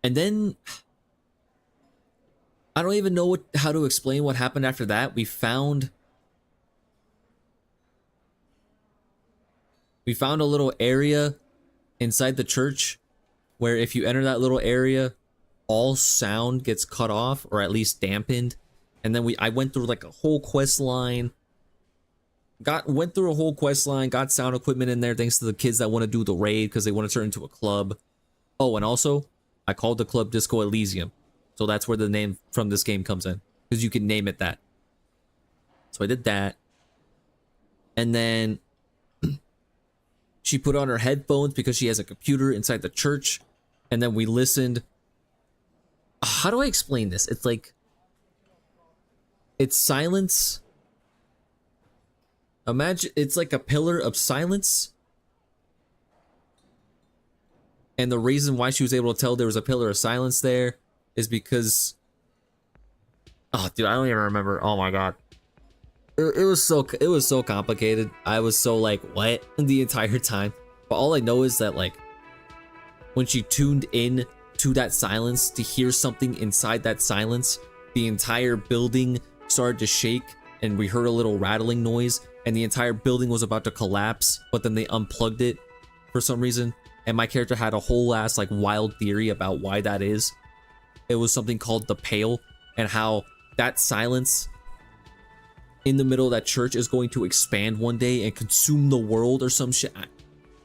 And then I don't even know how to explain what happened after that. We found a little area inside the church where if you enter that little area, all sound gets cut off or at least dampened. And then I went through like a whole quest line. Got sound equipment in there thanks to the kids that want to do the raid because they want to turn into a club. Oh, and also I called the club Disco Elysium. So that's where the name from this game comes in, because you can name it that. So I did that. And then she put on her headphones because she has a computer inside the church. And then we listened. How do I explain this? It's like, it's silence. Imagine it's like a pillar of silence And the reason why she was able to tell there was a pillar of silence there is because... Oh, dude, I don't even remember. Oh my god. It was so complicated. I was so like, what? The entire time. But all I know is that like, when she tuned in to that silence to hear something inside that silence, the entire building started to shake and we heard a little rattling noise and the entire building was about to collapse, but then they unplugged it for some reason. And my character had a whole ass like wild theory about why that is. It was something called the Pale, and how that silence in the middle of that church is going to expand one day and consume the world or some shit.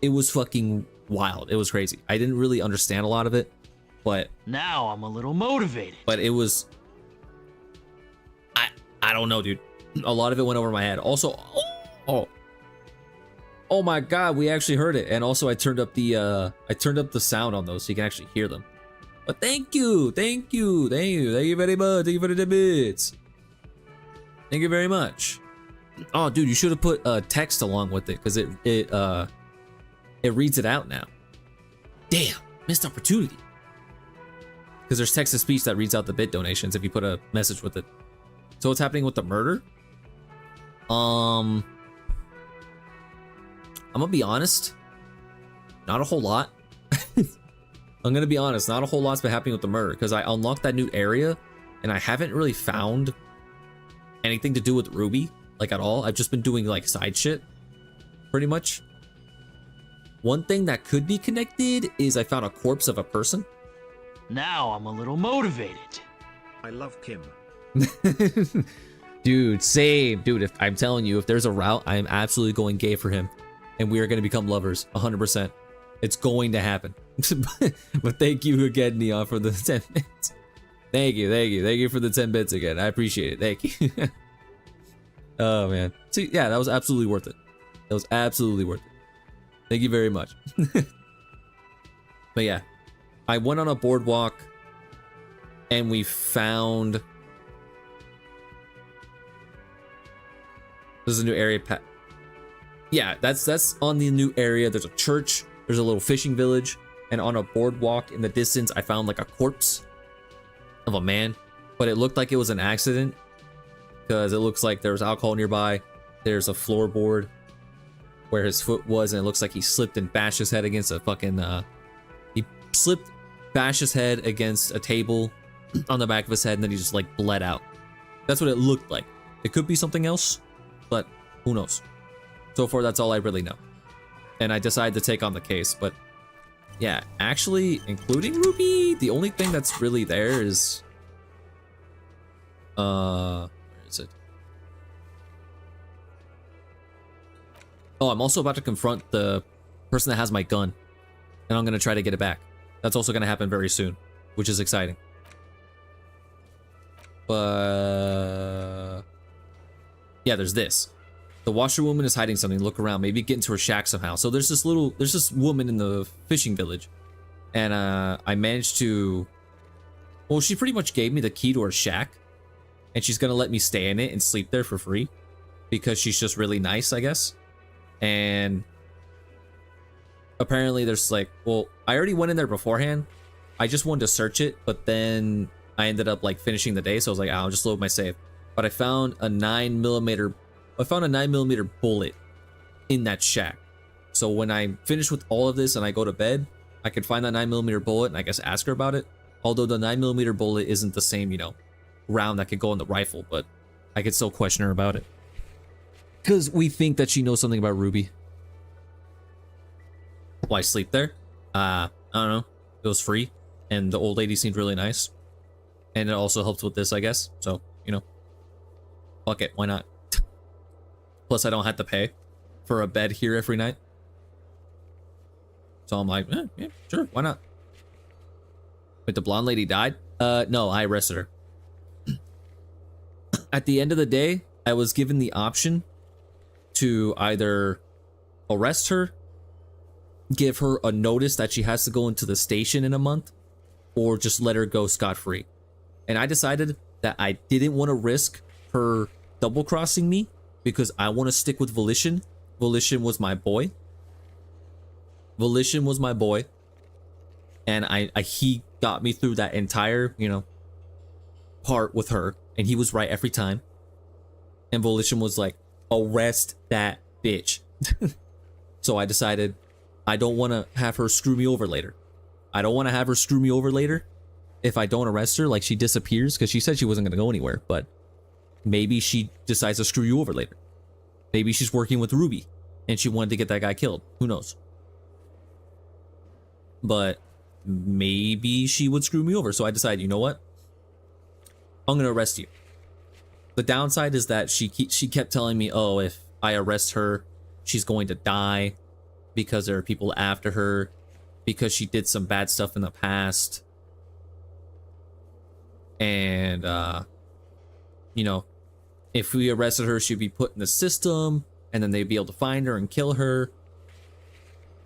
It was fucking wild. It was crazy. I didn't really understand a lot of it, but now I'm a little motivated. But it was, I don't know, dude. A lot of it went over my head. Also, oh my god, we actually heard it. And also I turned up the sound on those so you can actually hear them. But thank you very much. Thank you for the bits. Thank you very much. Oh, dude, you should have put text along with it because it reads it out now. Damn, missed opportunity. Because there's text to speech that reads out the bit donations if you put a message with it. So what's happening with the murder? I'm gonna be honest. Not a whole lot. I'm gonna be honest, not a whole lot's been happening with the murder because I unlocked that new area and I haven't really found anything to do with Ruby, like at all. I've just been doing like side shit, pretty much. One thing that could be connected is I found a corpse of a person. Now I'm a little motivated. I love Kim. Dude, same. Dude, if I'm telling you, if there's a route, I am absolutely going gay for him. And we are going to become lovers, 100%. It's going to happen. But thank you again, Neon, for the 10 bits. Thank you for the 10 bits again. I appreciate it. Thank you. Oh, man. See, yeah, that was absolutely worth it. That was absolutely worth it. Thank you very much. But yeah, I went on a boardwalk and we found... There's a new area. Yeah, that's on the new area. There's a church. There's a little fishing village. And on a boardwalk in the distance, I found like a corpse of a man. But it looked like it was an accident. Because it looks like there was alcohol nearby. There's a floorboard where his foot was. And it looks like he slipped and bashed his head against a fucking... He slipped, bashed his head against a table on the back of his head. And then he just like bled out. That's what it looked like. It could be something else. But who knows? So far, that's all I really know. And I decided to take on the case, but yeah, actually, including Ruby, the only thing that's really there is... where is it? Oh, I'm also about to confront the person that has my gun. And I'm going to try to get it back. That's also going to happen very soon, which is exciting. But... yeah, there's this. The washerwoman is hiding something. Look around. Maybe get into her shack somehow. So there's this woman in the fishing village. And I managed to... well, she pretty much gave me the key to her shack. And she's going to let me stay in it and sleep there for free. Because she's just really nice, I guess. And... apparently there's like... well, I already went in there beforehand. I just wanted to search it. But then I ended up like finishing the day. So I was like, I'll just load my save. But I found a 9mm bullet in that shack. So when I finish with all of this and I go to bed, I can find that 9mm bullet and I guess ask her about it. Although the 9mm bullet isn't the same, you know, round that could go in the rifle, but I could still question her about it. Because we think that she knows something about Ruby. Why sleep there? I don't know. It was free and the old lady seemed really nice. And it also helped with this, I guess. So, you know. Fuck it, why not? Plus, I don't have to pay for a bed here every night. So I'm like, yeah, sure, why not? Wait, the blonde lady died? No, I arrested her. At the end of the day, I was given the option to either arrest her, give her a notice that she has to go into the station in a month, or just let her go scot-free. And I decided that I didn't want to risk her double-crossing me because I want to stick with Volition. Volition was my boy. And he got me through that entire, you know, part with her, and he was right every time. And Volition was like, arrest that bitch. So I decided I don't want to have her screw me over later. I don't want to have her screw me over later if I don't arrest her, like she disappears, because she said she wasn't going to go anywhere, but maybe she decides to screw you over later. Maybe she's working with Ruby and she wanted to get that guy killed. Who knows? But maybe she would screw me over. So I decided, you know what? I'm going to arrest you. The downside is that she kept telling me, oh, if I arrest her, she's going to die because there are people after her, because she did some bad stuff in the past. And, you know, if we arrested her, she'd be put in the system, and then they'd be able to find her and kill her.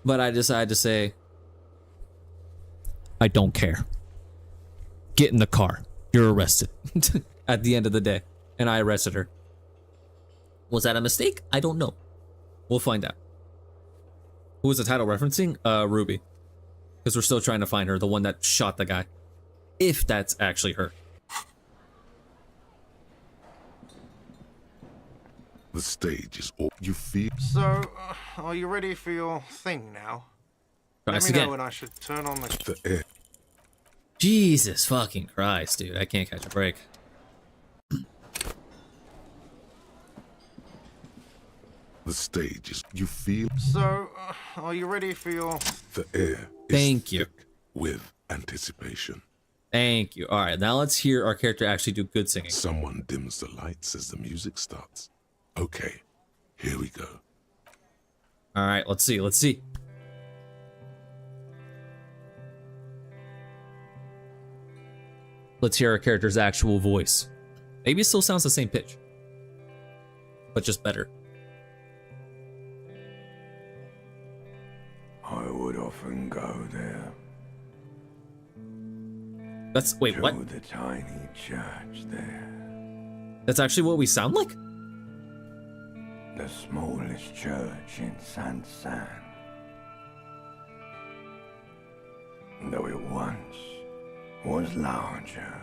But I decided to say, I don't care. Get in the car. You're arrested. At the end of the day. And I arrested her. Was that a mistake? I don't know. We'll find out. Who was the title referencing? Ruby. Because we're still trying to find her, the one that shot the guy. If that's actually her. The stage is all you feel. So, are you ready for your thing now? Try Let us me know again. when I should turn on the air. Jesus fucking Christ, dude. I can't catch a break. The stage is you feel. So, are you ready for your... The air is Thank you. thick with anticipation. Thank you. Alright, now let's hear our character actually do good singing. Someone dims the lights as the music starts. Okay, here we go. Alright, let's see, let's see. Let's hear our character's actual voice. Maybe it still sounds the same pitch, but just better. I would often go there. That's, wait, what? To the tiny church there. That's actually what we sound like? The smallest church in San. Though it once was larger.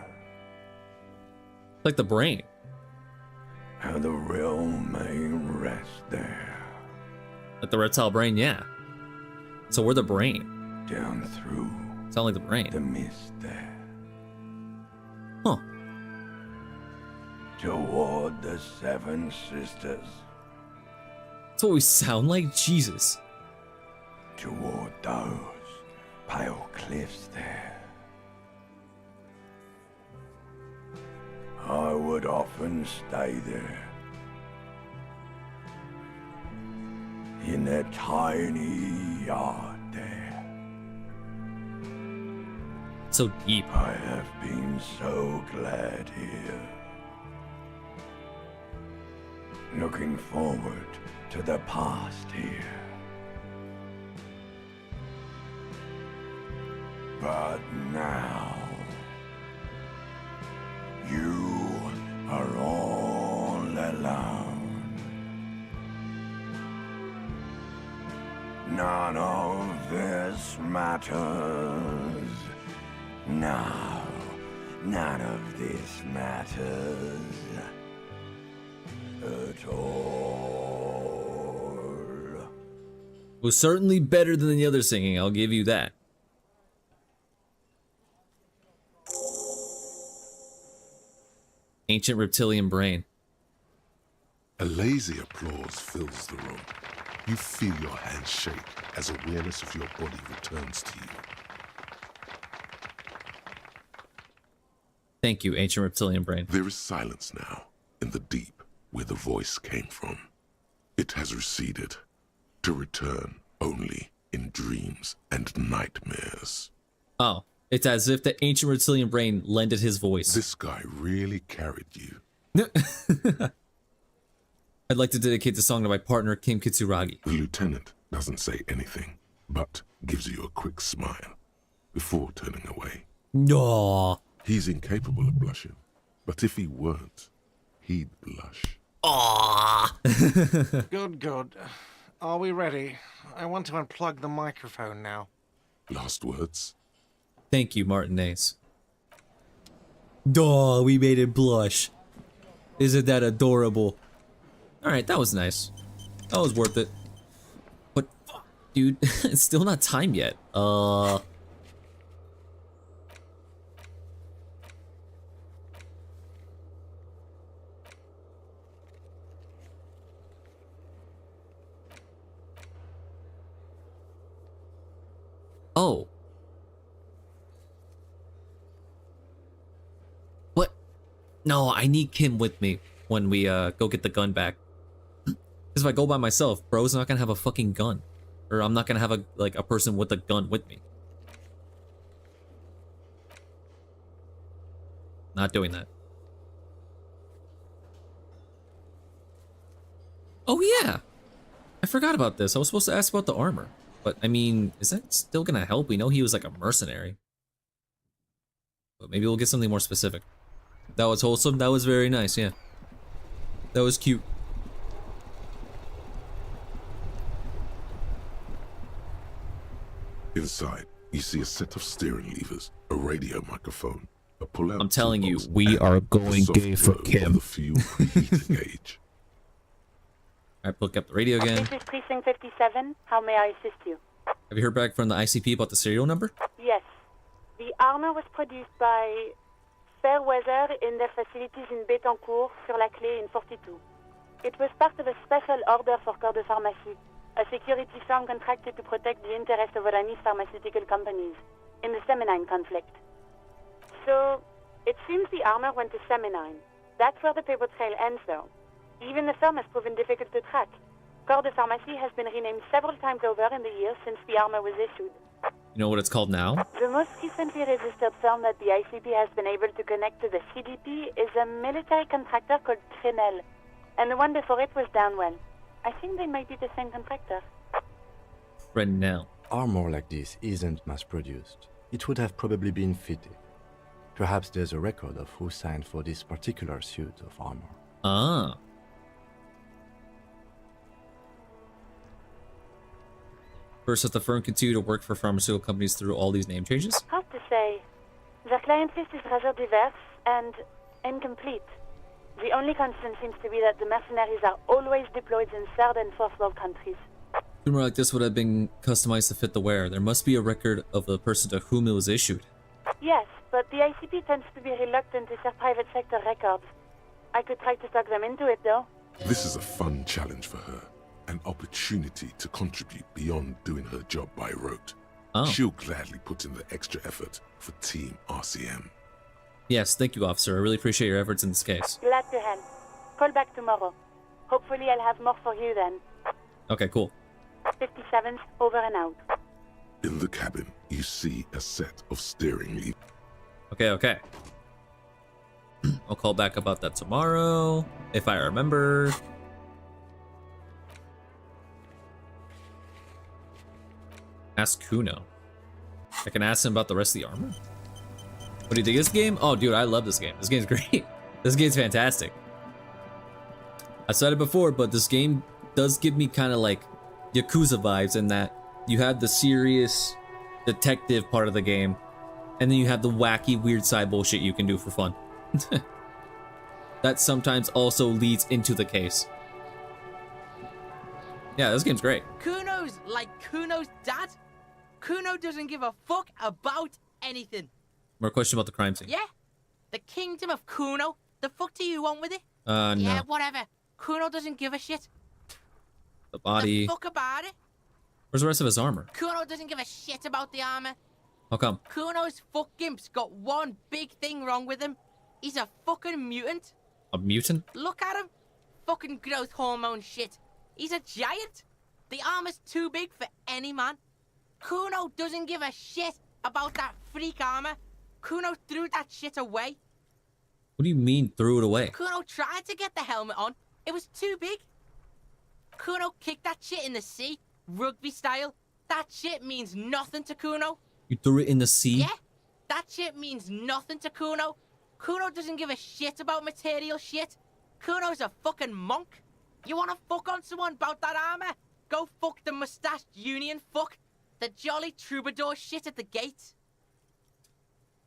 Like the brain. How the realm may rest there. Like the reptile brain, yeah. So we're the brain. Down through. Sound like the brain. The mist there. Huh. Toward the Seven Sisters. That's what we sound like? Jesus. Toward those pale cliffs there. I would often stay there. In that tiny yard there. So deep. I have been so glad here. Looking forward to the past here. But now, you are all alone. None of this matters. No, none of this matters at all. Was certainly better than the other singing, I'll give you that. Ancient reptilian brain. A lazy applause fills the room. You feel your hands shake as awareness of your body returns to you. Thank you, ancient reptilian brain. There is silence now in the deep where the voice came from. It has receded to return only in dreams and nightmares. Oh, it's as if the ancient reptilian brain lended his voice. This guy really carried you. I'd like to dedicate the song to my partner, Kim Kitsuragi. The lieutenant doesn't say anything, but gives you a quick smile before turning away. No. He's incapable of blushing, but if he weren't, he'd blush. Aww. Good. Are we ready? I want to unplug the microphone now. Last words? Thank you, Martinez. Duh, we made it blush. Isn't that adorable? Alright, that was nice. That was worth it. But fuck, dude, it's still not time yet. Oh. What? No, I need Kim with me when we go get the gun back. Because if I go by myself, bro's not gonna have a fucking gun. Or I'm not gonna have a person with a gun with me. Not doing that. Oh yeah! I forgot about this. I was supposed to ask about the armor. But, I mean, is that still gonna help? We know he was like a mercenary. But maybe we'll get something more specific. That was wholesome. That was very nice, yeah. That was cute. Inside, you see a set of steering levers, a radio microphone, a pull-out. I'm telling you, we are going gay for Kim. The fuel preheater gauge. Alright, look up the radio again. This is Precinct 57. How may I assist you? Have you heard back from the ICP about the serial number? Yes. The armor was produced by Fairweather in their facilities in Bétancourt sur la Clé in 42. It was part of a special order for Corps de Pharmacie, a security firm contracted to protect the interests of Oranese pharmaceutical companies in the Semenine conflict. So, it seems the armor went to Semenine. That's where the paper trail ends, though. Even the firm has proven difficult to track. Corps de Pharmacie has been renamed several times over in the years since the armor was issued. You know what it's called now? The most recently registered firm that the ICP has been able to connect to the CDP is a military contractor called Trinell, and the one before it was Downwell. I think they might be the same contractor. Renell. Armor like this isn't mass-produced. It would have probably been fitted. Perhaps there's a record of who signed for this particular suit of armor. Ah. First, has the firm continued to work for pharmaceutical companies through all these name changes? Hard to say. Their client list is rather diverse and incomplete. The only constant seems to be that the mercenaries are always deployed in third and fourth world countries. Rumor like this would have been customized to fit the wearer. There must be a record of the person to whom it was issued. Yes, but the ICP tends to be reluctant to share private sector records. I could try to talk them into it, though. This is a fun challenge for her. An opportunity to contribute beyond doing her job by rote. Oh. She'll gladly put in the extra effort for Team RCM. Yes, thank you, officer. I really appreciate your efforts in this case. Glad to help. Call back tomorrow. Hopefully I'll have more for you then. Okay, cool. 57's over and out. In the cabin, you see a set of steering levers. Okay. I'll call back about that tomorrow, if I remember. Ask Kuno. I can ask him about the rest of the armor. What do you think of this game? Oh, dude, I love this game. This game's great. This game's fantastic. I said it before, but this game does give me kind of like Yakuza vibes in that you have the serious detective part of the game, and then you have the wacky, weird side bullshit you can do for fun. That sometimes also leads into the case. Yeah, this game's great. Kuno's like Kuno's dad. Kuno doesn't give a fuck about anything. More question about the crime scene. Yeah? The kingdom of Kuno? The fuck do you want with it? No. Yeah, whatever. Kuno doesn't give a shit. The body. The fuck about it? Where's the rest of his armor? Kuno doesn't give a shit about the armor. How come? Kuno's fuck gimp's got one big thing wrong with him. He's a fucking mutant. A mutant? Look at him. Fucking growth hormone shit. He's a giant. The armor's too big for any man. Kuno doesn't give a shit about that freak armor. Kuno threw that shit away. What do you mean threw it away? Kuno tried to get the helmet on. It was too big. Kuno kicked that shit in the sea, rugby style. That shit means nothing to Kuno. You threw it in the sea? Yeah, that shit means nothing to Kuno. Kuno doesn't give a shit about material shit. Kuno's a fucking monk. You wanna fuck on someone about that armor? Go fuck the mustached union fuck. The jolly troubadour shit at the gate.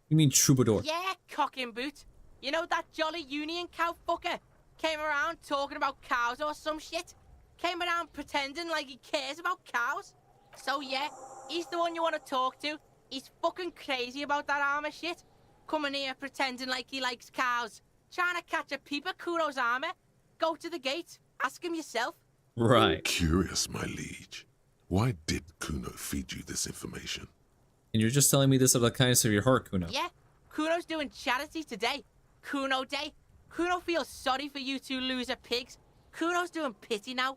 You mean troubadour? Yeah, cocking boot. You know that jolly union cow fucker? Came around talking about cows or some shit? Came around pretending like he cares about cows? So yeah, he's the one you want to talk to. He's fucking crazy about that armor shit. Coming here pretending like he likes cows. Trying to catch a peep at Kuno's armor. Go to the gate. Ask him yourself. Right. Curious, my liege. Why did Kuno feed you this information? And you're just telling me this out of the kindness of your heart, Kuno. Yeah, Kuno's doing charity today. Kuno Day. Kuno feels sorry for you two loser pigs. Kuno's doing pity now.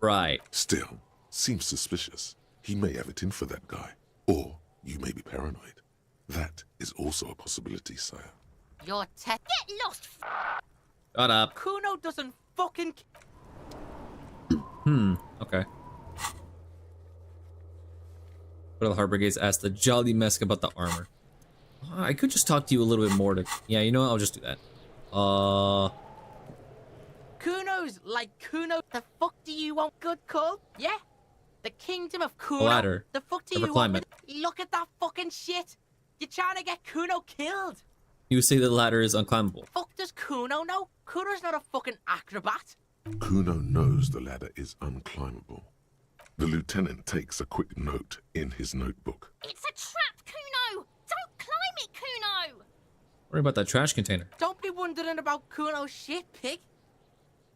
Right. Still, seems suspicious. He may have it in for that guy. Or you may be paranoid. That is also a possibility, sire. Your Get lost. Shut up. Kuno doesn't fucking. Okay. But the Heart Brigades asked the Jolly Mesk about the armor. I could just talk to you a little bit more to... Yeah, you know what? I'll just do that. Kuno's like Kuno. The fuck do you want, good call? Yeah? The kingdom of Kuno. Ladder. The fuck do Never you climb want? Look at that fucking shit. You're trying to get Kuno killed. You say the ladder is unclimbable. Fuck does Kuno know? Kuno's not a fucking acrobat. Kuno knows the ladder is unclimbable. The lieutenant takes a quick note in his notebook. It's a trap, Kuno! Don't climb it, Kuno! Worry about that trash container. Don't be wondering about Kuno's shit, pig.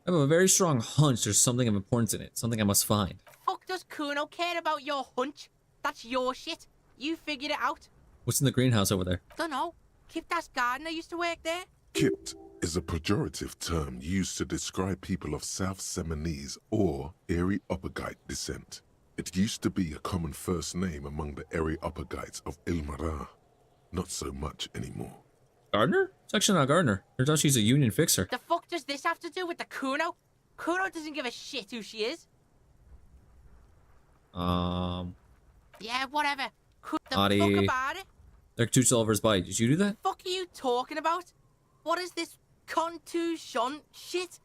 I have a very strong hunch there's something of importance in it. Something I must find. Fuck does Kuno care about your hunch? That's your shit. You figured it out. What's in the greenhouse over there? Dunno. Kiptas gardener used to work there. Kipt is a pejorative term used to describe people of South Seminese or Areopagite descent. It used to be a common first name among the Areopagites of Ilmara. Not so much anymore. Gardener? It's actually not Gardener. Turns out she's a union fixer. The fuck does this have to do with the Kuno? Kuno doesn't give a shit who she is. Yeah, whatever. The Audie. fuck about it? They're two silvers by. Did you do that? Fuck are you talking about? What is this contusion shit?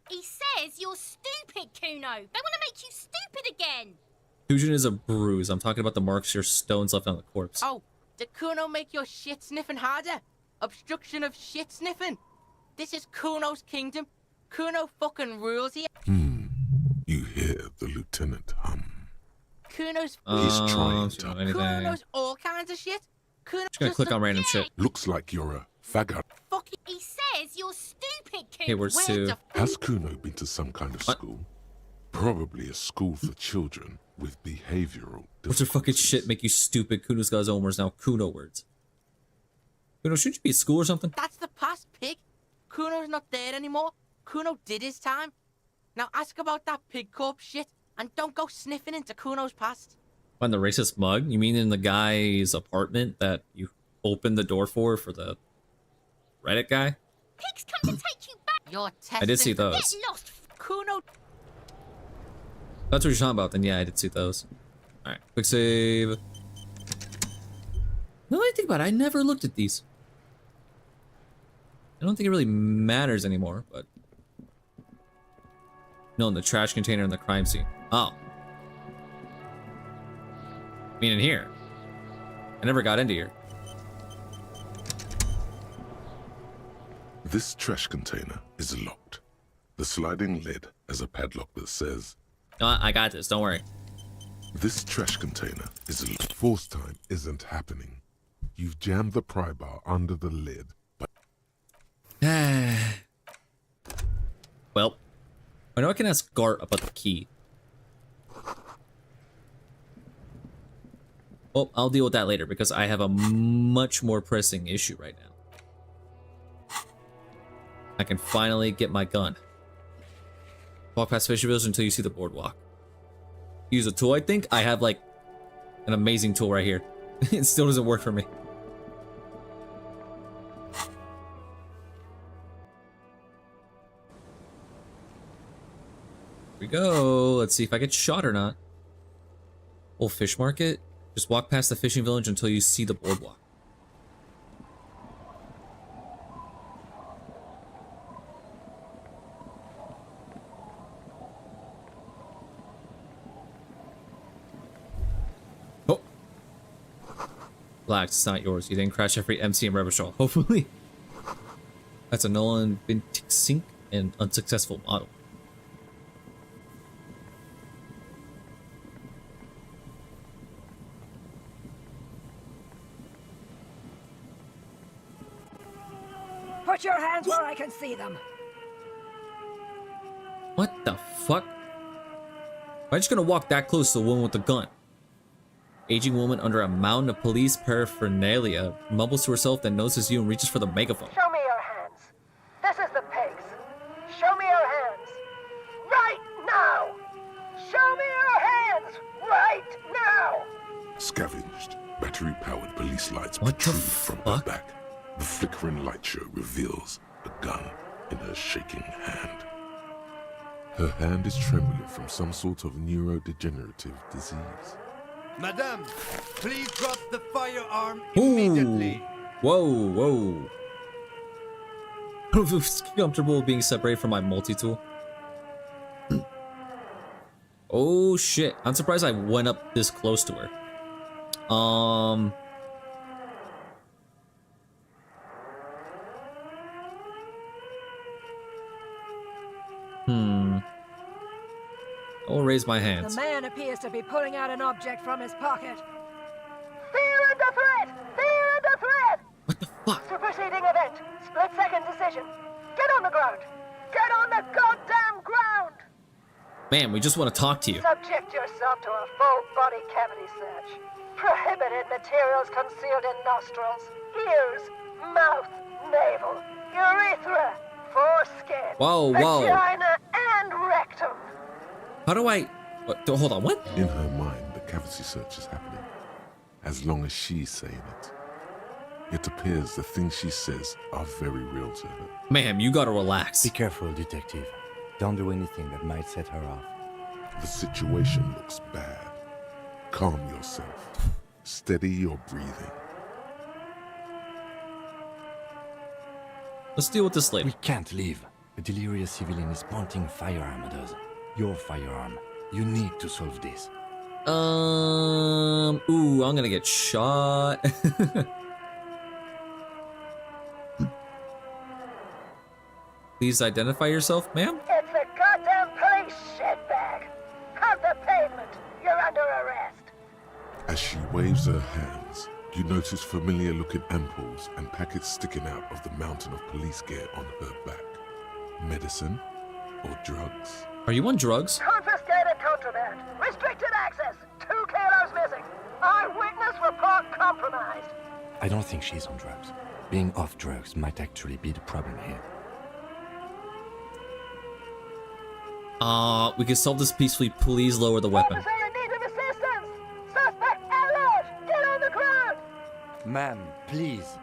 He says you're stupid, Kuno. They want to make you stupid again. Fusion is a bruise. I'm talking about the marks your stones left on the corpse. Oh, did Kuno make your shit sniffing harder? Obstruction of shit sniffing? This is Kuno's kingdom. Kuno fucking rules here. You hear the lieutenant hum. Kuno's He's trying to to. Kuno's all kinds of shit. Kuno Just gonna click on random shit. Looks like you're a faggot. Fuck it. He says you're stupid, Kuno. Hey, where's Sue? Has Kuno been to some kind of school? Probably a school for children with behavioral. What's your fucking shit make you stupid? Kuno's got his own words now. Kuno words. Kuno, shouldn't you be at school or something? That's the past, pig. Kuno's not there anymore. Kuno did his time. Now ask about that pig corpse shit, and don't go sniffing into Kuno's past. Find the racist mug? You mean in the guy's apartment that you opened the door for the Reddit guy? Pigs come to take you back. You're testing. I did see those. Get lost. Kuno. That's what you're talking about, then yeah, I did see those. Alright, quick save. Now that I think about it, I never looked at these. I don't think it really matters anymore, but... No, in the trash container in the crime scene. Oh. I mean in here. I never got into here. This trash container is locked. The sliding lid has a padlock that says... No, I got this, don't worry. This trash container is locked. Force time isn't happening. You've jammed the pry bar under the lid, but... Well, I know I can ask Gart about the key. Well, I'll deal with that later because I have a much more pressing issue right now. I can finally get my gun. Walk past Fisher Village until you see the boardwalk. Use a tool, I think. I have like an amazing tool right here. It still doesn't work for me. Here we go. Let's see if I get shot or not. Old fish market. Just walk past the fishing village until you see the boardwalk. Relax, it's not yours. You didn't crash every MC and Rebel Show. Hopefully. That's a Nolan vintage sync and unsuccessful model. Put your hands where I can see them. What the fuck? Am I just gonna walk that close to the woman with the gun? Aging woman under a mountain of police paraphernalia mumbles to herself, then notices you and reaches for the megaphone. Show me your hands. This is the pigs. Show me your hands. Right now. Show me your hands. Right now. Scavenged, battery-powered police lights protrude from her back. The flickering light show reveals a gun in her shaking hand. Her hand is trembling from some sort of neurodegenerative disease. Madame, please drop the firearm Ooh. immediately. Whoa, whoa. Comfortable being separated from my multi-tool. Oh shit. I'm surprised I went up this close to her. I will raise my hands. The man appears to be pulling out an object from his pocket. Fear under threat! Fear under threat! What the fuck? Superseding event. Split-second decision. Get on the ground. Get on the goddamn ground! Man, we just want to talk to you. Subject yourself to a full body cavity search. Prohibited materials concealed in nostrils, ears, mouth, navel, urethra, foreskin, Whoa, whoa. vagina, and rectum. How do I... What, hold on, what? In her mind, the cavity search is happening, as long as she's saying it. It appears the things she says are very real to her. Ma'am, you gotta relax. Be careful, detective. Don't do anything that might set her off. The situation looks bad. Calm yourself. Steady your breathing. Let's deal with this later. We can't leave. A delirious civilian is pointing firearm at us. Your firearm. You need to solve this. Ooh, I'm gonna get shot. Please identify yourself, ma'am. It's a goddamn police shitbag. Cut the pavement. You're under arrest. As she waves her hands, you notice familiar-looking ampoules and packets sticking out of the mountain of police gear on her back. Medicine or drugs? Are you on drugs? Confiscated contraband. Restricted access. 2 kilos missing. Eyewitness report compromised. I don't think she's on drugs. Being off drugs might actually be the problem here. We can solve this peacefully. Please lower the weapon. Officer in need of assistance. Suspect alert. Get on the ground. Ma'am, please.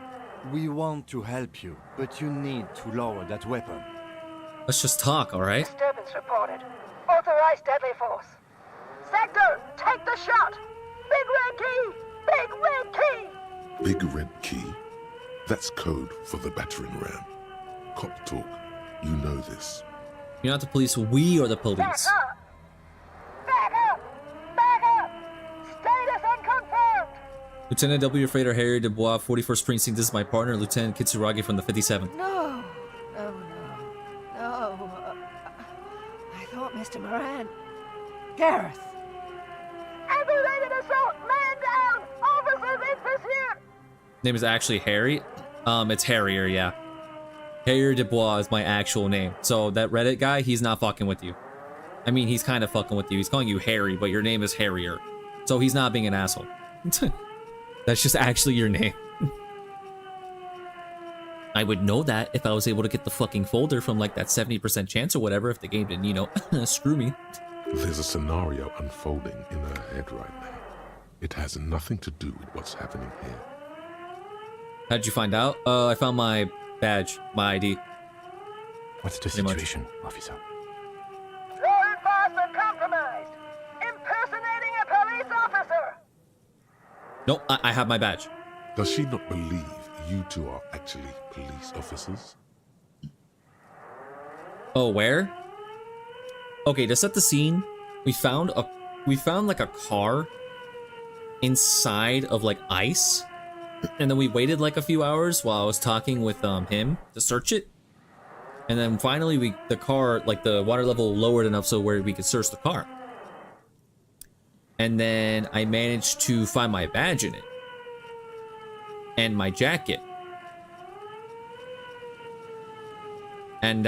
We want to help you, but you need to lower that weapon. Let's just talk, alright? Disturbance reported. Authorized deadly force. Sector, take the shot. Big red key. Big red key. Big red key? That's code for the battering ram. Cop talk. You know this. You're not the police, we are the Back police. up. Back up. Back up. Status unconfirmed. Lieutenant W. Freighter Harry Dubois, 41st Precinct. This is my partner, Lieutenant Kitsuragi from the 57th. No. Oh, no. No. I thought Mr. Moran. Gareth. Aggravated assault. Man down. Officers in pursuit. Name is actually Harry. It's Harrier, yeah. Harrier Dubois is my actual name. So that Reddit guy, he's not fucking with you. I mean, he's kind of fucking with you. He's calling you Harry, but your name is Harrier. So he's not being an asshole. That's just actually your name. I would know that if I was able to get the fucking folder from like that 70% chance or whatever if the game didn't, you know, screw me. There's a scenario unfolding in her head right now. It has nothing to do with what's happening here. How'd you find out? I found my badge, my ID. What's the situation, officer? Law enforcement compromised. Impersonating a police officer. Nope, I have my badge. Does she not believe you two are actually police officers? Oh, where? Okay, to set the scene, we found like a car inside of like ice, And then we waited like a few hours while I was talking with him to search it. And then finally the car, like the water level lowered enough so where we could search the car. And then I managed to find my badge in it. And my jacket. And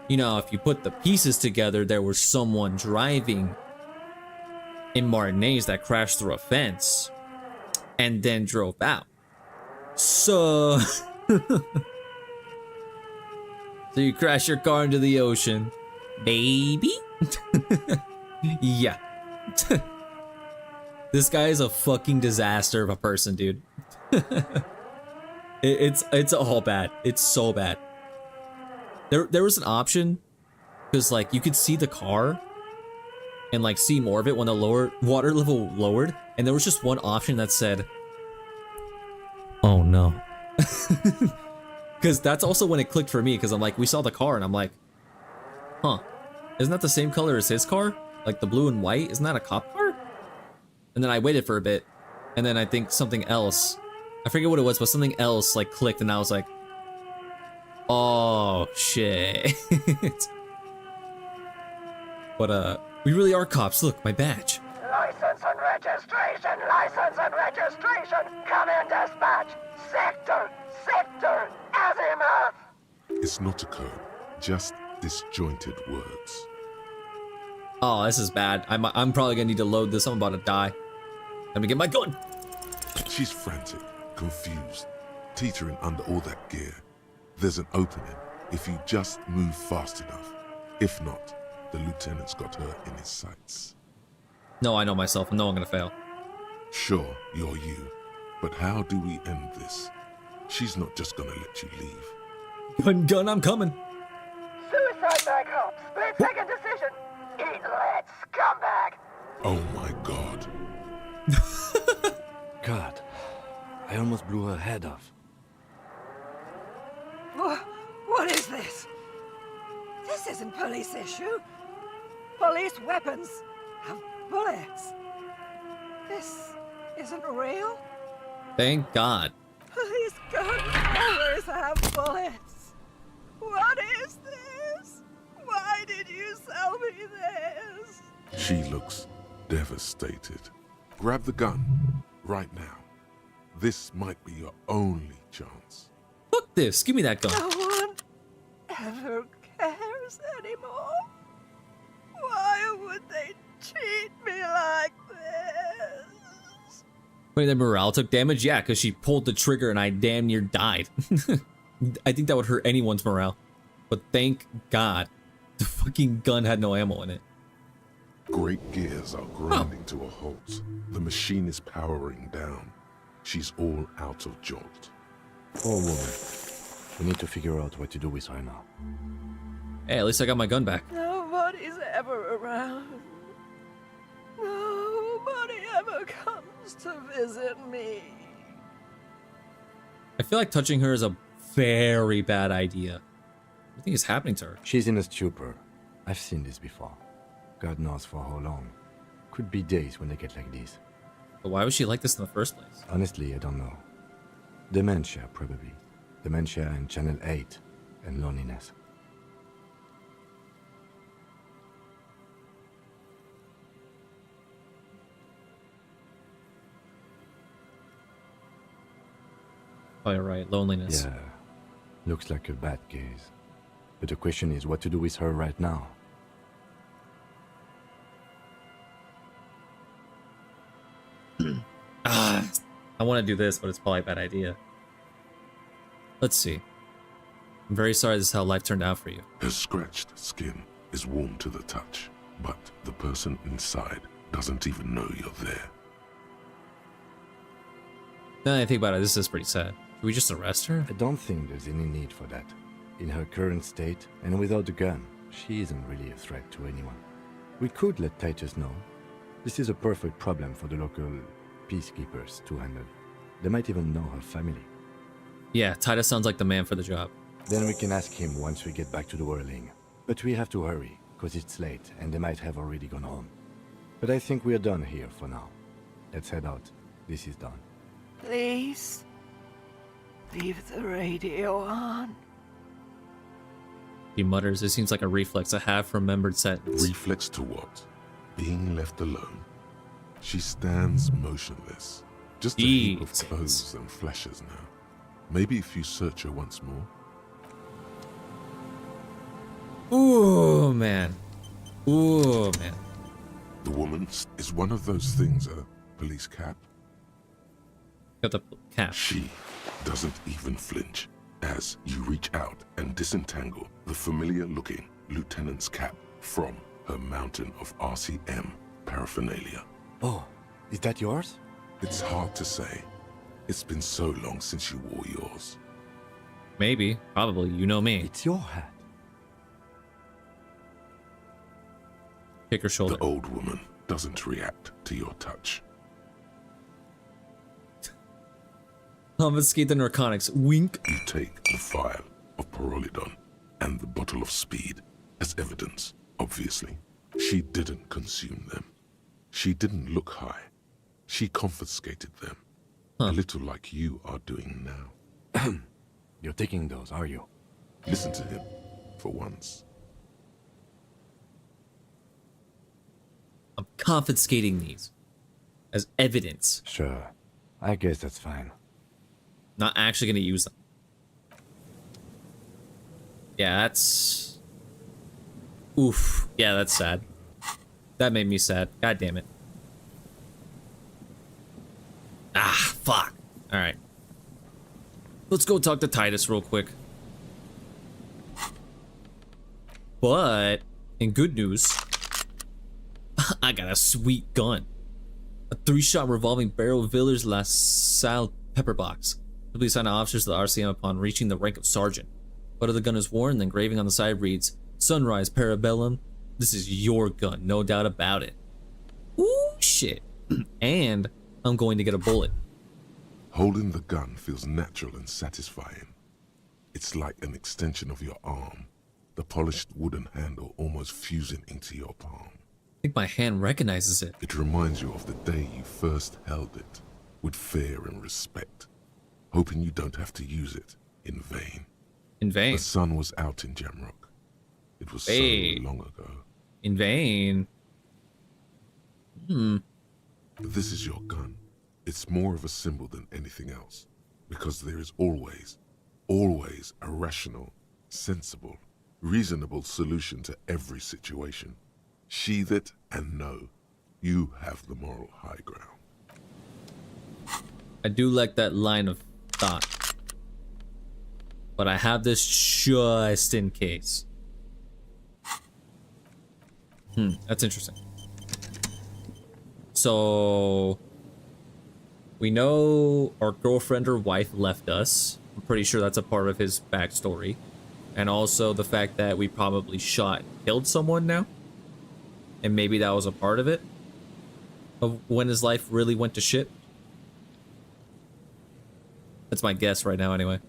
you know, if you put the pieces together, there was someone driving in Martinez that crashed through a fence and then drove out. So so you crash your car into the ocean, baby. Yeah. This guy is a fucking disaster of a person, dude. It's all bad. It's so bad. There was an option because like you could see the car and like see more of it when the water level lowered, and there was just one option that said, "Oh no." Because that's also when it clicked for me, because I'm like, we saw the car and I'm like, huh, isn't that the same color as his car? Like the blue and white, isn't that a cop car? And then I waited for a bit, and then I think something else, I forget what it was, but something else like clicked, and I was like, oh shit. But we really are cops. Look, my badge. License and registration, license and registration. Come in, dispatch. Sector, azimuth. It's not a code, just disjointed words. Oh, this is bad. I'm probably gonna need to load this. I'm about to die. Let me get my gun. She's frantic, confused, teetering under all that gear. There's an opening if you just move fast enough. If not, the lieutenant's got her in his sights. No, I know myself. I know I'm gonna fail. Sure, you're you. But how do we end this? She's not just gonna let you leave. Gun, I'm coming. Suicide by cops. Split second decision. Eat lead, scumbag. Oh my god. God, I almost blew her head off. What is this? This isn't police issue. Police weapons have bullets. This isn't real. Thank God. Police guns always have bullets. What is this? Why did you sell me this? She looks devastated. Grab the gun, right now. This might be your only chance. Fuck this, give me that gun. No one ever cares anymore. Why would they cheat me like this? Wait, the morale took damage? Yeah, because she pulled the trigger and I damn near died. I think that would hurt anyone's morale. But thank God, the fucking gun had no ammo in it. Great gears are grinding to a halt. The machine is powering down. She's all out of jolt. Poor woman. We need to figure out what to do with her now. Hey, at least I got my gun back. Nobody's ever around. Nobody ever comes to visit me. I feel like touching her is a very bad idea. What do you think is happening to her? She's in a stupor. I've seen this before. God knows for how long. Could be days when they get like this. But why was she like this in the first place? Honestly, I don't know. Dementia, probably. Dementia and Channel 8. And loneliness. Oh, you're right. Loneliness. Yeah. Looks like a bad case. But the question is what to do with her right now. I want to do this, but it's probably a bad idea. Let's see. I'm very sorry this is how life turned out for you. Her scratched skin is warm to the touch, but the person inside doesn't even know you're there. Now that I think about it, this is pretty sad. Should we just arrest her? I don't think there's any need for that. In her current state, and without the gun, she isn't really a threat to anyone. We could let Titus know. This is a perfect problem for the local peacekeepers to handle. They might even know her family. Yeah, Titus sounds like the man for the job. Then we can ask him once we get back to the whirling. But we have to hurry, because it's late, and they might have already gone home. But I think we're done here for now. Let's head out. this is done. Please, leave the radio on. He mutters. It seems like a reflex, a half-remembered sentence. Reflex to what? Being left alone. She stands motionless. Just a heap of clothes and fleshes now. Maybe if you search her once more. Ooh, man. Ooh, man. The woman is one of those things, a police cap. Got the cap. She doesn't even flinch as you reach out and disentangle the familiar-looking lieutenant's cap from her mountain of RCM paraphernalia. Oh, is that yours? It's hard to say. It's been so long since you wore yours. Maybe. Probably. You know me. It's your hat. Kick her shoulder. The old woman doesn't react to your touch. Confiscate the narcotics. Wink. You take the vial of Pyrrolidon and the bottle of speed as evidence, obviously. She didn't consume them. She didn't look high. She confiscated them. A little like you are doing now. You're taking those, are you? Listen to him, for once. I'm confiscating these as evidence. Sure. I guess that's fine. Not actually going to use them. Yeah, that's... Oof. Yeah, that's sad. That made me sad. God damn it. Ah, fuck. Alright. Let's go talk to Titus real quick. But, in good news, I got a sweet gun. A 3-shot revolving barrel Villers La Salle pepper box. To be assigned to officers of the RCM upon reaching the rank of sergeant. Butt of the gun is worn, the engraving on the side reads, Sunrise Parabellum. This is your gun, no doubt about it. Ooh, shit. And I'm going to get a bullet. Holding the gun feels natural and satisfying. It's like an extension of your arm, the polished wooden handle almost fusing into your palm. I think my hand recognizes it. It reminds you of the day you first held it, with fear and respect, hoping you don't have to use it in vain. In vain? The sun was out in Jamrock. It was so long ago. In vain? But this is your gun. It's more of a symbol than anything else, because there is always a rational, sensible, reasonable solution to every situation. Sheathe it and know you have the moral high ground. I do like that line of thought. But I have this just in case. That's interesting. So we know our girlfriend or wife left us. I'm pretty sure that's a part of his backstory. And also the fact that we probably killed someone now. And maybe that was a part of it. Of when his life really went to shit. That's my guess right now anyway.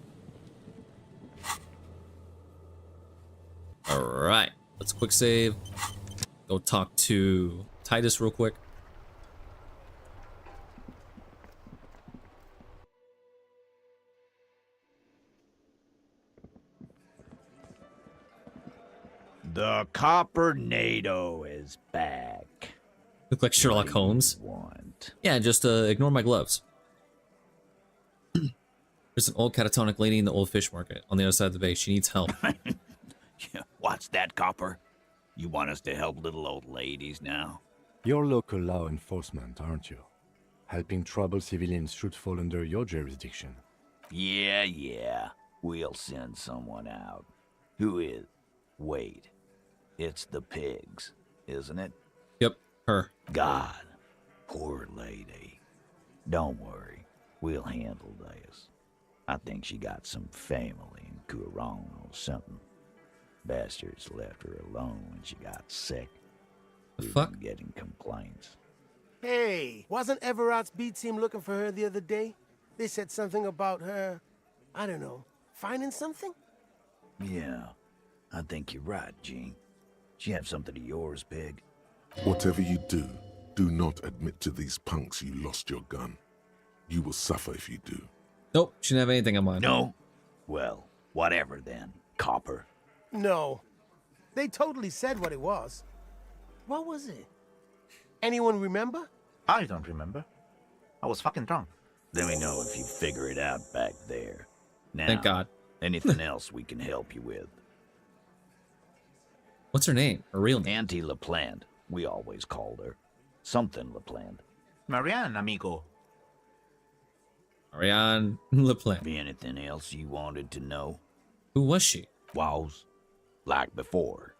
Alright. Let's quick save. Go talk to Titus real quick. The Copper-nado is back. Look like Sherlock Holmes. Yeah, just ignore my gloves. There's an old catatonic lady in the old fish market on the other side of the bay. She needs help. What's that, Copper? You want us to help little old ladies now? You're local law enforcement, aren't you? Helping troubled civilians should fall under your jurisdiction. Yeah. We'll send someone out. Who is? Wait. It's the pigs, isn't it? Yep, her. God. Poor lady. Don't worry. We'll handle this. I think she got some family in Courong or something. Bastards left her alone when she got sick. The fuck? Getting complaints. Hey, wasn't Everard's B team looking for her the other day? They said something about her, I don't know, finding something? Yeah, I think you're right, Gene. She have something of yours, Pig? Whatever you do, do not admit to these punks you lost your gun. You will suffer if you do. Nope, she didn't have anything on mine. No? Well, whatever then, copper. No. They totally said what it was. What was it? Anyone remember? I don't remember. I was fucking drunk. Let me know if you figure it out back there. Now, Thank God. anything else we can help you with? What's her name? Her real name? Auntie LaPlante. We always called her. Something LaPlante. Marianne, amigo. Marianne LaPlante. Be anything else you wanted to know? Who was she? Was? Like before.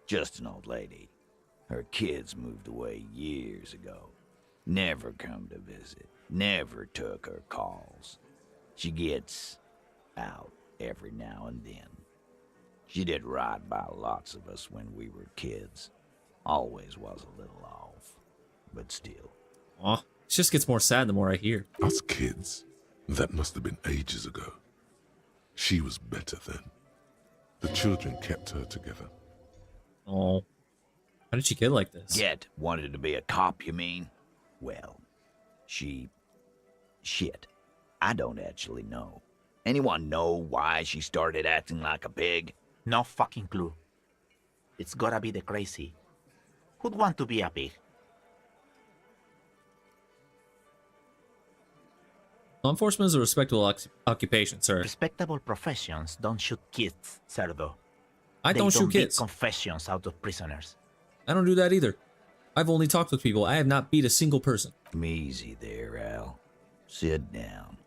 Just an old lady. Her kids moved away years ago. Never come to visit. Never took her calls. She gets out every now and then. She did right by lots of us when we were kids. Always was a little off, but still. Aw, it just gets more sad the more I hear. Us kids? That must have been ages ago. She was better then. The children kept her together. Oh. How did she get like this? Wanted to be a cop, you mean? Well, shit. I don't actually know. Anyone know why she started acting like a pig? No fucking clue. It's gotta be the crazy. Who'd want to be a pig? Law enforcement is a respectable occupation, sir. Respectable professions don't shoot kids, Cerdo. I don't shoot kids. Beat confessions out of prisoners. I don't do that either. I've only talked with people. I have not beat a single person. Easy there, Al. Sit down.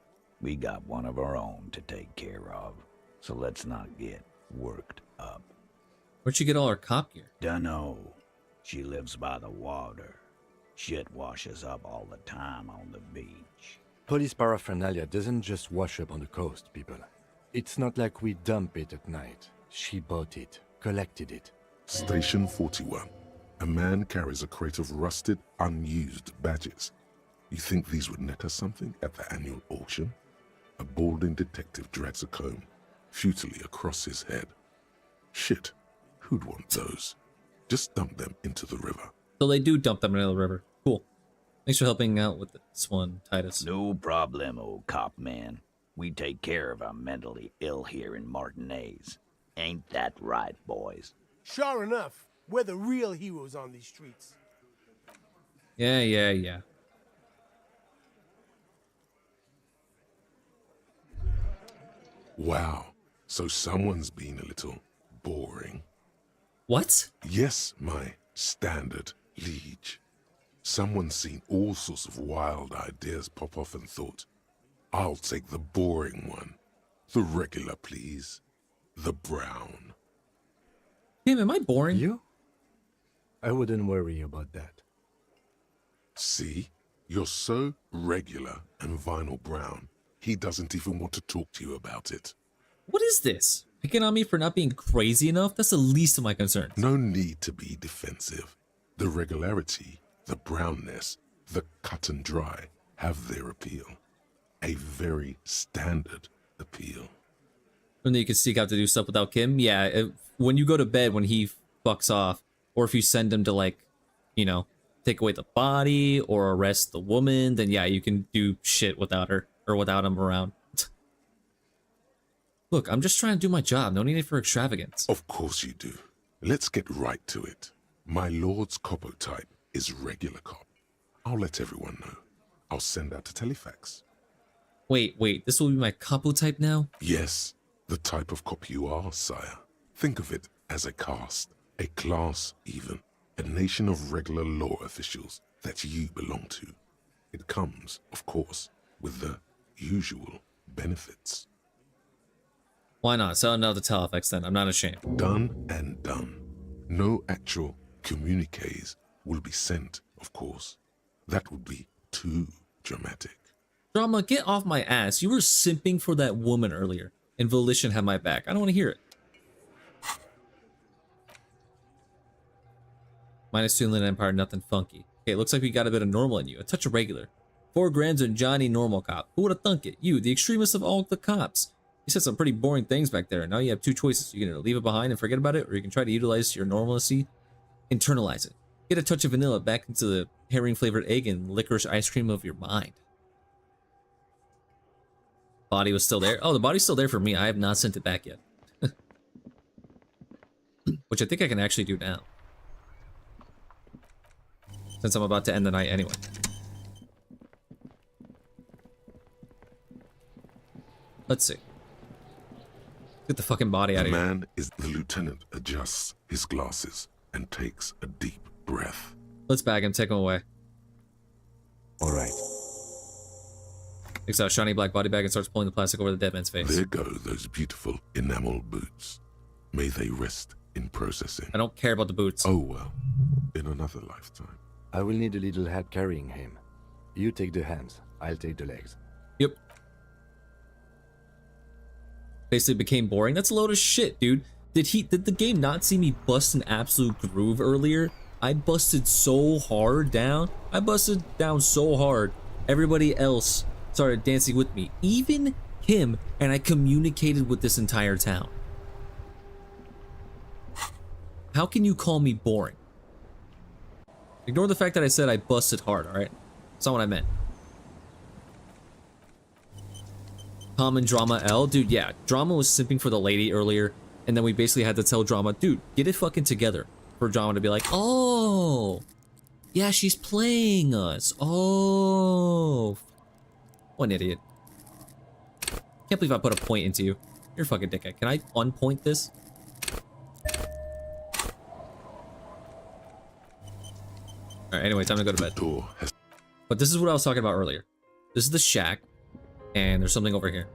We got one of our own to take care of, so let's not get worked up. Where'd she get all her cop gear? Dunno. She lives by the water. Shit washes up all the time on the beach. Police paraphernalia doesn't just wash up on the coast, people. It's not like we dump it at night. She bought it, collected it. Station 41. A man carries a crate of rusted, unused badges. You think these would net us something at the annual auction? A balding detective drags a comb futilely across his head. Shit, who'd want those? Just dump them into the river. So they do dump them into the river. Cool. Thanks for helping out with this one, Titus. No problem, old cop man. We take care of our mentally ill here in Martinez. Ain't that right, boys? Sure enough, we're the real heroes on these streets. Yeah. Wow, so someone's been a little boring. What? Yes, my standard liege. Someone's seen all sorts of wild ideas pop off and thought, I'll take the boring one. The regular, please. The brown. Damn, am I boring? You? I wouldn't worry about that. See? You're so regular and vinyl brown, he doesn't even want to talk to you about it. What is this? Picking on me for not being crazy enough? That's the least of my concerns. No need to be defensive. The regularity, the brownness, the cut and dry have their appeal. A very standard appeal. And then you can sneak out to do stuff without Kim? Yeah, when you go to bed when he fucks off, or if you send him to, like, you know, take away the body or arrest the woman, then yeah, you can do shit without her or without him around. Look, I'm just trying to do my job. No need for extravagance. Of course you do. Let's get right to it. My lord's copo type is regular cop. I'll let everyone know. I'll send out a telefax. Wait, this will be my capo type now? Yes, the type of cop you are, sire. Think of it as a caste, a class even, a nation of regular law officials that you belong to. It comes, of course, with the usual benefits. Why not? Sell another telefax then. I'm not ashamed. Done and done. No actual communiques will be sent, of course. That would be too dramatic. Drama, get off my ass. You were simping for that woman earlier, and Volition had my back. I don't want to hear it. -2 Inland Empire, nothing funky. Okay, it looks like we got a bit of normal in you. A touch of regular. 4 grams and Johnny normal cop. Who would have thunk it? You, the extremist of all the cops. You said some pretty boring things back there. Now you have 2 choices. You can leave it behind and forget about it, or you can try to utilize your normalcy, internalize it. Get a touch of vanilla back into the herring-flavored egg and licorice ice cream of your mind. body was still there. Oh, the body's still there for me. I have not sent it back yet. Which I think I can actually do now. Since I'm about to end the night anyway. Let's see. Get the fucking body out of here. The lieutenant adjusts his glasses and takes a deep breath. Let's bag him, take him away. All right. Takes out a shiny black body bag and starts pulling the plastic over the dead man's face. There go those beautiful enamel boots. May they rest in processing. I don't care about the boots. Oh well, in another lifetime. I will need a little help carrying him. You take the hands, I'll take the legs. Yep. Basically became boring. That's a load of shit, dude. Did the game not see me bust an absolute groove earlier? I busted so hard down. I busted down so hard. Everybody else started dancing with me. Even him, and I communicated with this entire town. How can you call me boring? Ignore the fact that I said I busted hard, alright? That's not what I meant. Common Drama L. Dude, yeah. Drama was simping for the lady earlier, and then we basically had to tell Drama, dude, get it fucking together. For Drama to be like, oh, yeah, she's playing us. Oh. What an idiot. Can't believe I put a point into you. You're a fucking dickhead. Can I unpoint this? Alright, anyway, time to go to bed. But this is what I was talking about earlier. This is the shack, and there's something over here.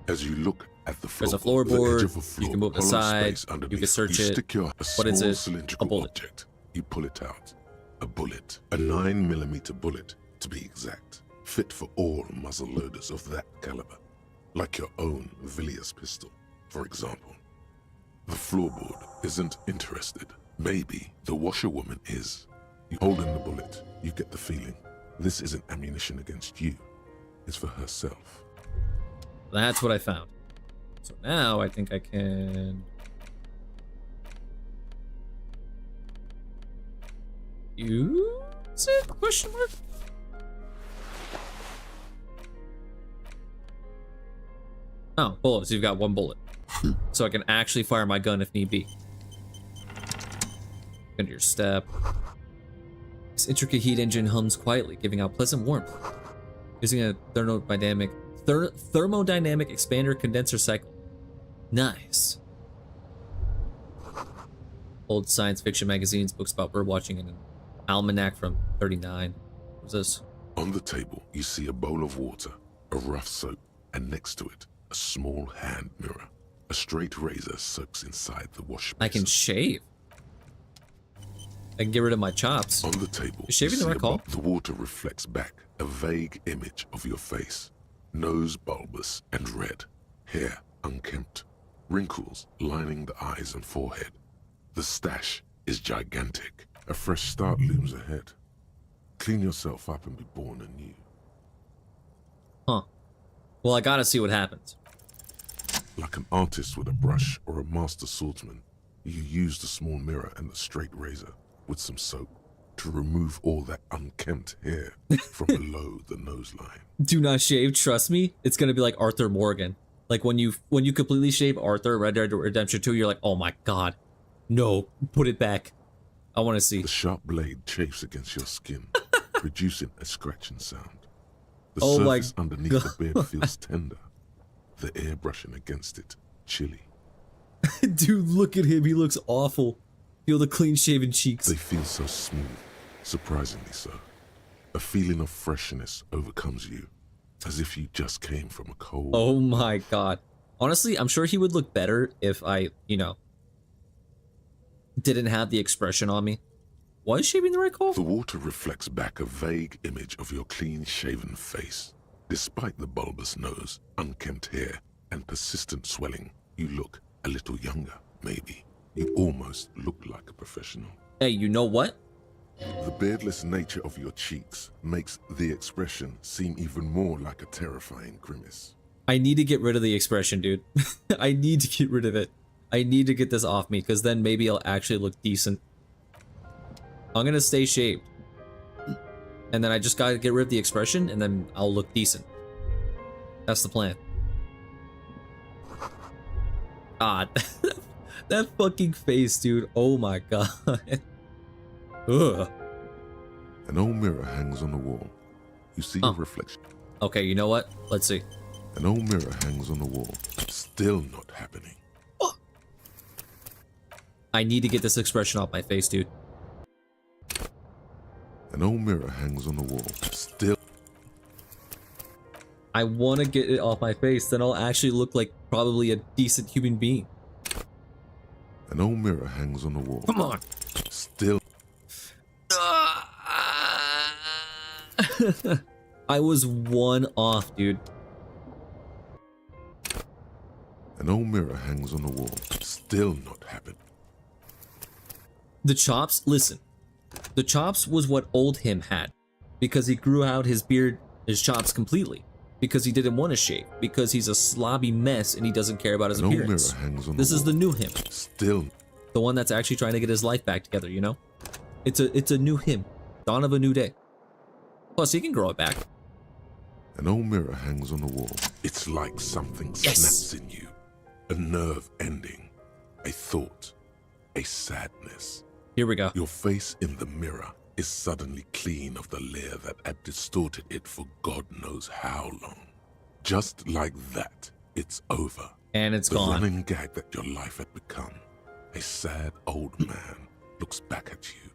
As you look at the floor, there's a floorboard, you can move it aside, you can search it. What is it? A bullet. Object. You pull it out. A bullet. A 9mm bullet, to be exact. Fit for all muzzle loaders of that caliber. Like your own Villiers pistol, for example. The floorboard isn't interested. Maybe the washerwoman is. You hold in the bullet, you get the feeling. This isn't ammunition against you. It's for herself. That's what I found. So now I think I can... use it? Question mark? Oh, bullets. You've got one bullet. So I can actually fire my gun if need be. Into your step. This intricate heat engine hums quietly, giving out pleasant warmth. Using a thermodynamic expander condenser cycle. Nice. Old science fiction magazines, books about birdwatching, and an almanac from 39. What's this? On the table, you see a bowl of water, a rough soap, and next to it, a small hand mirror. A straight razor soaks inside the wash basin. I can shave. I can get rid of my chops. On the table, you're shaving the right call? The water reflects back a vague image of your face. Nose bulbous and red. Hair unkempt. Wrinkles lining the eyes and forehead. The stash is gigantic. A fresh start looms ahead. Clean yourself up and be born anew. Huh. Well, I gotta see what happens. Like an artist with a brush or a master swordsman, you use the small mirror and the straight razor with some soap to remove all that unkempt hair from below the nose line. Do not shave, trust me. It's gonna be like Arthur Morgan. Like when you completely shave Arthur, Red Dead Redemption 2, you're like, oh my god. No, put it back. I want to see. The sharp blade chafes against your skin, producing a scratching sound. The surface underneath the beard feels tender. The air brushing against it, chilly. Dude, look at him. He looks awful. Feel the clean-shaven cheeks. They feel so smooth, surprisingly so. A feeling of freshness overcomes you, as if you just came from a cold... Oh my god. Honestly, I'm sure he would look better if I, didn't have the expression on me. Was shaving the right call? The water reflects back a vague image of your clean-shaven face. Despite the bulbous nose, unkempt hair, and persistent swelling, you look a little younger, maybe. You almost look like a professional. Hey, you know what? The beardless nature of your cheeks makes the expression seem even more like a terrifying grimace. I need to get rid of the expression, dude. I need to get rid of it. I need to get this off me, because then maybe I'll actually look decent. I'm gonna stay shaved. And then I just gotta get rid of the expression, and then I'll look decent. That's the plan. Ah, that fucking face, dude. Oh my god. Ugh. An old mirror hangs on the wall. You see your reflection. Okay, you know what? Let's see. An old mirror hangs on the wall. Still not happening. I need to get this expression off my face, dude. An old mirror hangs on the wall. Still. I want to get it off my face, then I'll actually look like probably a decent human being. An old mirror hangs on the wall. Come on. Still. I was one off, dude. An old mirror hangs on the wall. Still not happening. The chops, listen. The chops was what old him had. Because he grew out his beard, his chops completely. Because he didn't want to shave. Because he's a slobby mess and he doesn't care about his appearance. This is the new him. Still. The one that's actually trying to get his life back together, you know? It's a new him. Dawn of a new day. Plus, he can grow it back. An old mirror hangs on the wall. It's like something snaps in you. A nerve ending. A thought. A sadness. Here we go. Your face in the mirror is suddenly clean of the layer that had distorted it for God knows how long. Just like that, it's over. And it's the gone. The running gag that your life had become. A sad old man looks back at you.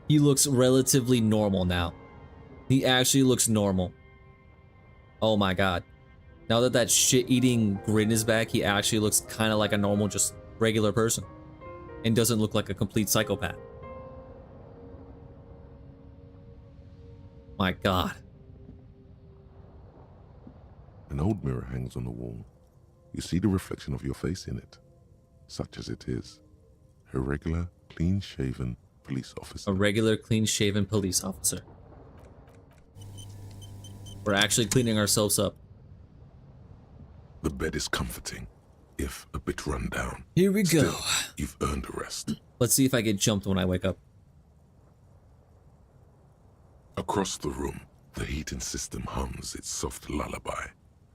He looks relatively normal now. He actually looks normal. Oh my god. Now that that shit-eating grin is back, he actually looks kind of like a normal, just regular person. And doesn't look like a complete psychopath. My god. An old mirror hangs on the wall. You see the reflection of your face in it. Such as it is. A regular, clean-shaven police officer. A regular, clean-shaven police officer. We're actually cleaning ourselves up. The bed is comforting, if a bit run down. Here we go. Still, you've earned a rest. Let's see if I get jumped when I wake up. Across the room, the heating system hums its soft lullaby.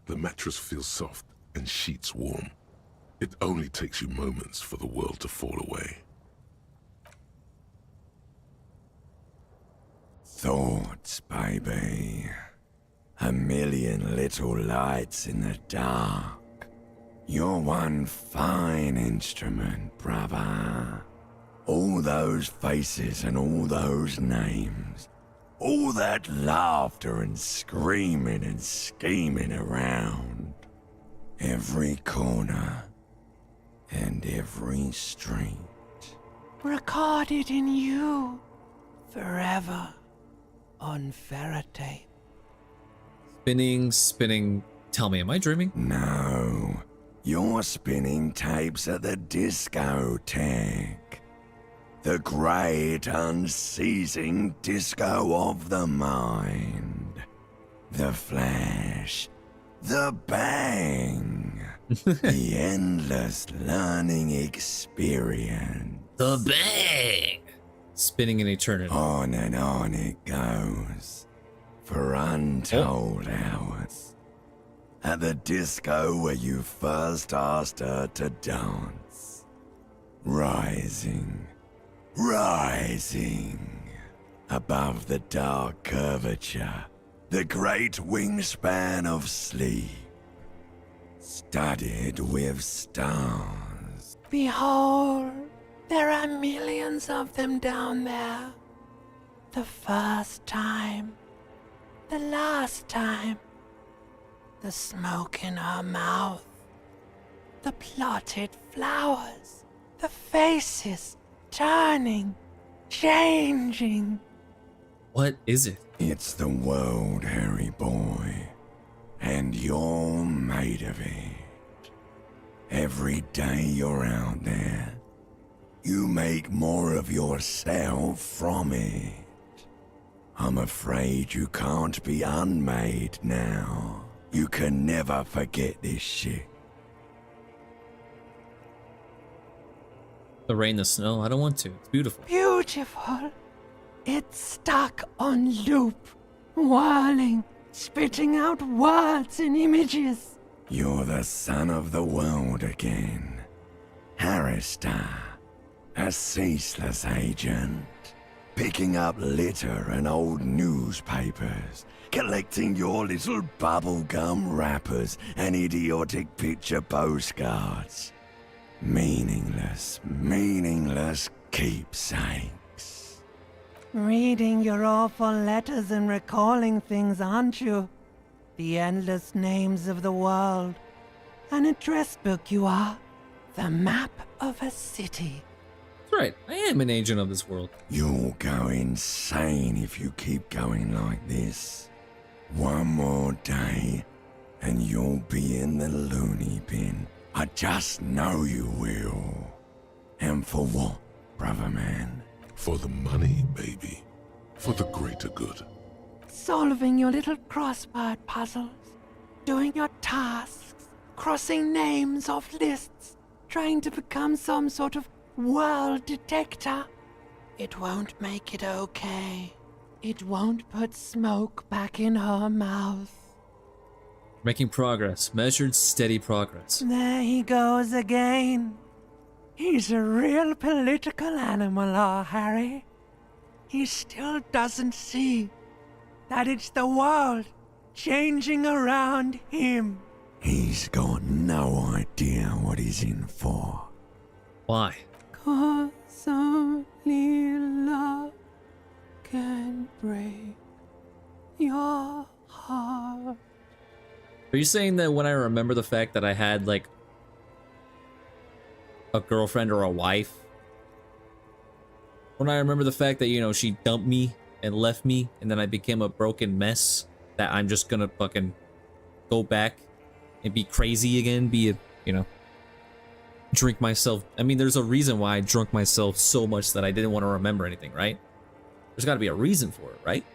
The mattress feels soft and sheets warm. It only takes you moments for the world to fall away. Thoughts, baby. A million little lights in the dark. You're one fine instrument, brother. All those faces and all those names. All that laughter and screaming and scheming around. Every corner and every street. Recorded in you. Forever. On Ferrotape. Spinning, spinning. Tell me, am I dreaming? No. You're spinning tapes at the discotheque. The great unceasing disco of the mind. The flash. The bang. The endless learning experience. The bang! Spinning in eternity. On and on it goes. For untold hours. At the disco where you first asked her to dance. Rising. Rising. Above the dark curvature. The great wingspan of sleep. Studded with stars. Behold, there are millions of them down there. The first time. The last time. The smoke in her mouth. The plotted flowers. The faces turning, changing. What is it? It's the world, Harry boy. And you're made of it. Every day you're out there, you make more of yourself from it. I'm afraid you can't be unmade now. You can never forget this shit. The rain, the snow, I don't want to. It's beautiful. Beautiful. It's stuck on loop, whirling, spitting out words and images. You're the son of the world again. Harristar, a ceaseless agent. Picking up litter and old newspapers. Collecting your little bubblegum wrappers and idiotic picture postcards. Meaningless keepsakes. Reading your awful letters and recalling things, aren't you? The endless names of the world. An address book you are. The map of a city. That's right, I am an agent of this world. You'll go insane if you keep going like this. One more day, and you'll be in the loony bin. I just know you will. And for what, brother man? For the money, baby. For the greater good. Solving your little crossword puzzles. Doing your tasks. Crossing names off lists. Trying to become some sort of world detector. It won't make it okay. It won't put smoke back in her mouth. Making progress. Measured, steady progress. There he goes again. He's a real political animal, our Harry. He still doesn't see that it's the world changing around him. He's got no idea what he's in for. Why? 'Cause only love can break your heart. Are you saying that when I remember the fact that I had, like, a girlfriend or a wife, when I remember the fact that, you know, she dumped me and left me, and then I became a broken mess, that I'm just gonna fucking go back and be crazy again, drink myself? I mean, there's a reason why I drunk myself so much that I didn't want to remember anything, right? There's got to be a reason for it, right?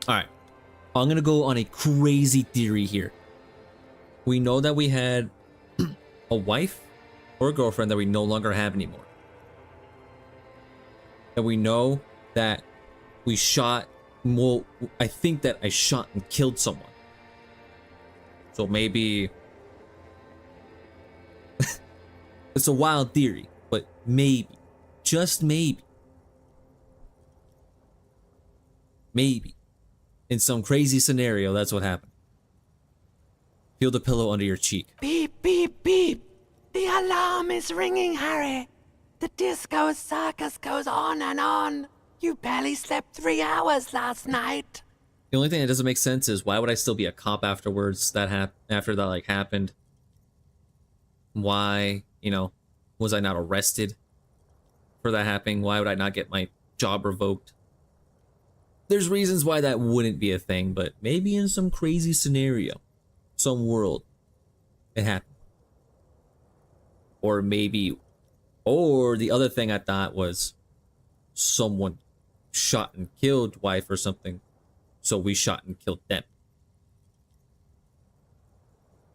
Alright. I'm gonna go on a crazy theory here. We know that we had a wife or a girlfriend that we no longer have anymore. And we know that we shot, well, I think that I shot and killed someone. So maybe it's a wild theory, but maybe, just maybe, in some crazy scenario, that's what happened. Feel the pillow under your cheek. Beep, beep, beep. The alarm is ringing, Harry. The disco circus goes on and on. You barely slept 3 hours last night. The only thing that doesn't make sense is why would I still be a cop afterwards? After that like happened. Why, was I not arrested for that happening? Why would I not get my job revoked? There's reasons why that wouldn't be a thing, but maybe in some crazy scenario, some world, it happened. Or maybe, or the other thing I thought was someone shot and killed wife or something, so we shot and killed them.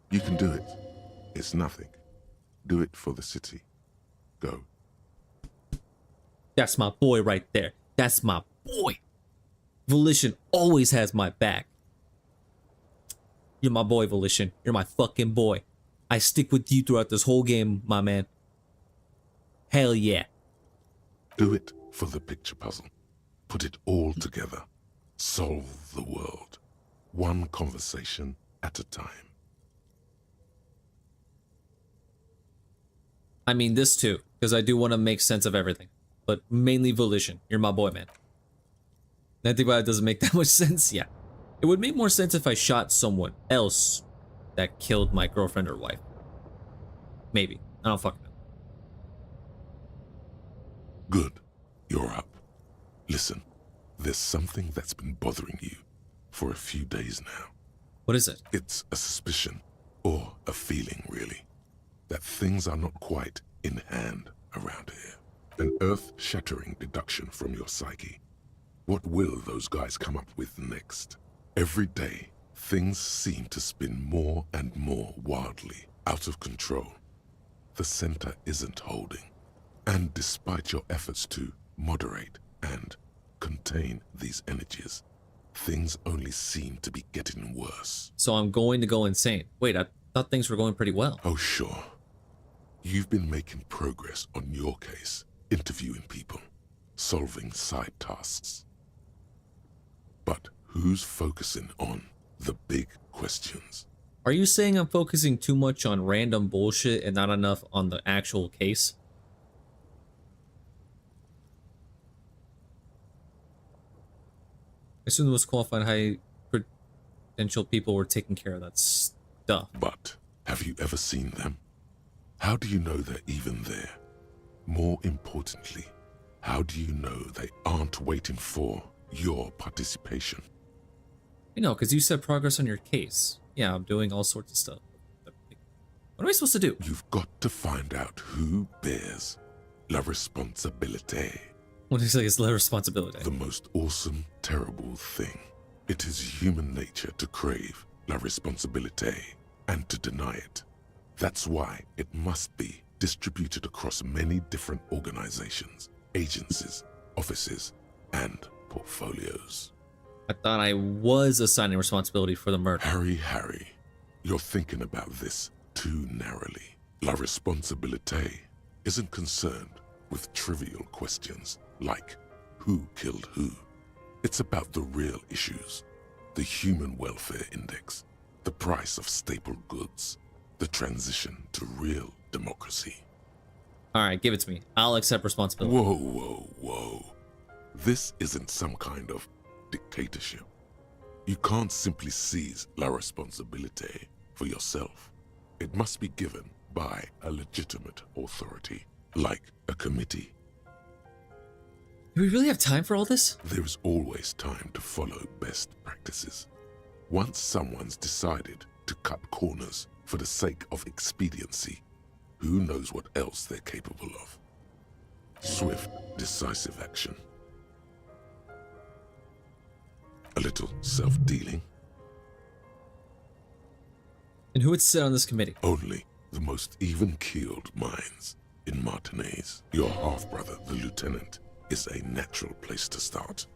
You can do it. It's nothing. Do it for the city. Go. That's my boy right there. That's my boy. Volition always has my back. You're my boy, Volition. You're my fucking boy. I stick with you throughout this whole game, my man. Hell yeah. Do it for the picture puzzle. Put it all together. Solve the world. One conversation at a time. I mean this too, because I do want to make sense of everything. But mainly Volition. You're my boy, man. I think about it doesn't make that much sense. Yeah. It would make more sense if I shot someone else that killed my girlfriend or wife. Maybe. I don't fucking know. Good. You're up. Listen, there's something that's been bothering you for a few days now. What is it? It's a suspicion, or a feeling really, that things are not quite in hand around here. An earth-shattering deduction from your psyche. What will those guys come up with next? Every day, things seem to spin more and more wildly, out of control. The center isn't holding. And despite your efforts to moderate and contain these energies, things only seem to be getting worse. So I'm going to go insane. Wait, I thought things were going pretty well. Oh, sure. You've been making progress on your case, interviewing people, solving side tasks. But who's focusing on the big questions? Are you saying I'm focusing too much on random bullshit and not enough on the actual case? I assume the most qualified high credential people were taking care of that stuff. But have you ever seen them? How do you know they're even there? More importantly, how do you know they aren't waiting for your participation? You know, because you said progress on your case. Yeah, I'm doing all sorts of stuff. What am I supposed to do? You've got to find out who bears la responsabilité. What is like la responsabilité? The most awesome, terrible thing. It is human nature to crave la responsabilité and to deny it. That's why it must be distributed across many different organizations, agencies, offices, and portfolios. I thought I was assigning responsibility for the murder. Harry, you're thinking about this too narrowly. La responsabilité isn't concerned with trivial questions like who killed who. It's about the real issues, the human welfare index, the price of staple goods, the transition to real democracy. All right, give it to me. I'll accept responsibility. Whoa. This isn't some kind of dictatorship. You can't simply seize la responsabilité for yourself. It must be given by a legitimate authority, like a committee. Do we really have time for all this? There's always time to follow best practices. Once someone's decided to cut corners for the sake of expediency, who knows what else they're capable of? Swift, decisive action. A little self-dealing. And who would sit on this committee? Only the most even-keeled minds in Martinez. Your half-brother, the lieutenant, is a natural place to start.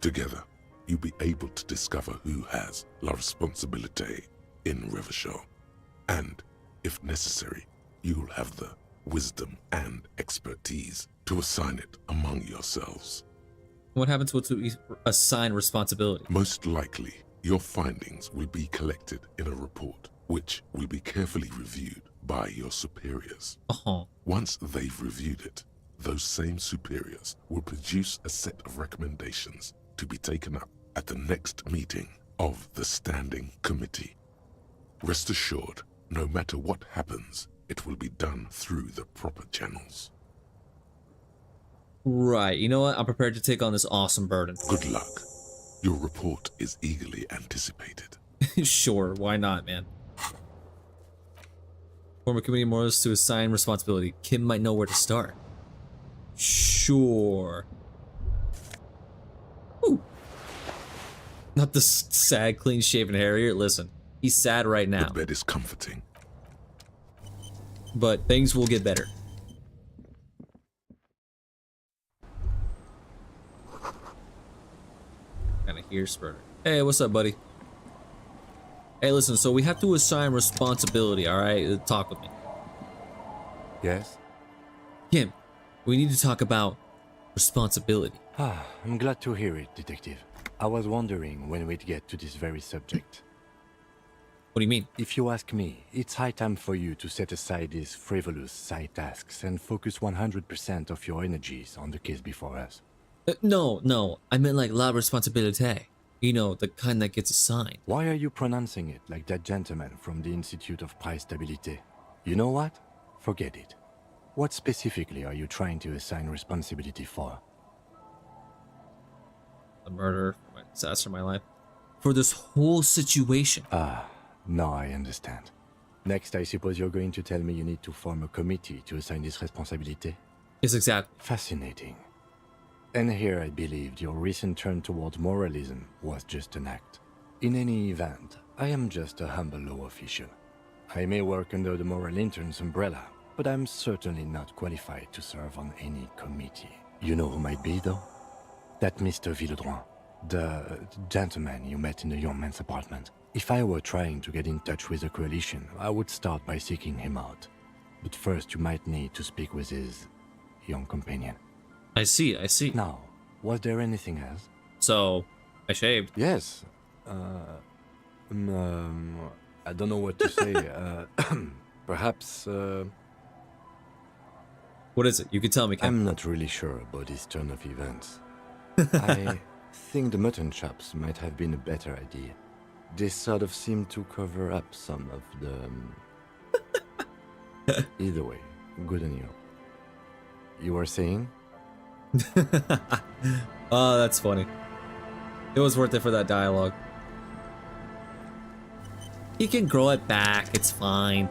Together, you'll be able to discover who has la responsabilité in Revachol. And, if necessary, you'll have the wisdom and expertise to assign it among yourselves. What happens once we assign responsibility? Most likely, your findings will be collected in a report, which will be carefully reviewed by your superiors. Once they've reviewed it, those same superiors will produce a set of recommendations to be taken up at the next meeting of the Standing Committee. Rest assured, no matter what happens, it will be done through the proper channels. Right, you know what? I'm prepared to take on this awesome burden. Good luck. Your report is eagerly anticipated. Sure, why not, man? Form a committee more to assign responsibility. Kim might know where to start. Sure. Ooh. Not the sad, clean-shaven Harrier. Listen, he's sad right now. The bed is comforting. But things will get better. Kinda hear Spurter. Hey, what's up, buddy? Hey, listen, so we have to assign responsibility, alright? Talk with me. Yes? Kim, we need to talk about responsibility. I'm glad to hear it, Detective. I was wondering when we'd get to this very subject. What do you mean? If you ask me, it's high time for you to set aside these frivolous side tasks and focus 100% of your energies on the case before us. No, I meant like la responsabilité. You know, the kind that gets assigned. Why are you pronouncing it like that gentleman from the Institute of Price Stabilité? You know what? Forget it. What specifically are you trying to assign responsibility for? The murder, my disaster in my life. For this whole situation. Now I understand. Next, I suppose you're going to tell me you need to form a committee to assign this responsibility? Yes, exactly. Fascinating. And here I believed your recent turn toward moralism was just an act. In any event, I am just a humble law official. I may work under the moral intern's umbrella, but I'm certainly not qualified to serve on any committee. You know who might be, though? That Mr. Villeudran. The gentleman you met in the young man's apartment. If I were trying to get in touch with the coalition, I would start by seeking him out. But first, you might need to speak with his young companion. I see, I see. Now, was there anything else? So, I shaved. Yes. I don't know what to say. Perhaps, What is it? You can tell me, Kim. I'm not really sure about this turn of events. I think the mutton chops might have been a better idea. They sort of seem to cover up some of the... Either way, good on you. You were saying? Oh, that's funny. It was worth it for that dialogue. He can grow it back, it's fine.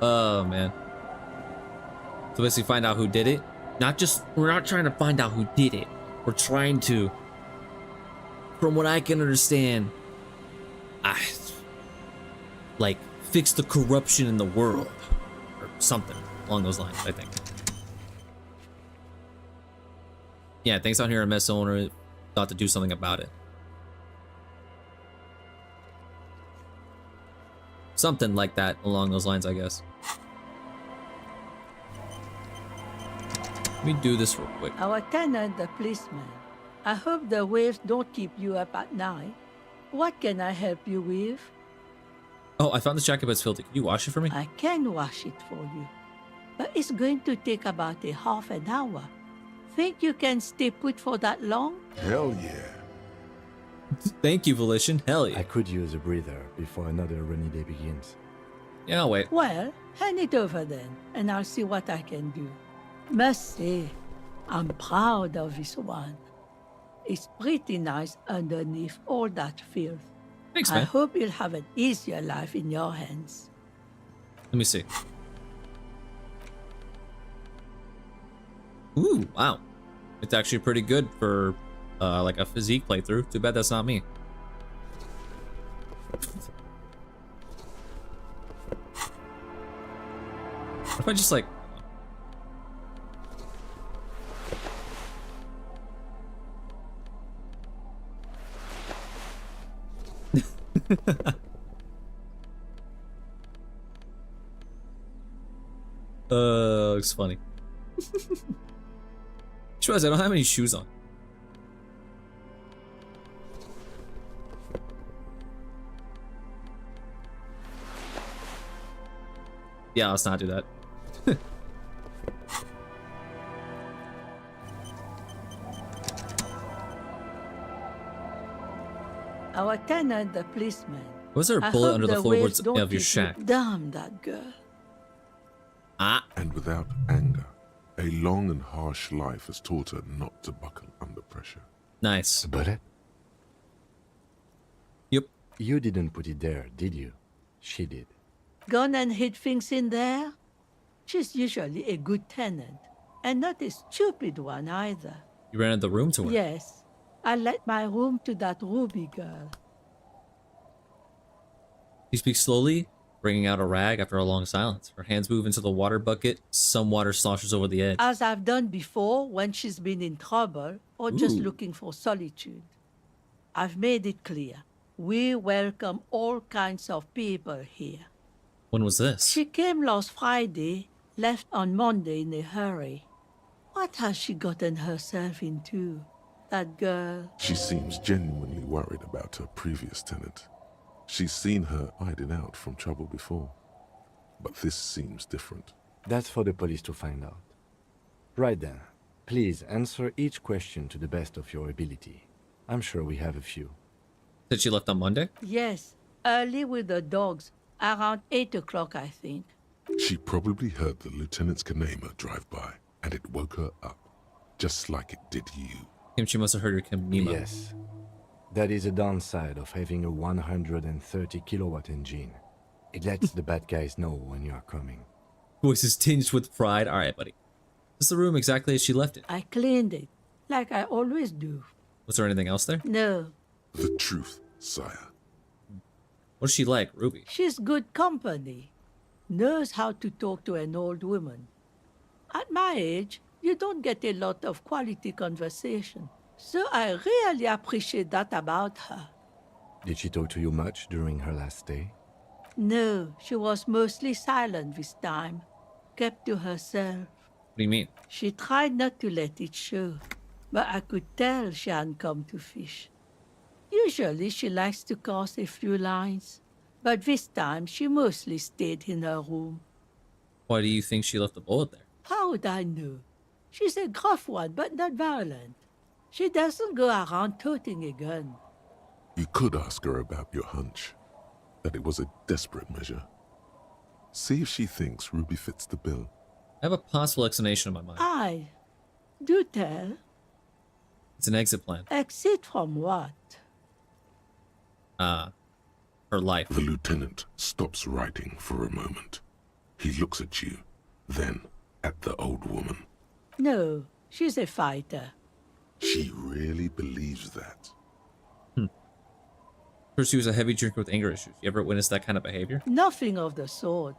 Oh, man. So basically find out who did it. We're not trying to find out who did it. We're trying to, from what I can understand, like, fix the corruption in the world. Or something along those lines, I think. Yeah, things out here, a mess owner thought to do something about it. Something like that along those lines, I guess. Let me do this real quick. Our tenant, the policeman. I hope the waves don't keep you up at night. What can I help you with? Oh, I found this jacket, but it's filthy. Can you wash it for me? I can wash it for you. But it's going to take about a half an hour. Think you can stay put for that long? Hell yeah. Thank you, Volition. Hell yeah. I could use a breather before another rainy day begins. Yeah, I'll wait. Well, hand it over then, and I'll see what I can do. Must say, I'm proud of this one. It's pretty nice underneath all that filth. Thanks, I man. hope you'll have an easier life in your hands. Let me see. Ooh, wow. It's actually pretty good for like a physique playthrough. Too bad that's not me. What if I just like... looks funny. Just realized I don't have any shoes on. Yeah, let's not do that. Our tenant, the policeman. Was there a bullet under the floorboards of your shack? Damn that girl. Ah. And without anger, a long and harsh life has taught her not to buckle under pressure. Nice. But it? Yep. You didn't put it there, did you? She did. Gone and hid things in there? She's usually a good tenant, and not a stupid one either. You rented the room to her? Yes. I let my room to that Ruby girl. She speaks slowly, bringing out a rag after a long silence. Her hands move into the water bucket. Some water sloshes over the edge. As I've done before when she's been in trouble or just Ooh. looking for solitude. I've made it clear. We welcome all kinds of people here. When was this? She came last Friday, left on Monday in a hurry. What has she gotten herself into? That girl. She seems genuinely worried about her previous tenant. She's seen her hiding out from trouble before. But this seems different. That's for the police to find out. Right then. Please answer each question to the best of your ability. I'm sure we have a few. Said she left on Monday? Yes, early with the dogs. Around 8 o'clock, I think. She probably heard the lieutenant's Kanema drive by, and it woke her up, just like it did you. She must have heard your Kanema. Yes. That is a downside of having a 130 kilowatt engine. It lets the bad guys know when you are coming. Voice is tinged with pride. Alright, buddy. Is the room exactly as she left it? I cleaned it, like I always do. Was there anything else there? No. The truth, sire. What's she like, Ruby? She's good company. Knows how to talk to an old woman. At my age, you don't get a lot of quality conversation. So I really appreciate that about her. Did she talk to you much during her last stay? No, she was mostly silent this time. Kept to herself. What do you mean? She tried not to let it show, but I could tell she hadn't come to fish. Usually she likes to cross a few lines, but this time she mostly stayed in her room. Why do you think she left the bullet there? How would I know? She's a gruff one, but not violent. She doesn't go around toting a gun. You could ask her about your hunch, that it was a desperate measure. See if she thinks Ruby fits the bill. I have a possible explanation in my mind. Aye. Do tell. It's an exit plan. Exit from what? Her life. The lieutenant stops writing for a moment. He looks at you, then at the old woman. No, she's a fighter. She really believes that. She was a heavy drinker with anger issues. You ever witnessed that kind of behavior? Nothing of the sort.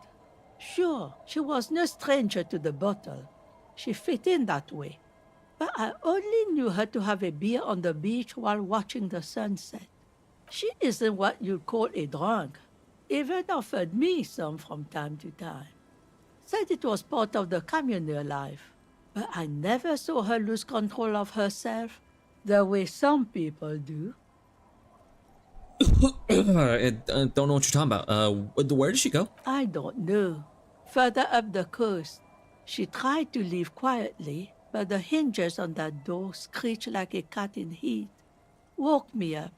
Sure, she was no stranger to the bottle. She fit in that way. But I only knew her to have a beer on the beach while watching the sunset. She isn't what you'd call a drunk. Even offered me some from time to time. Said it was part of the communal life. But I never saw her lose control of herself the way some people do. I don't know what you're talking about. Where did she go? I don't know. Further up the coast. She tried to leave quietly, but the hinges on that door screeched like a cat in heat. Woke me up.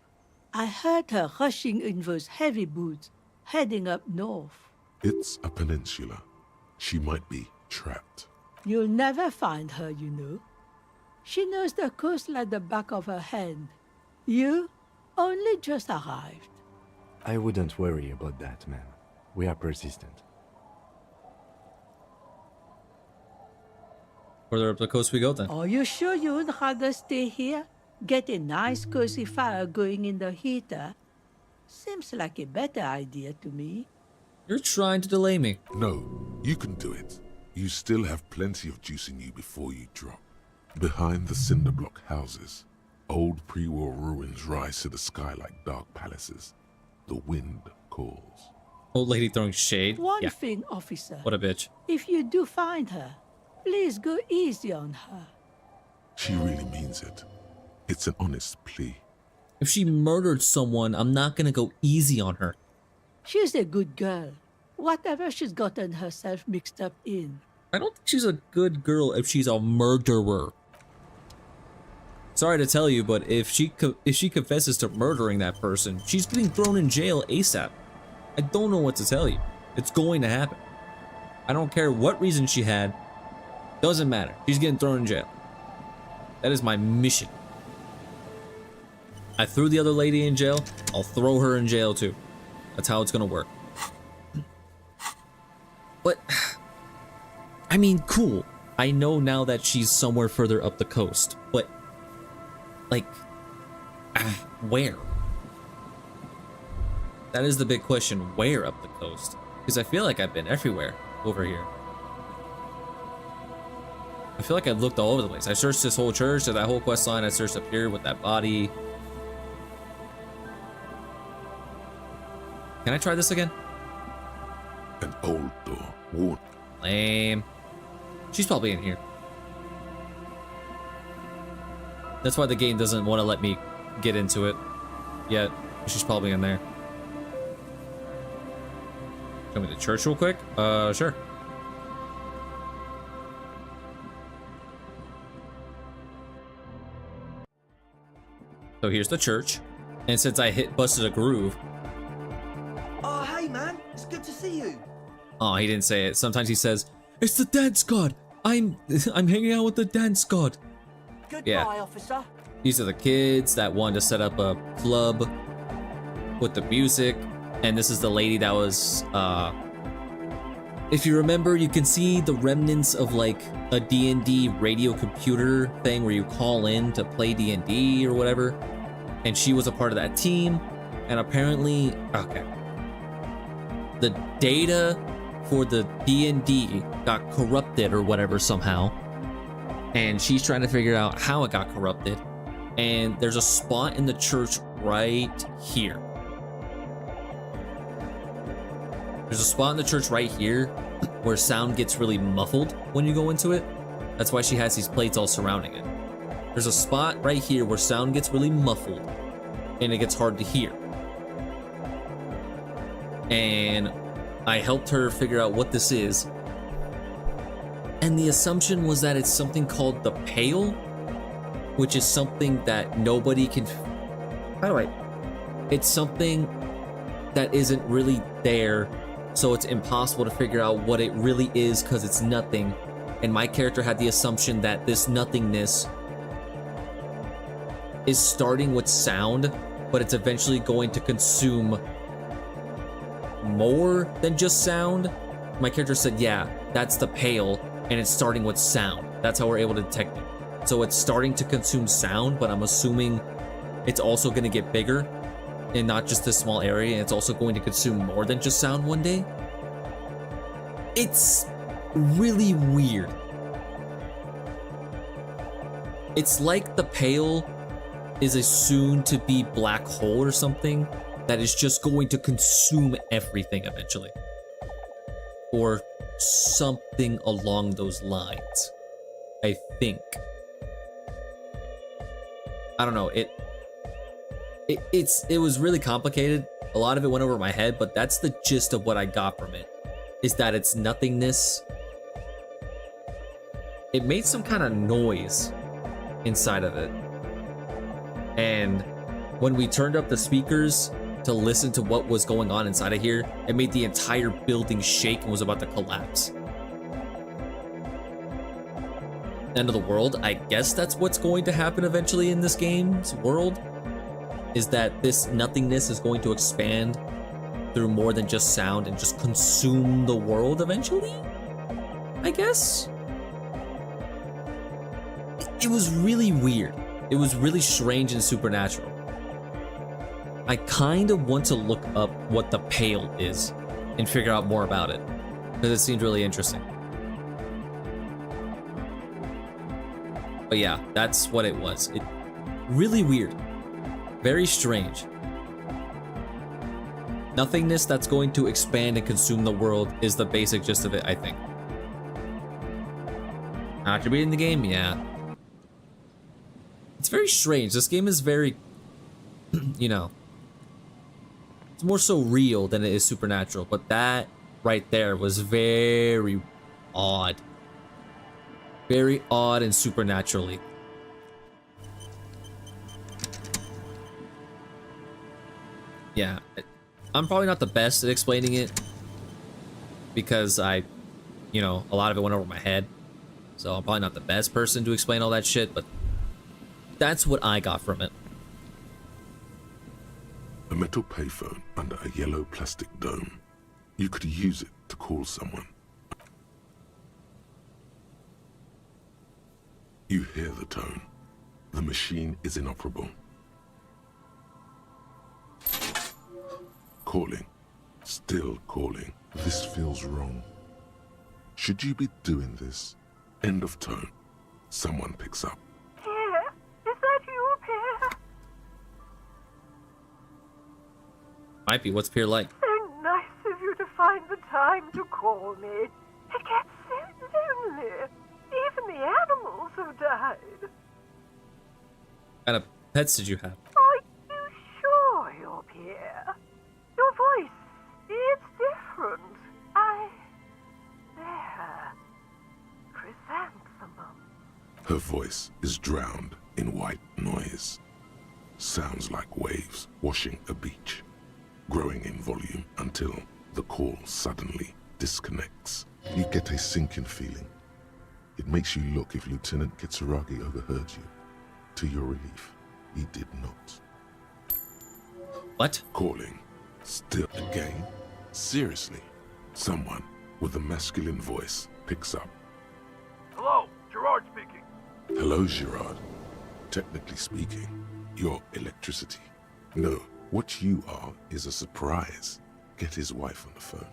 I heard her rushing in those heavy boots, heading up north. It's a peninsula. She might be trapped. You'll never find her, you know. She knows the coast like the back of her hand. You only just arrived. I wouldn't worry about that, ma'am. We are persistent. Further up the coast we go then. Are you sure you would rather stay here? Get a nice cozy fire going in the heater? Seems like a better idea to me. You're trying to delay me. No, you can do it. You still have plenty of juice in you before you drop. Behind the cinder block houses, old pre-war ruins rise to the sky like dark palaces. The wind calls. Old lady throwing shade. One thing, officer. What a bitch. If you do find her, please go easy on her. She really means it. It's an honest plea. If she murdered someone, I'm not gonna go easy on her. She's a good girl. Whatever she's gotten herself mixed up in. I don't think she's a good girl if she's a murderer. Sorry to tell you, but if she confesses to murdering that person, she's getting thrown in jail ASAP. I don't know what to tell you. It's going to happen. I don't care what reason she had. Doesn't matter. She's getting thrown in jail. That is my mission. I threw the other lady in jail. I'll throw her in jail too. That's how it's gonna work. But, I mean, cool. I know now that she's somewhere further up the coast, but, like, where? That is the big question. Where up the coast? Because I feel like I've been everywhere over here. I feel like I've looked all over the place. I searched this whole church, that whole quest line. I searched up here with that body. Can I try this again? An old door. Lame. She's probably in here. That's why the game doesn't want to let me get into it yet. She's probably in there. Show me the church real quick? Sure. So here's the church. And since I busted a groove. Oh, hey man, it's good to see you. Oh, he didn't say it. Sometimes he says, "It's the dance god. I'm hanging out with the dance god." Goodbye, officer. These are the kids that wanted to set up a club with the music. And this is the lady that was, if you remember, you can see the remnants of like a D&D radio computer thing where you call in to play D&D or whatever. And she was a part of that team. And apparently, okay. The data for the D&D got corrupted or whatever somehow. And she's trying to figure out how it got corrupted. And there's a spot in the church right here. There's a spot in the church right here where sound gets really muffled when you go into it. That's why she has these plates all surrounding it. There's a spot right here where sound gets really muffled and it gets hard to hear. And I helped her figure out what this is. And the assumption was that it's something called the Pale, which is something that nobody can... It's something that isn't really there, so it's impossible to figure out what it really is because it's nothing. And my character had the assumption that this nothingness is starting with sound, but it's eventually going to consume more than just sound. My character said, yeah, that's the Pale, and it's starting with sound. That's how we're able to detect it. So it's starting to consume sound, but I'm assuming it's also going to get bigger in not just this small area, and it's also going to consume more than just sound one day. It's really weird. It's like the Pale is a soon-to-be black hole or something that is just going to consume everything eventually. Or something along those lines, I think. I don't know, it was really complicated. A lot of it went over my head, but that's the gist of what I got from it, is that it's nothingness. It made some kind of noise inside of it. And when we turned up the speakers to listen to what was going on inside of here, it made the entire building shake and was about to collapse. End of the world. I guess that's what's going to happen eventually in this game's world, is that this nothingness is going to expand through more than just sound and just consume the world eventually, I guess. It was really weird. It was really strange and supernatural. I kind of want to look up what the Pale is and figure out more about it, because it seemed really interesting. But yeah, that's what it was. It really weird. Very strange. Nothingness that's going to expand and consume the world is the basic gist of it, I think. After beating the game, yeah. It's very strange. This game is very, you know, it's more so real than it is supernatural, but that right there was very odd. Very odd and supernaturally. Yeah, I'm probably not the best at explaining it because a lot of it went over my head. So I'm probably not the best person to explain all that shit, but that's what I got from it. A metal payphone under a yellow plastic dome. You could use it to call someone. You hear the tone. The machine is inoperable. Calling. Still calling. This feels wrong. Should you be doing this? End of tone. Someone picks up. Pierre? Is that you, Pierre? Might be. What's Pierre like? So nice of you to find the time to call me. It gets so lonely. Even the animals have died. What kind of pets did you have? Are you sure you're Pierre? Your voice, it's different. There. Chrysanthemum. Her voice is drowned in white noise. Sounds like waves washing a beach, growing in volume until the call suddenly disconnects. You get a sinking feeling. It makes you look if Lieutenant Kitsuragi overheard you. To your relief, he did not. What? Calling. Still again? Seriously? Someone with a masculine voice picks up. Hello, Gerard speaking. Hello, Gerard. Technically speaking, you're electricity. No, what you are is a surprise. Get his wife on the phone.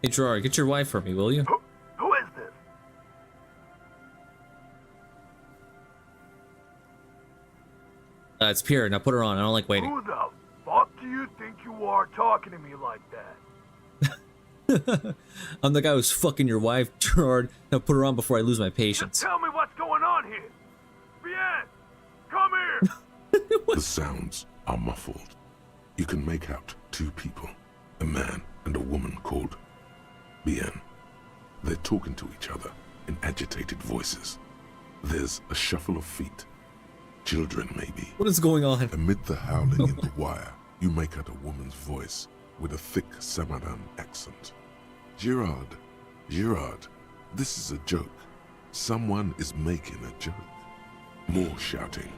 Hey Gerard, get your wife for me, will you? Who is this? It's Pierre. Now put her on. I don't like waiting. Who the fuck do you think you are talking to me like that? I'm the guy who's fucking your wife, Gerard. Now put her on before I lose my patience. Tell me what's going on here. Bien, come here. The sounds are muffled. You can make out two people, a man and a woman called Bien. They're talking to each other in agitated voices. There's a shuffle of feet. Children, maybe. What is going on? Amid the howling in the wire, you make out a woman's voice with a thick Samaran accent. Gerard, this is a joke. Someone is making a joke. More shouting.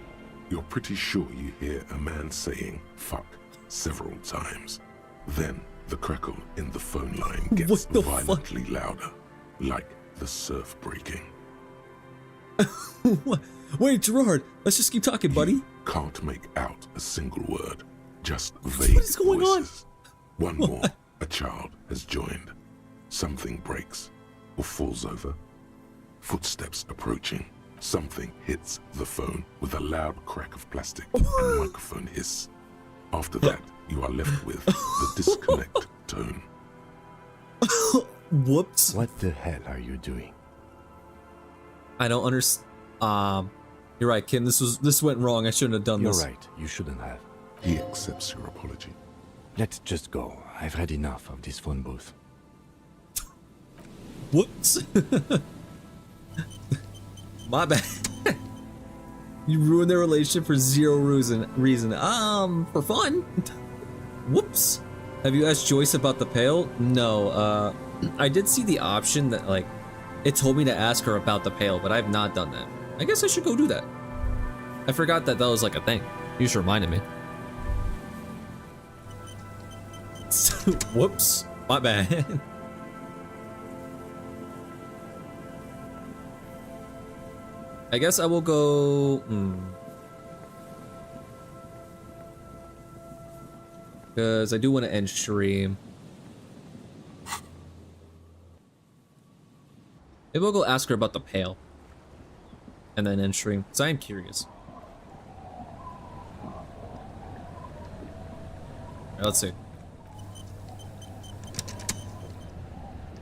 You're pretty sure you hear a man saying fuck several times. Then the crackle in the phone line gets violently louder, like the surf breaking. What? Wait, Gerard, let's just keep talking, buddy. Can't make out a single word, just vague What is going voices. on? One more, a child has joined. Something breaks or falls over. Footsteps approaching. Something hits the phone with a loud crack of plastic and microphone hiss. After that, you are left with the disconnect tone. Whoops. What the hell are you doing? I don't understand. You're right, Kim. This went wrong. I shouldn't have done You're this. right. You shouldn't have. He accepts your apology. Let's just go. I've had enough of this phone booth. Whoops. My bad. You ruined their relationship for zero reason. For fun. Whoops. Have you asked Joyce about the pail? No. I did see the option that like it told me to ask her about the pail, but I've not done that. I guess I should go do that. I forgot that was like a thing. You just reminded me. Whoops. My bad. I guess I will go. Because I do want to end stream. Maybe we'll go ask her about the pail. And then end stream. Because I am curious. Alright, let's see.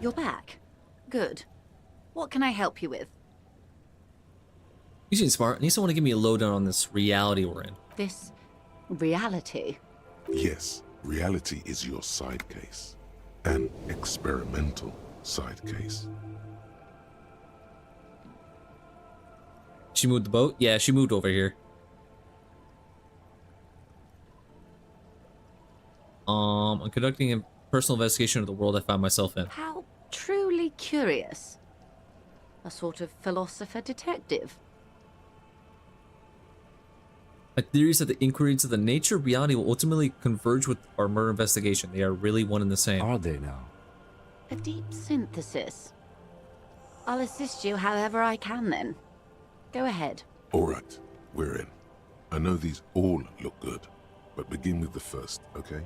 You're back. Good. What can I help you with? You seem smart. I need someone to give me a lowdown on this reality we're in. This reality? Yes, reality is your side case. An experimental side case. She moved the boat? Yeah, she moved over here. I'm conducting a personal investigation of the world I found myself in. How truly curious. A sort of philosopher detective. My theory is that the inquiry into the nature of reality will ultimately converge with our murder investigation. They are really one and the same. Are they now? A deep synthesis. I'll assist you however I can then. Go ahead. All right, we're in. I know these all look good, but begin with the first, okay?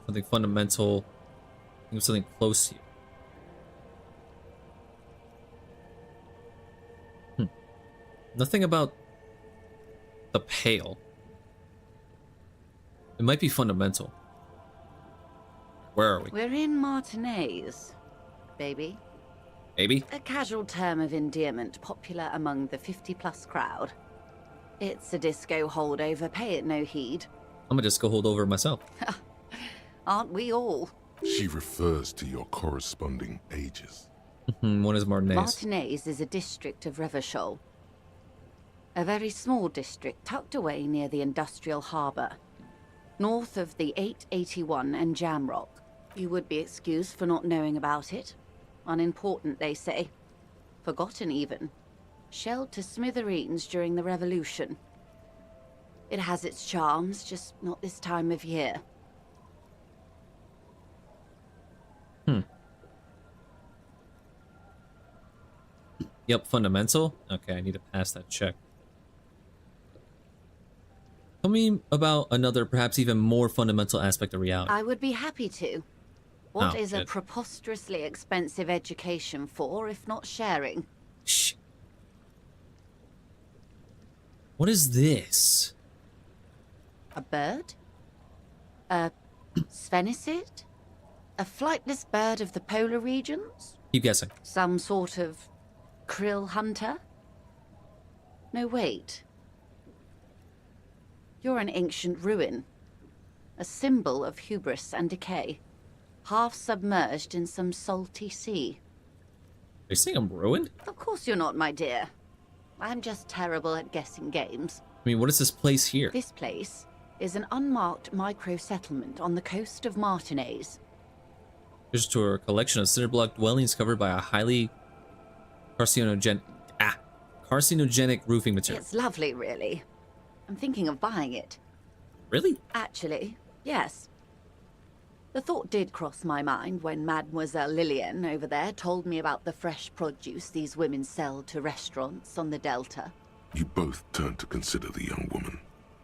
Something fundamental. Think of something close to you. Nothing about the pail. It might be fundamental. Where are we? We're in Martinez, baby. Baby? A casual term of endearment popular among the 50-plus crowd. It's a disco holdover, pay it no heed. I'm a disco holdover myself. Aren't we all? She refers to your corresponding ages. One is Martinez. Martinez is a district of Revachol. A very small district tucked away near the industrial harbour. North of the 881 and Jamrock. You would be excused for not knowing about it. Unimportant, they say. Forgotten, even. Shelled to smithereens during the Revolution. It has its charms, just not this time of year. Yep, fundamental. Okay, I need to pass that check. Tell me about another, perhaps even more fundamental aspect of reality. I would be happy to. What Oh, is a shit. preposterously expensive education for, if not sharing? Shh. What is this? A bird? A sphenicid? A flightless bird of the polar regions? Keep guessing. Some sort of krill hunter? No, wait. You're an ancient ruin. A symbol of hubris and decay. Half submerged in some salty sea. Are you saying I'm ruined? Of course you're not, my dear. I'm just terrible at guessing games. I mean, what is this place here? This place is an unmarked micro-settlement on the coast of Martinez. There's to a collection of cinder block dwellings covered by a highly carcinogenic roofing material. It's lovely, really. I'm thinking of buying it. Really? Actually, yes. The thought did cross my mind when Mademoiselle Lillian over there told me about the fresh produce these women sell to restaurants on the Delta. You both turn to consider the young woman.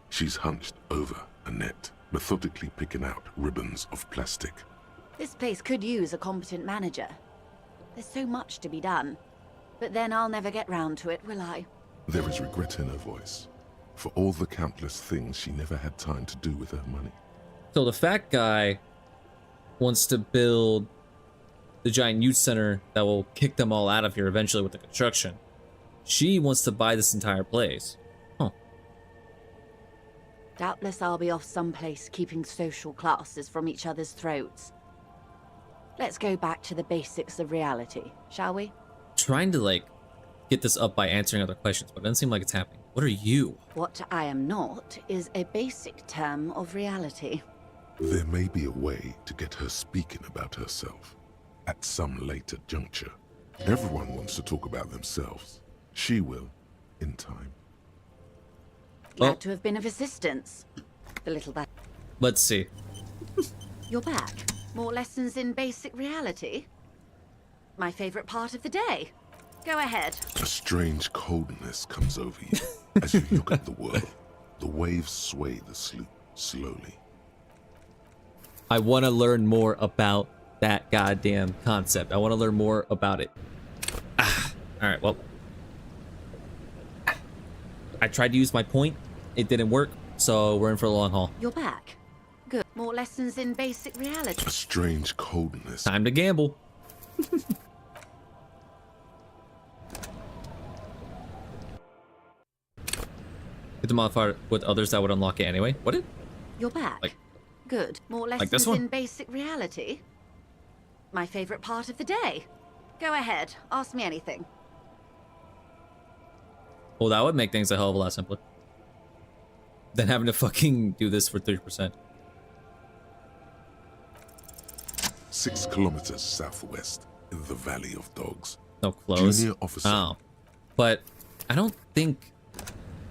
She's hunched over a net, methodically picking out ribbons of plastic. This place could use a competent manager. There's so much to be done. But then I'll never get round to it, will I? There is regret in her voice for all the countless things she never had time to do with her money. So the fat guy wants to build the giant youth center that will kick them all out of here eventually with the construction. She wants to buy this entire place. Huh. Doubtless I'll be off someplace keeping social classes from each other's throats. Let's go back to the basics of reality, shall we? Trying to, like, get this up by answering other questions, but it doesn't seem like it's happening. What are you? What I am not is a basic term of reality. There may be a way to get her speaking about herself at some later juncture. Everyone wants to talk about themselves. She will, in time. Glad to have been of assistance. The little bit. Let's see. You're back. More lessons in basic reality? My favorite part of the day. Go ahead. A strange coldness comes over you as you look at the world. The waves sway the sloop slowly. I want to learn more about that goddamn concept. I want to learn more about it. Alright, well. I tried to use my point. It didn't work, so we're in for the long haul. You're back. Good. More lessons in basic reality. A strange coldness. Time to gamble. Hit the modifier with others that would unlock it anyway. What did? You're back. Like, good. More like lessons this one? in basic reality. My favorite part of the day. Go ahead. Ask me anything. well, that would make things a hell of a lot simpler than having to fucking do this for 30%. 6 kilometers southwest in the Valley of Dogs. No, close. Junior officer. Oh. But I don't think...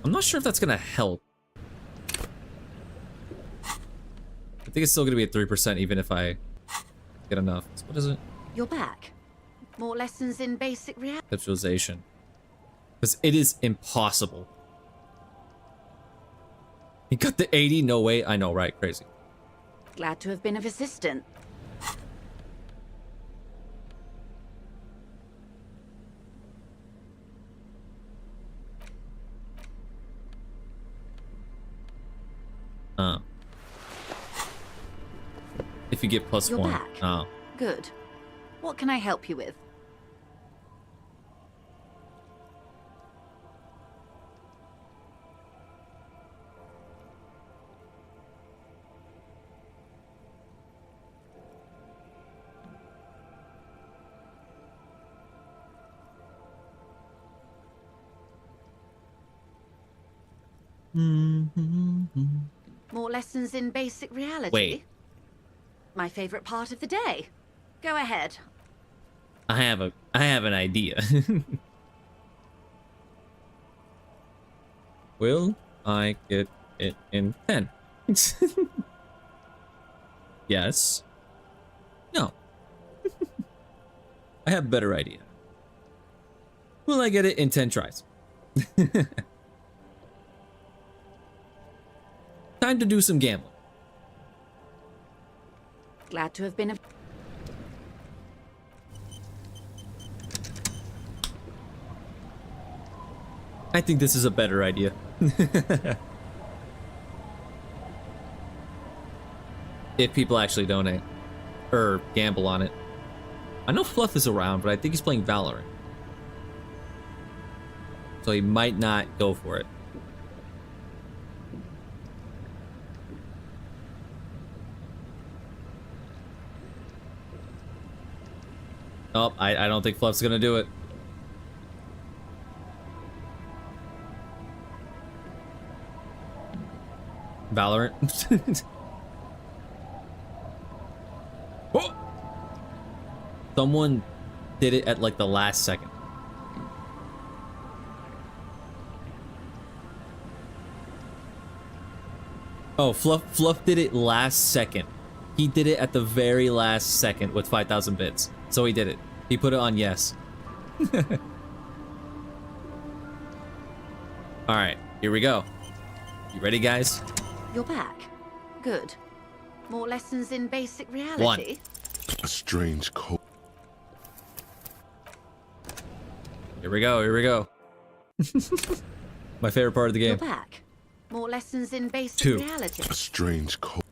I'm not sure if that's gonna help. I think it's still gonna be at 3% even if I get enough. So what is it? You're back. More lessons in basic reality. Conceptualization. Because it is impossible. He got the 80? No way. I know, right? Crazy. Glad to have been of assistance. If you get plus You're 1. back. Oh. Good. What can I help you with? More lessons in basic reality? Wait. My favorite part of the day. Go ahead. I have an idea. Will I get it in 10? Yes. No. I have a better idea. Will I get it in 10 tries? Time to do some gambling. Glad to have been of... I think this is a better idea. If people actually donate. Or gamble on it. I know Fluff is around, but I think he's playing Valorant. So he might not go for it. Oh, I don't think Fluff's gonna do it. Valorant. Oh! Someone did it at like the last second. Oh, Fluff did it last second. He did it at the very last second with 5,000 bits. So he did it. He put it on yes. Alright, here we go. You ready, guys? You're back. Good. More lessons in basic reality? One. A strange cold. Here we go, here we go. My favorite part of the game. You're back. More lessons in basic Two. reality? A strange cold.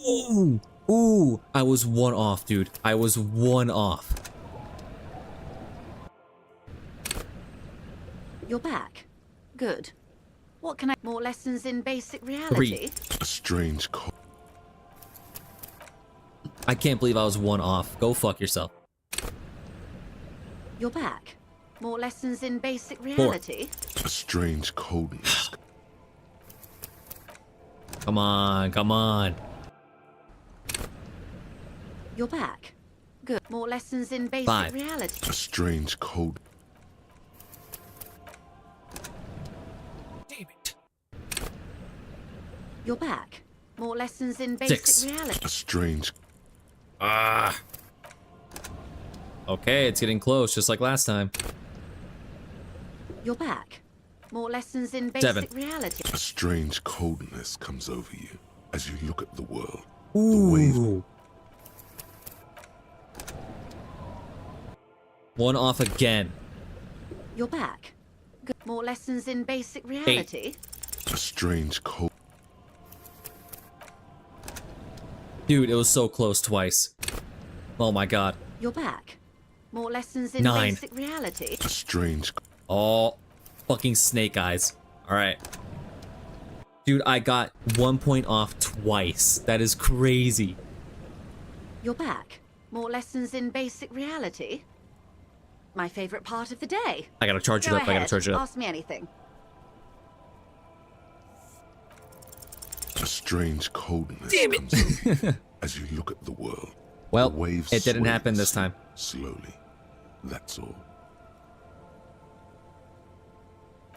Ooh, ooh, I was one off, dude. I was one off. You're back. Good. What can I... More lessons in basic reality? 3. A strange cold. I can't believe I was one off. Go fuck yourself. You're back. More lessons in basic reality? 4. A strange coldness. Come on, come on. You're back. Good. More lessons in basic 5. reality? A strange cold. Damn it. You're back. More lessons in basic 6. reality? A strange. Ah. Okay, it's getting close, just like last time. You're back. More lessons in basic 7. reality? A strange coldness comes over you as you look at the world. Ooh. One off again. You're back. Good. More lessons in basic reality? A strange cold. Dude, it was so close twice. Oh my god. You're back. More lessons in 9. basic reality? A strange. Oh, fucking snake eyes. Alright. Dude, I got 1 point off twice. That is crazy. You're back. More lessons in basic reality? My favorite part of the day. I gotta charge it Go up, I gotta ahead. charge it up. Ask me anything. A strange coldness Damn it. comes over you as you look at the world. Well, the waves it didn't sway happen this time. Slowly. That's all.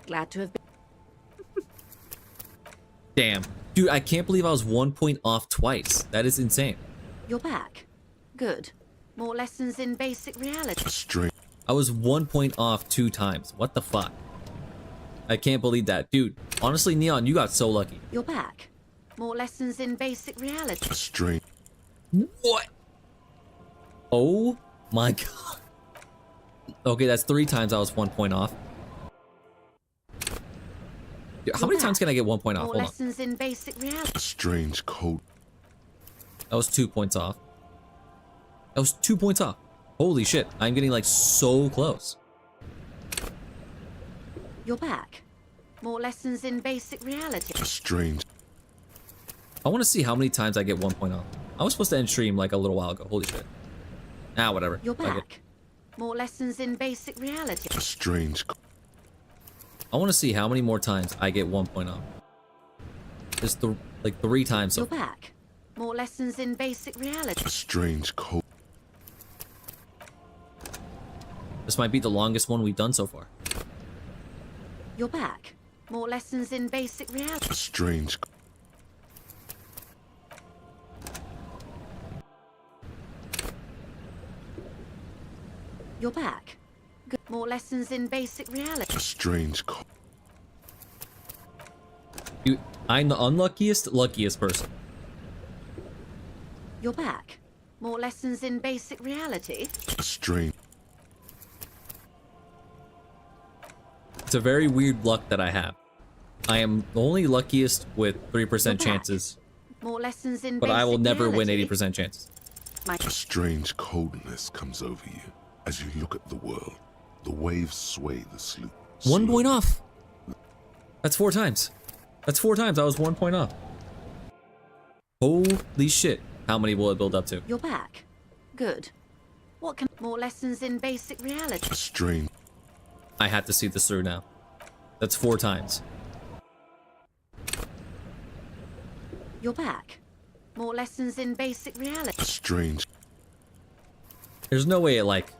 Glad to have been. Damn. Dude, I can't believe I was 1 point off twice. That is insane. You're back. Good. More lessons in basic reality? A strange. I was 1 point off 2 times. What the fuck? I can't believe that. Dude, honestly, Neon, you got so lucky. You're back. More lessons in basic reality? A strange. What? Oh my god. Okay, that's 3 times I was 1 point off. Dude, how many times can I get 1 point off? More Hold on. lessons in basic reality? A strange cold. That was 2 points off. That was 2 points off. Holy shit, I'm getting like so close. You're back. More lessons in basic reality? A strange. I want to see how many times I get 1 point off. I was supposed to end stream like a little while ago. Holy shit. Ah, whatever. You're Fuck it. back. More lessons in basic reality? A strange. I want to see how many more times I get 1 point off. Just like 3 times so You're back. More lessons in basic reality? A strange cold. This might be the longest one we've done so far. You're back. More lessons in basic reality? A strange. You're back. Good. More lessons in basic reality? A strange cold. I'm the luckiest person. You're back. More lessons in basic reality? Strange. It's a very weird luck that I have. I am the only luckiest with 3% chances, More lessons in but basic I will never win reality? 80% chances. A strange coldness comes over you as you look at the world. The waves sway the sloop. 1 point off. That's 4 times. That's 4 times. I was 1 point off. Holy shit. How many will it build up to? You're back. Good. What can more lessons in basic reality? Strange. I had to see this through now. That's 4 times. You're back. More lessons in basic reality. Strange. There's no way it, like,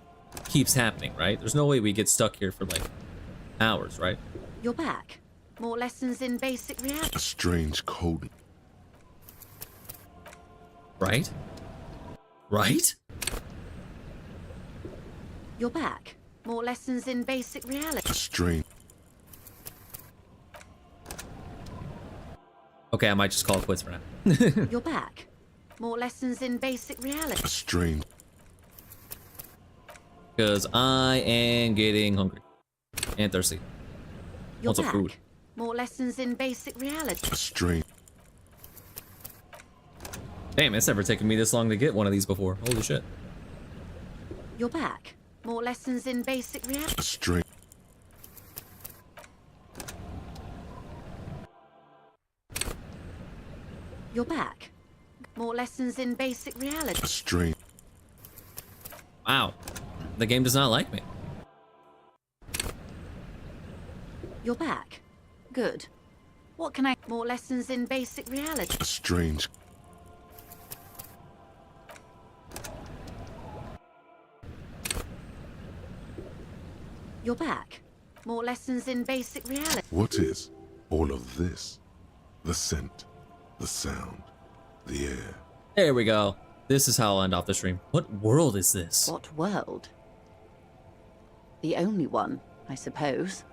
keeps happening, right? There's no way we get stuck here for, like, hours, right? You're back. More lessons in basic reality. A strange cold. Right? Right? You're back. More lessons in basic reality. Strange. Okay, I might just call it quits for now. You're back. More lessons in basic reality. Strange. Because I am getting hungry. And thirsty. You're Want some back. food. More lessons in basic reality. Strange. Damn, it's never taken me this long to get one of these before. Holy shit. You're back. More lessons in basic reality. Strange. You're back. More lessons in basic reality. Strange. Wow. The game does not like me. You're back. Good. What can I... More lessons in basic reality. Strange. You're back. More lessons in basic reality. What is all of this? The scent, the sound, the air. There we go. This is how I'll end off the stream. What world is this? What world? The only one, I suppose.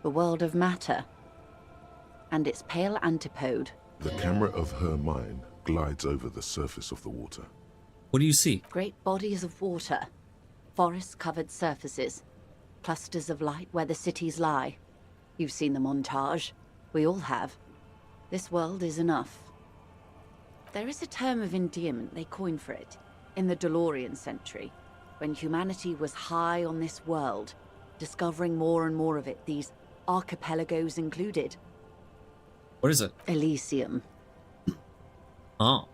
The world of matter. And its pale antipode. The camera of her mind glides over the surface of the water. What do you see? Great bodies of water. Forest-covered surfaces. Clusters of light where the cities lie. You've seen the montage. We all have. This world is enough. There is a term of endearment they coined for it in the DeLorean century, when humanity was high on this world, discovering more and more of it, these archipelagos included. What is it? Elysium. Oh.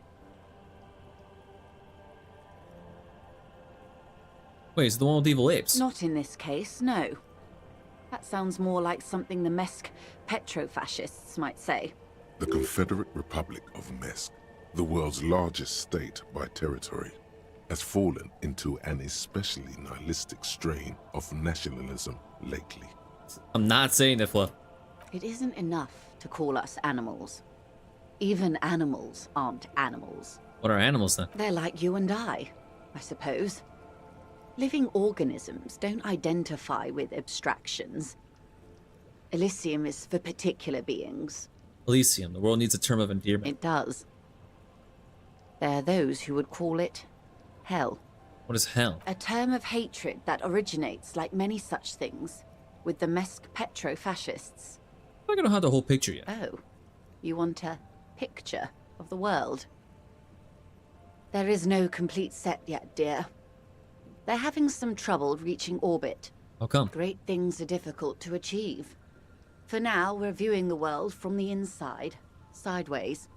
Wait, is it the one with evil apes? Not in this case, no. That sounds more like something the Mesk petrofascists might say. The Confederate Republic of Mesk, the world's largest state by territory, has fallen into an especially nihilistic strain of nationalism lately. I'm not saying it, Fluff. It isn't enough to call us animals. Even animals aren't animals. What are animals then? They're like you and I suppose. Living organisms don't identify with abstractions. Elysium is for particular beings. Elysium. The world needs a term of endearment. It does. There are those who would call it hell. What is hell? A term of hatred that originates, like many such things, with the Mesk petrofascists. I don't have the whole picture yet. Oh, you want a picture of the world? There is no complete set yet, dear. They're having some trouble reaching orbit. How come? Great things are difficult to achieve. For now, we're viewing the world from the inside, sideways.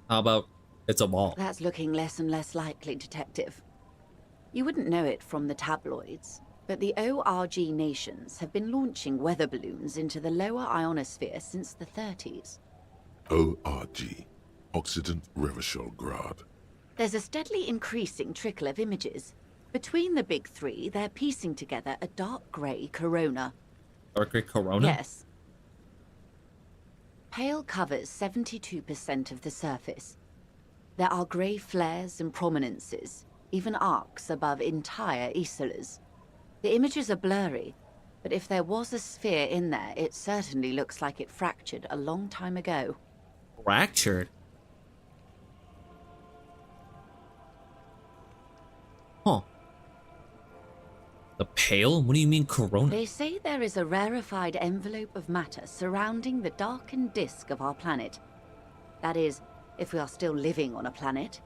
How about it's a ball? That's looking less and less likely, Detective. You wouldn't know it from the tabloids, but the ORG nations have been launching weather balloons into the lower ionosphere since the 30s. ORG, Occident Revachol Grad. There's a steadily increasing trickle of images. Between the big three, they're piecing together a dark grey corona. Dark grey corona? Yes. Pale covers 72% of the surface. There are grey flares and prominences, even arcs above entire isolas. The images are blurry, but if there was a sphere in there, it certainly looks like it fractured a long time ago. Fractured? Huh. The Pale? What do you mean corona? They say there is a rarefied envelope of matter surrounding the darkened disk of our planet. That is, if we are still living on a planet.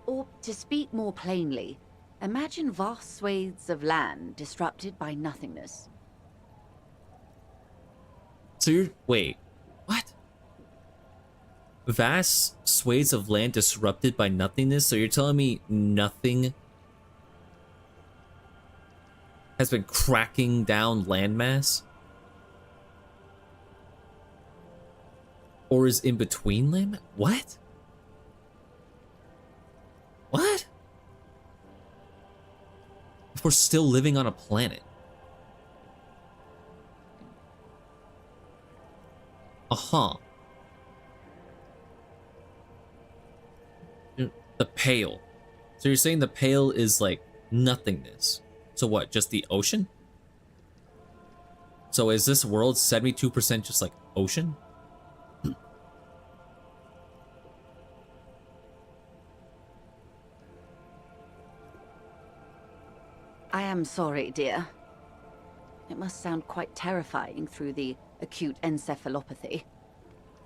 Or, to speak more plainly, imagine vast swathes of land disrupted by nothingness. So you're... Wait. What? Vast swathes of land disrupted by nothingness? So you're telling me nothing has been cracking down landmass? Or is in between landmass? What? What? If we're still living on a planet. Uh-huh. The Pale. So you're saying the Pale is like nothingness. So what, just the ocean? So is this world 72% just like ocean? I am sorry, dear. It must sound quite terrifying through the acute encephalopathy.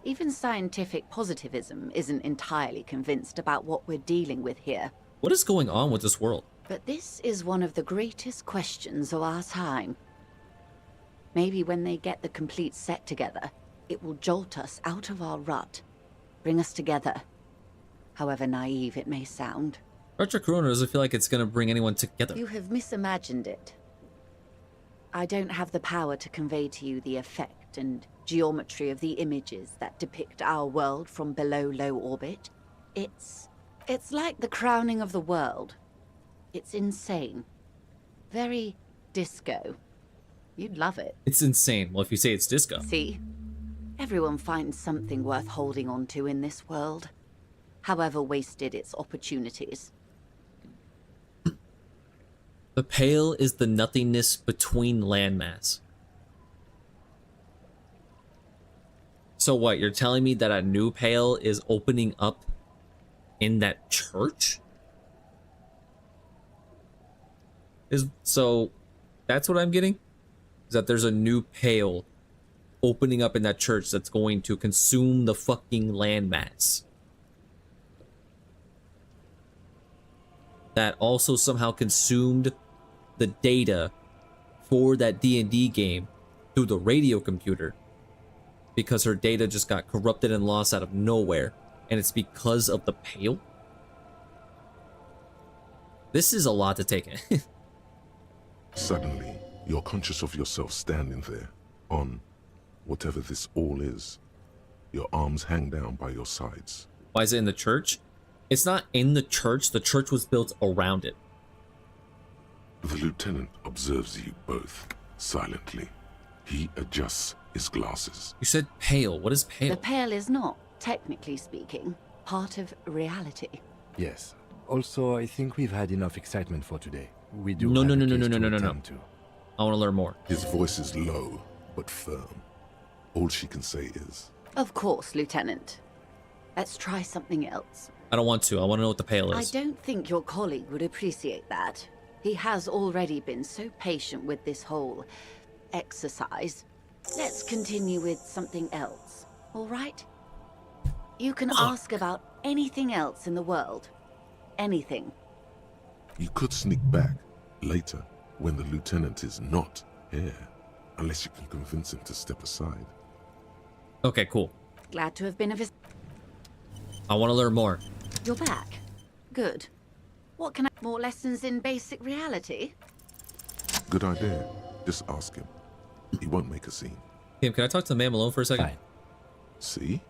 Even scientific positivism isn't entirely convinced about what we're dealing with here. What is going on with this world? But this is one of the greatest questions of our time. Maybe when they get the complete set together, it will jolt us out of our rut, bring us together, however naive it may sound. Retro Corona doesn't feel like it's gonna bring anyone together. You have misimagined it. I don't have the power to convey to you the effect and geometry of the images that depict our world from below low orbit. It's like the crowning of the world. It's insane. Very disco. You'd love it. It's insane. Well, if you say it's disco. See? Everyone finds something worth holding on to in this world, however wasted its opportunities. The Pale is the nothingness between landmass. So what, you're telling me that a new Pale is opening up in that church? So that's what I'm getting? Is that there's a new Pale opening up in that church that's going to consume the fucking landmass. That also somehow consumed the data for that D&D game through the radio computer, because her data just got corrupted and lost out of nowhere, and it's because of the Pale? This is a lot to take in. Suddenly, you're conscious of yourself standing there, on whatever this all is. Your arms hang down by your sides. Why is it in the church? It's not in the church was built around it. The lieutenant observes you both, silently. He adjusts his glasses. You said Pale. What is Pale? The Pale is not, technically speaking, part of reality. Yes. Also, I think we've had enough excitement for today. We do. No. To. I want to learn more. His voice is low, but firm. All she can say is... Of course, Lieutenant. Let's try something else. I don't want to. I want to know what the Pale is. I don't think your colleague would appreciate that. He has already been so patient with this whole exercise. Let's continue with something else, all right? You can ask about anything else in the world. Anything. You could sneak back later when the lieutenant is not here, unless you can convince him to step aside. Okay, cool. Glad to have been of his... I want to learn more. You're back. Good. What can I... More lessons in basic reality? Good idea. Just ask him. He won't make a scene. Kim, can I talk to the man alone for a second? Fine. See?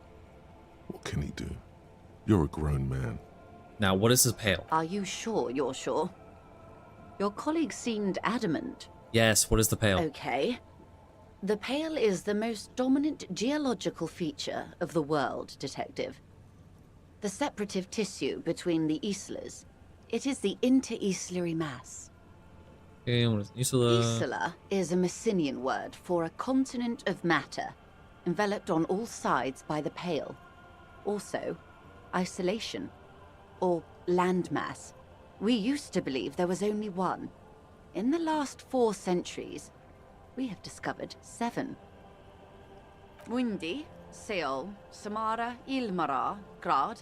What can he do? You're a grown man. Now, what is the Pale? Are you sure you're sure? Your colleague seemed adamant. Yes, what is the Pale? Okay. The Pale is the most dominant geological feature of the world, Detective. The separative tissue between the islas. It is the inter-islary mass. Okay, what is Isla? Isla is a Messinian word for a continent of matter, enveloped on all sides by the Pale. also isolation, or landmass. We used to believe there was only one. In the last 4 centuries, we have discovered 7. Muindi, Seol, Samara, Ilmara, Grad,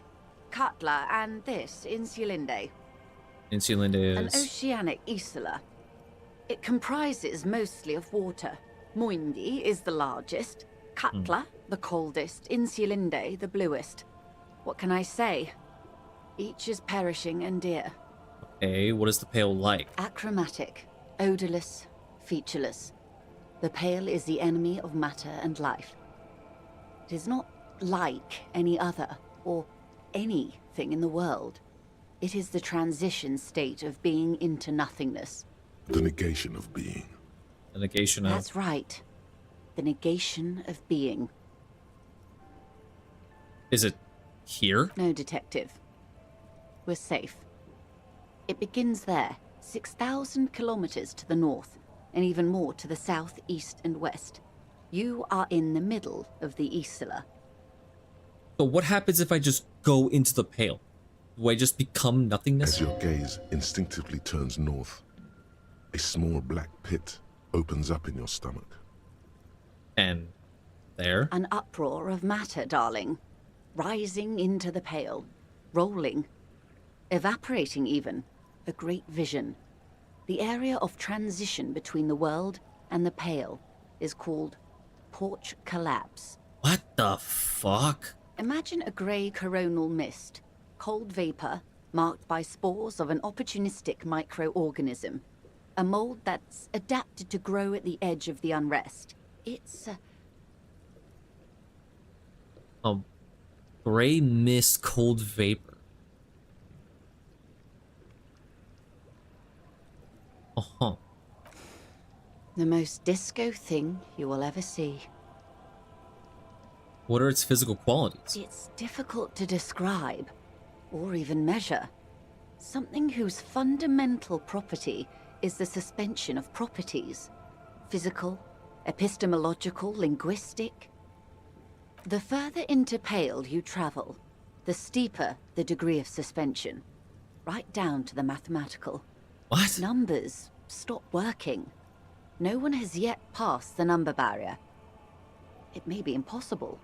Katla, and this, Insulinde. Insulinde An is... oceanic isla. It comprises mostly of water. Muindi is the largest, Katla the coldest, Insulinde the bluest. What can I say? Each is perishing and dear. Okay, what is the Pale like? Achromatic, odorless, featureless. The Pale is the enemy of matter and life. It is not like any other, or anything in the world. It is the transition state of being into nothingness. The negation of being. The negation of... That's right. The negation of being. Is it here? No, detective. We're safe. It begins there, 6,000 kilometers to the north, and even more to the south, east, and west. You are in the middle of the Isla. So what happens if I just go into the Pale? Do I just become nothingness? As your gaze instinctively turns north, a small black pit opens up in your stomach. And there? An uproar of matter, darling. Rising into the Pale. Rolling. Evaporating even. A great vision. The area of transition between the world and the Pale is called Porch Collapse. What the fuck? Imagine a grey coronal mist. Cold vapor, marked by spores of an opportunistic microorganism. A mold that's adapted to grow at the edge of the unrest. It's a gray mist, cold vapor. Uh-huh. The most disco thing you will ever see. What are its physical qualities? It's difficult to describe, or even measure. Something whose fundamental property is the suspension of properties. Physical, epistemological, linguistic. The further into Pale you travel, the steeper the degree of suspension. Right down to the mathematical. What? Numbers stop working. No one has yet passed the number barrier. It may be impossible.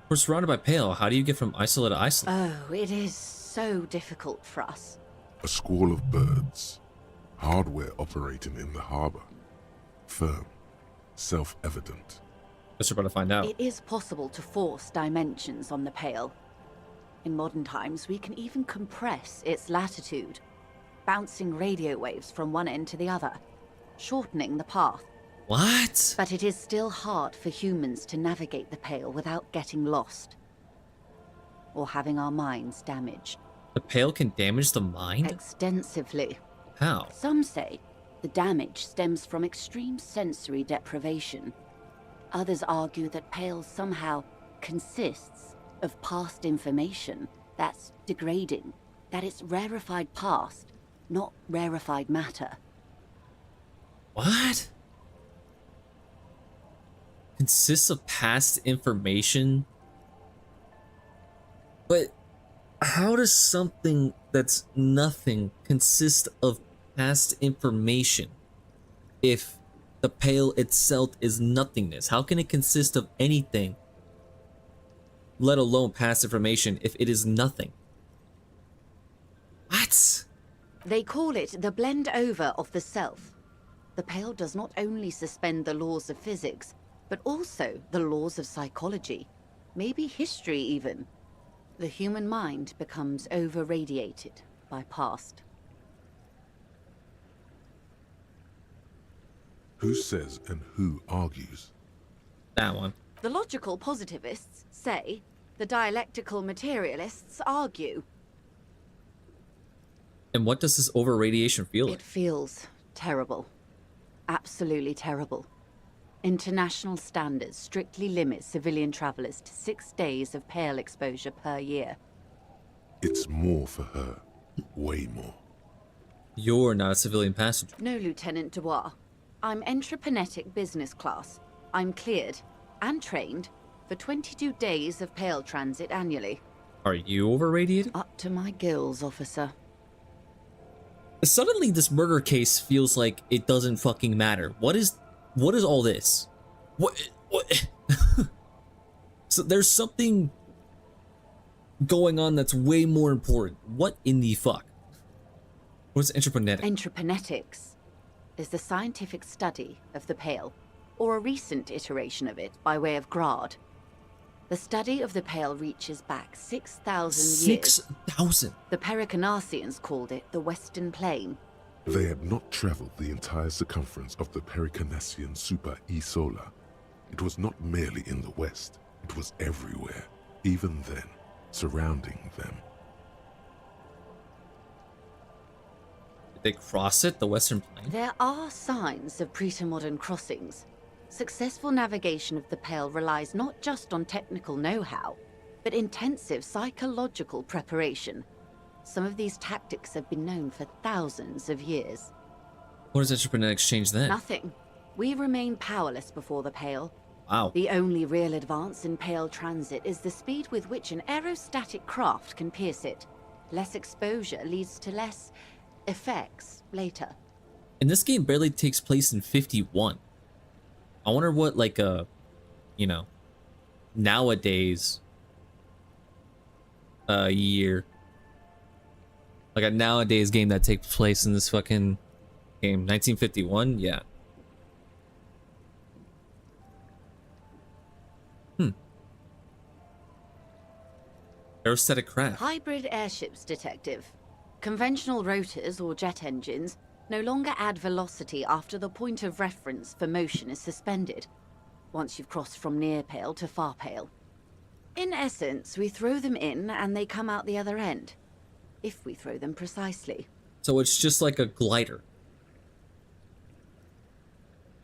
We're surrounded by Pale. How do you get from Isola to Isola? Oh, it is so difficult for us. A squall of birds. Hardware operating in the harbor. Firm. Self-evident. Guess we're about to find out. It is possible to force dimensions on the Pale. In modern times, we can even compress its latitude, bouncing radio waves from one end to the other, shortening the path. What? But it is still hard for humans to navigate the Pale without getting lost. Or having our minds damaged. The Pale can damage the mind? Extensively. How? Some say the damage stems from extreme sensory deprivation. Others argue that Pale somehow consists of past information that's degrading, that it's rarefied past, not rarefied matter. What? Consists of past information? But how does something that's nothing consist of past information if the Pale itself is nothingness? How can it consist of anything, let alone past information, if it is nothing? What? They call it the blend over of the self. The Pale does not only suspend the laws of physics, but also the laws of psychology, maybe history even. The human mind becomes over-radiated by past. Who says and who argues? That one. The logical positivists say, the dialectical materialists argue. And what does this over-radiation feel like? It feels terrible. Absolutely terrible. International standards strictly limit civilian travelers to 6 days of Pale exposure per year. It's more for her. Way more. You're not a civilian passenger. No, Lieutenant Dubois. I'm entreprenetic business class. I'm cleared and trained for 22 days of Pale transit annually. Are you over-radiated? Up to my gills, officer. Suddenly this murder case feels like it doesn't fucking matter. What is all this? What? So there's something going on that's way more important. What in the fuck? What's entreprenetic? Entreprenetics is the scientific study of the Pale, or a recent iteration of it by way of Grad. The study of the Pale reaches back 6,000 years. 6,000? The Pericarnassians called it the Western Plain. They had not traveled the entire circumference of the Pericarnassian Super E Solar. It was not merely in the west, it was everywhere, even then, surrounding them. Did they cross it, the Western Plain? There are signs of pre-modern crossings. Successful navigation of the Pale relies not just on technical know-how, but intensive psychological preparation. Some of these tactics have been known for thousands of years. What does entreprenetics change then? Nothing. We remain powerless before the Pale. Wow. The only real advance in Pale transit is the speed with which an aerostatic craft can pierce it. Less exposure leads to less effects later. And this game barely takes place in 51. I wonder what, like, nowadays year. Like a nowadays game that takes place in this fucking game. 1951? Yeah. Aerostatic craft. Hybrid airships, Detective. Conventional rotors or jet engines no longer add velocity after the point of reference for motion is suspended, once you've crossed from near Pale to far Pale. In essence, we throw them in and they come out the other end, if we throw them precisely. So it's just like a glider.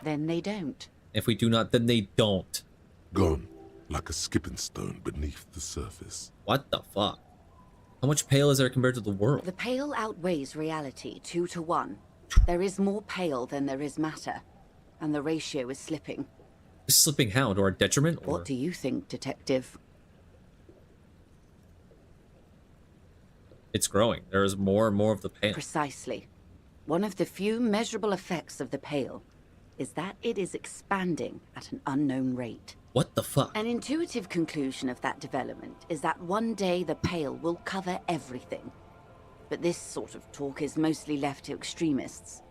Then they don't. If we do not, then they don't. Gone, like a skipping stone beneath the surface. What the fuck? How much Pale is there compared to the world? The Pale outweighs reality 2 to 1. There is more Pale than there is matter, and the ratio is slipping. Slipping how? To our detriment? Or... What do you think, Detective? It's growing. There is more and more of the Pale. Precisely. One of the few measurable effects of the Pale is that it is expanding at an unknown rate. What the fuck? An intuitive conclusion of that development is that one day the Pale will cover everything. But this sort of talk is mostly left to extremists.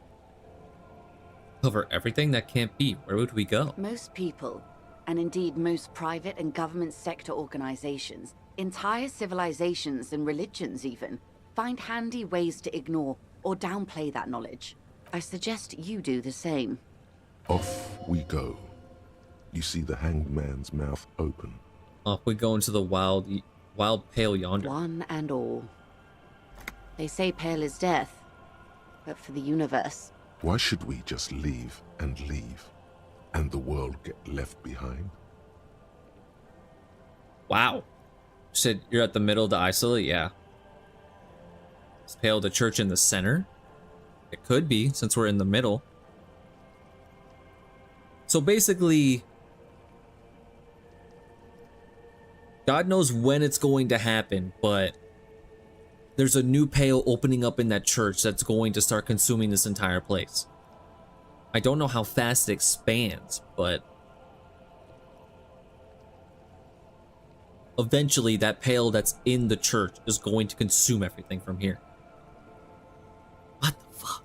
Cover everything? That can't be. Where would we go? Most people, and indeed most private and government sector organizations, entire civilizations and religions even, find handy ways to ignore or downplay that knowledge. I suggest you do the same. Off we go. You see the hanged man's mouth open. Off we go into the wild Pale yonder. One and all. They say Pale is death, but for the universe. Why should we just leave, and the world get left behind? Wow. You said you're at the middle of the isolate? Yeah. Is Pale the church in the center? It could be, since we're in the middle. So basically, God knows when it's going to happen, but there's a new Pale opening up in that church that's going to start consuming this entire place. I don't know how fast it expands, but eventually that Pale that's in the church is going to consume everything from here. What the fuck?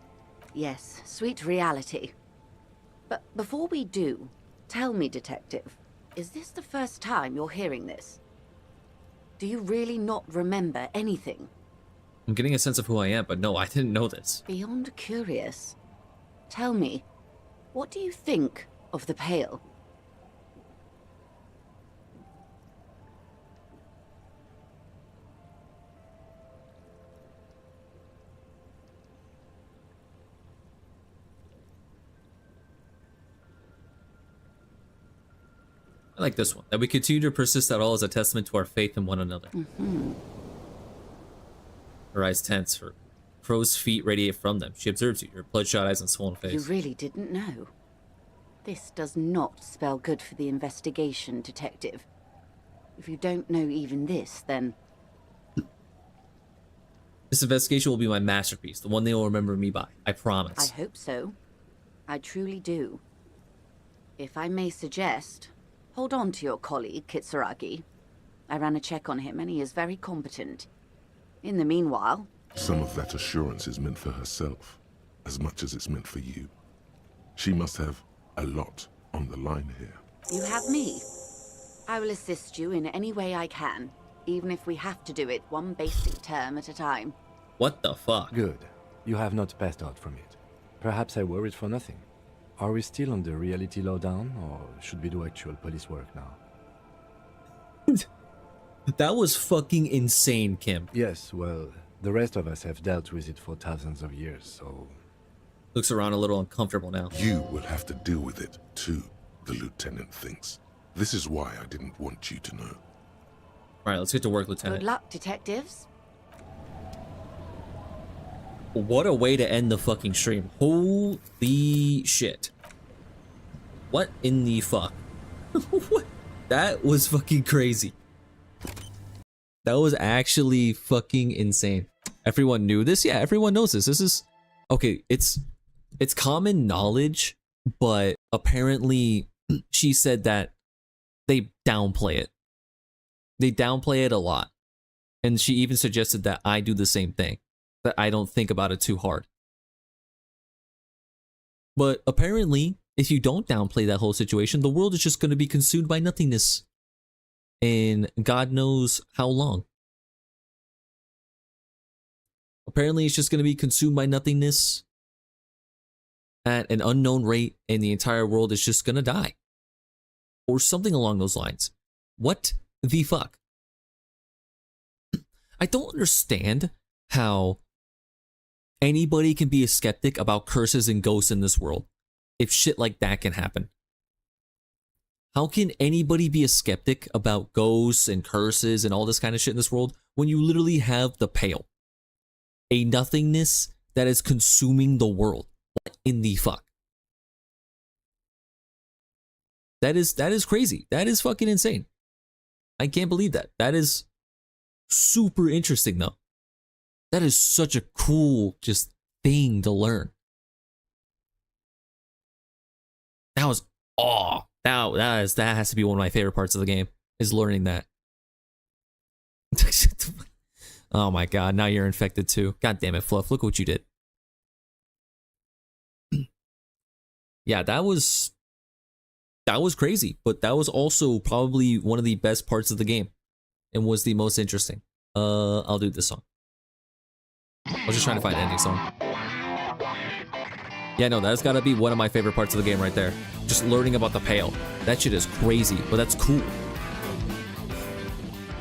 Yes, sweet reality. But before we do, tell me, Detective, is this the first time you're hearing this? Do you really not remember anything? I'm getting a sense of who I am, but no, I didn't know this. Beyond curious. Tell me, what do you think of the Pale? I like this one. That we continue to persist at all is a testament to our faith in one another. Her eyes tense. Her crow's feet radiate from them. She observes you, your bloodshot eyes and swollen face. You really didn't know. This does not spell good for the investigation, Detective. If you don't know even this, then... This investigation will be my masterpiece, the one they will remember me by. I promise. I hope so. I truly do. If I may suggest, hold on to your colleague, Kitsuragi. I ran a check on him and he is very competent. In the meanwhile... Some of that assurance is meant for herself, as much as it's meant for you. She must have a lot on the line here. You have me. I will assist you in any way I can, even if we have to do it one basic term at a time. What the fuck? Good. You have not passed out from it. Perhaps I worried for nothing. Are we still on the reality lowdown, or should we do actual police work now? That was fucking insane, Kim. Yes, well, the rest of us have dealt with it for thousands of years, so... Looks around a little uncomfortable now. You will have to deal with it, too, the lieutenant thinks. This is why I didn't want you to know. Alright, let's get to work, Lieutenant. Good luck, detectives. What a way to end the fucking stream. Holy shit. What in the fuck? What? That was fucking crazy. That was actually fucking insane. Everyone knew this? Yeah, everyone knows this. This is... Okay, it's common knowledge, but apparently she said that they downplay it. They downplay it a lot. And she even suggested that I do the same thing. That I don't think about it too hard. But apparently, if you don't downplay that whole situation, the world is just going to be consumed by nothingness. And God knows how long. Apparently, it's just going to be consumed by nothingness at an unknown rate, and the entire world is just going to die. Or something along those lines. What the fuck? I don't understand how anybody can be a skeptic about curses and ghosts in this world if shit like that can happen. How can anybody be a skeptic about ghosts and curses and all this kind of shit in this world when you literally have the Pale? A nothingness that is consuming the world. What in the fuck? That is crazy. That is fucking insane. I can't believe that. That is super interesting though. That is such a cool just thing to learn. That was that has to be one of my favorite parts of the game, is learning that. Oh my god, now you're infected too. God damn it, Fluff, look what you did. Yeah, that was crazy, but that was also probably one of the best parts of the game and was the most interesting. I'll do this song. I was just trying to find an ending song. Yeah, no, that's gotta be one of my favorite parts of the game right there. Just learning about the Pale. That shit is crazy, but that's cool.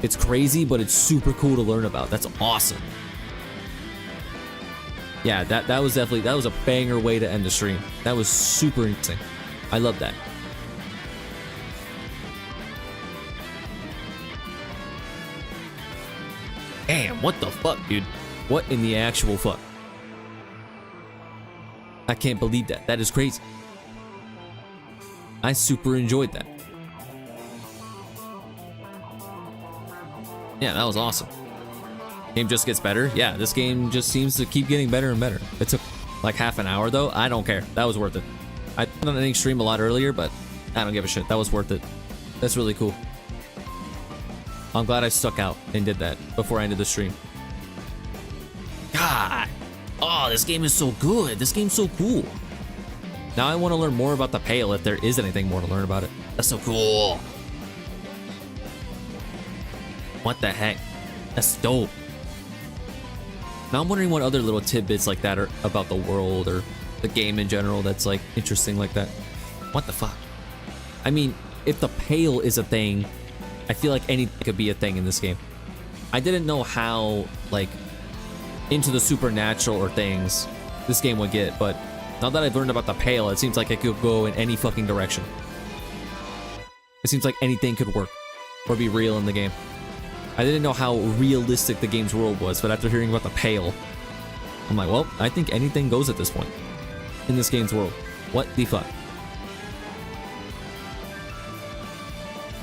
It's crazy, but it's super cool to learn about. That's awesome. Yeah, that was definitely, that was a banger way to end the stream. That was super interesting. I love that. Damn, what the fuck, dude? What in the actual fuck? I can't believe that. That is crazy. I super enjoyed that. Yeah, that was awesome. Game just gets better. Yeah, this game just seems to keep getting better and better. It took like half an hour though. I don't care. That was worth it. I put on an stream a lot earlier, but I don't give a shit. That was worth it. That's really cool. I'm glad I stuck out and did that before I ended the stream. God. Oh, this game is so good. This game's so cool. Now I want to learn more about the Pale if there is anything more to learn about it. That's so cool. What the heck? That's dope. Now I'm wondering what other little tidbits like that are about the world or the game in general that's like interesting like that. What the fuck? I mean, if the Pale is a thing, I feel like anything could be a thing in this game. I didn't know how like into the supernatural or things this game would get, but now that I've learned about the Pale, it seems like it could go in any fucking direction. It seems like anything could work or be real in the game. I didn't know how realistic the game's world was, but after hearing about the Pale, I'm like, well, I think anything goes at this point in this game's world. What the fuck?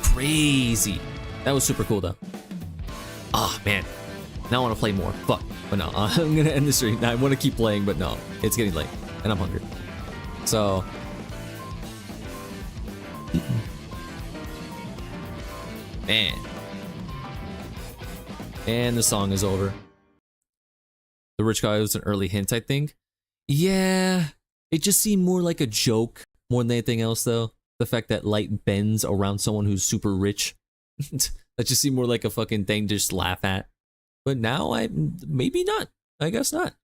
Crazy. That was super cool though. Oh man, now I want to play more. Fuck, but no, I'm gonna end the stream. I want to keep playing, but no, it's getting late and I'm hungry. So, man, and the song is over. The rich guy was an early hint, I think. Yeah, it just seemed more like a joke more than anything else, though. The fact that light bends around someone who's super rich. That just seemed more like a fucking thing to just laugh at. But now maybe not. I guess not.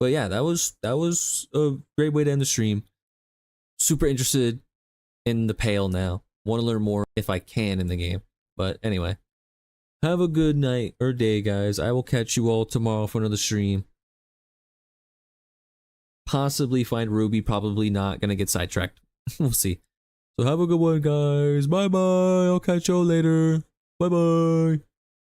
But yeah, that was a great way to end the stream. Super interested in the Pale now. Want to learn more if I can in the game. But anyway, have a good night or day, guys. I will catch you all tomorrow for another stream. Possibly find Ruby, probably not. Gonna get sidetracked. We'll see. So have a good one, guys. Bye bye. I'll catch y'all later. Bye bye.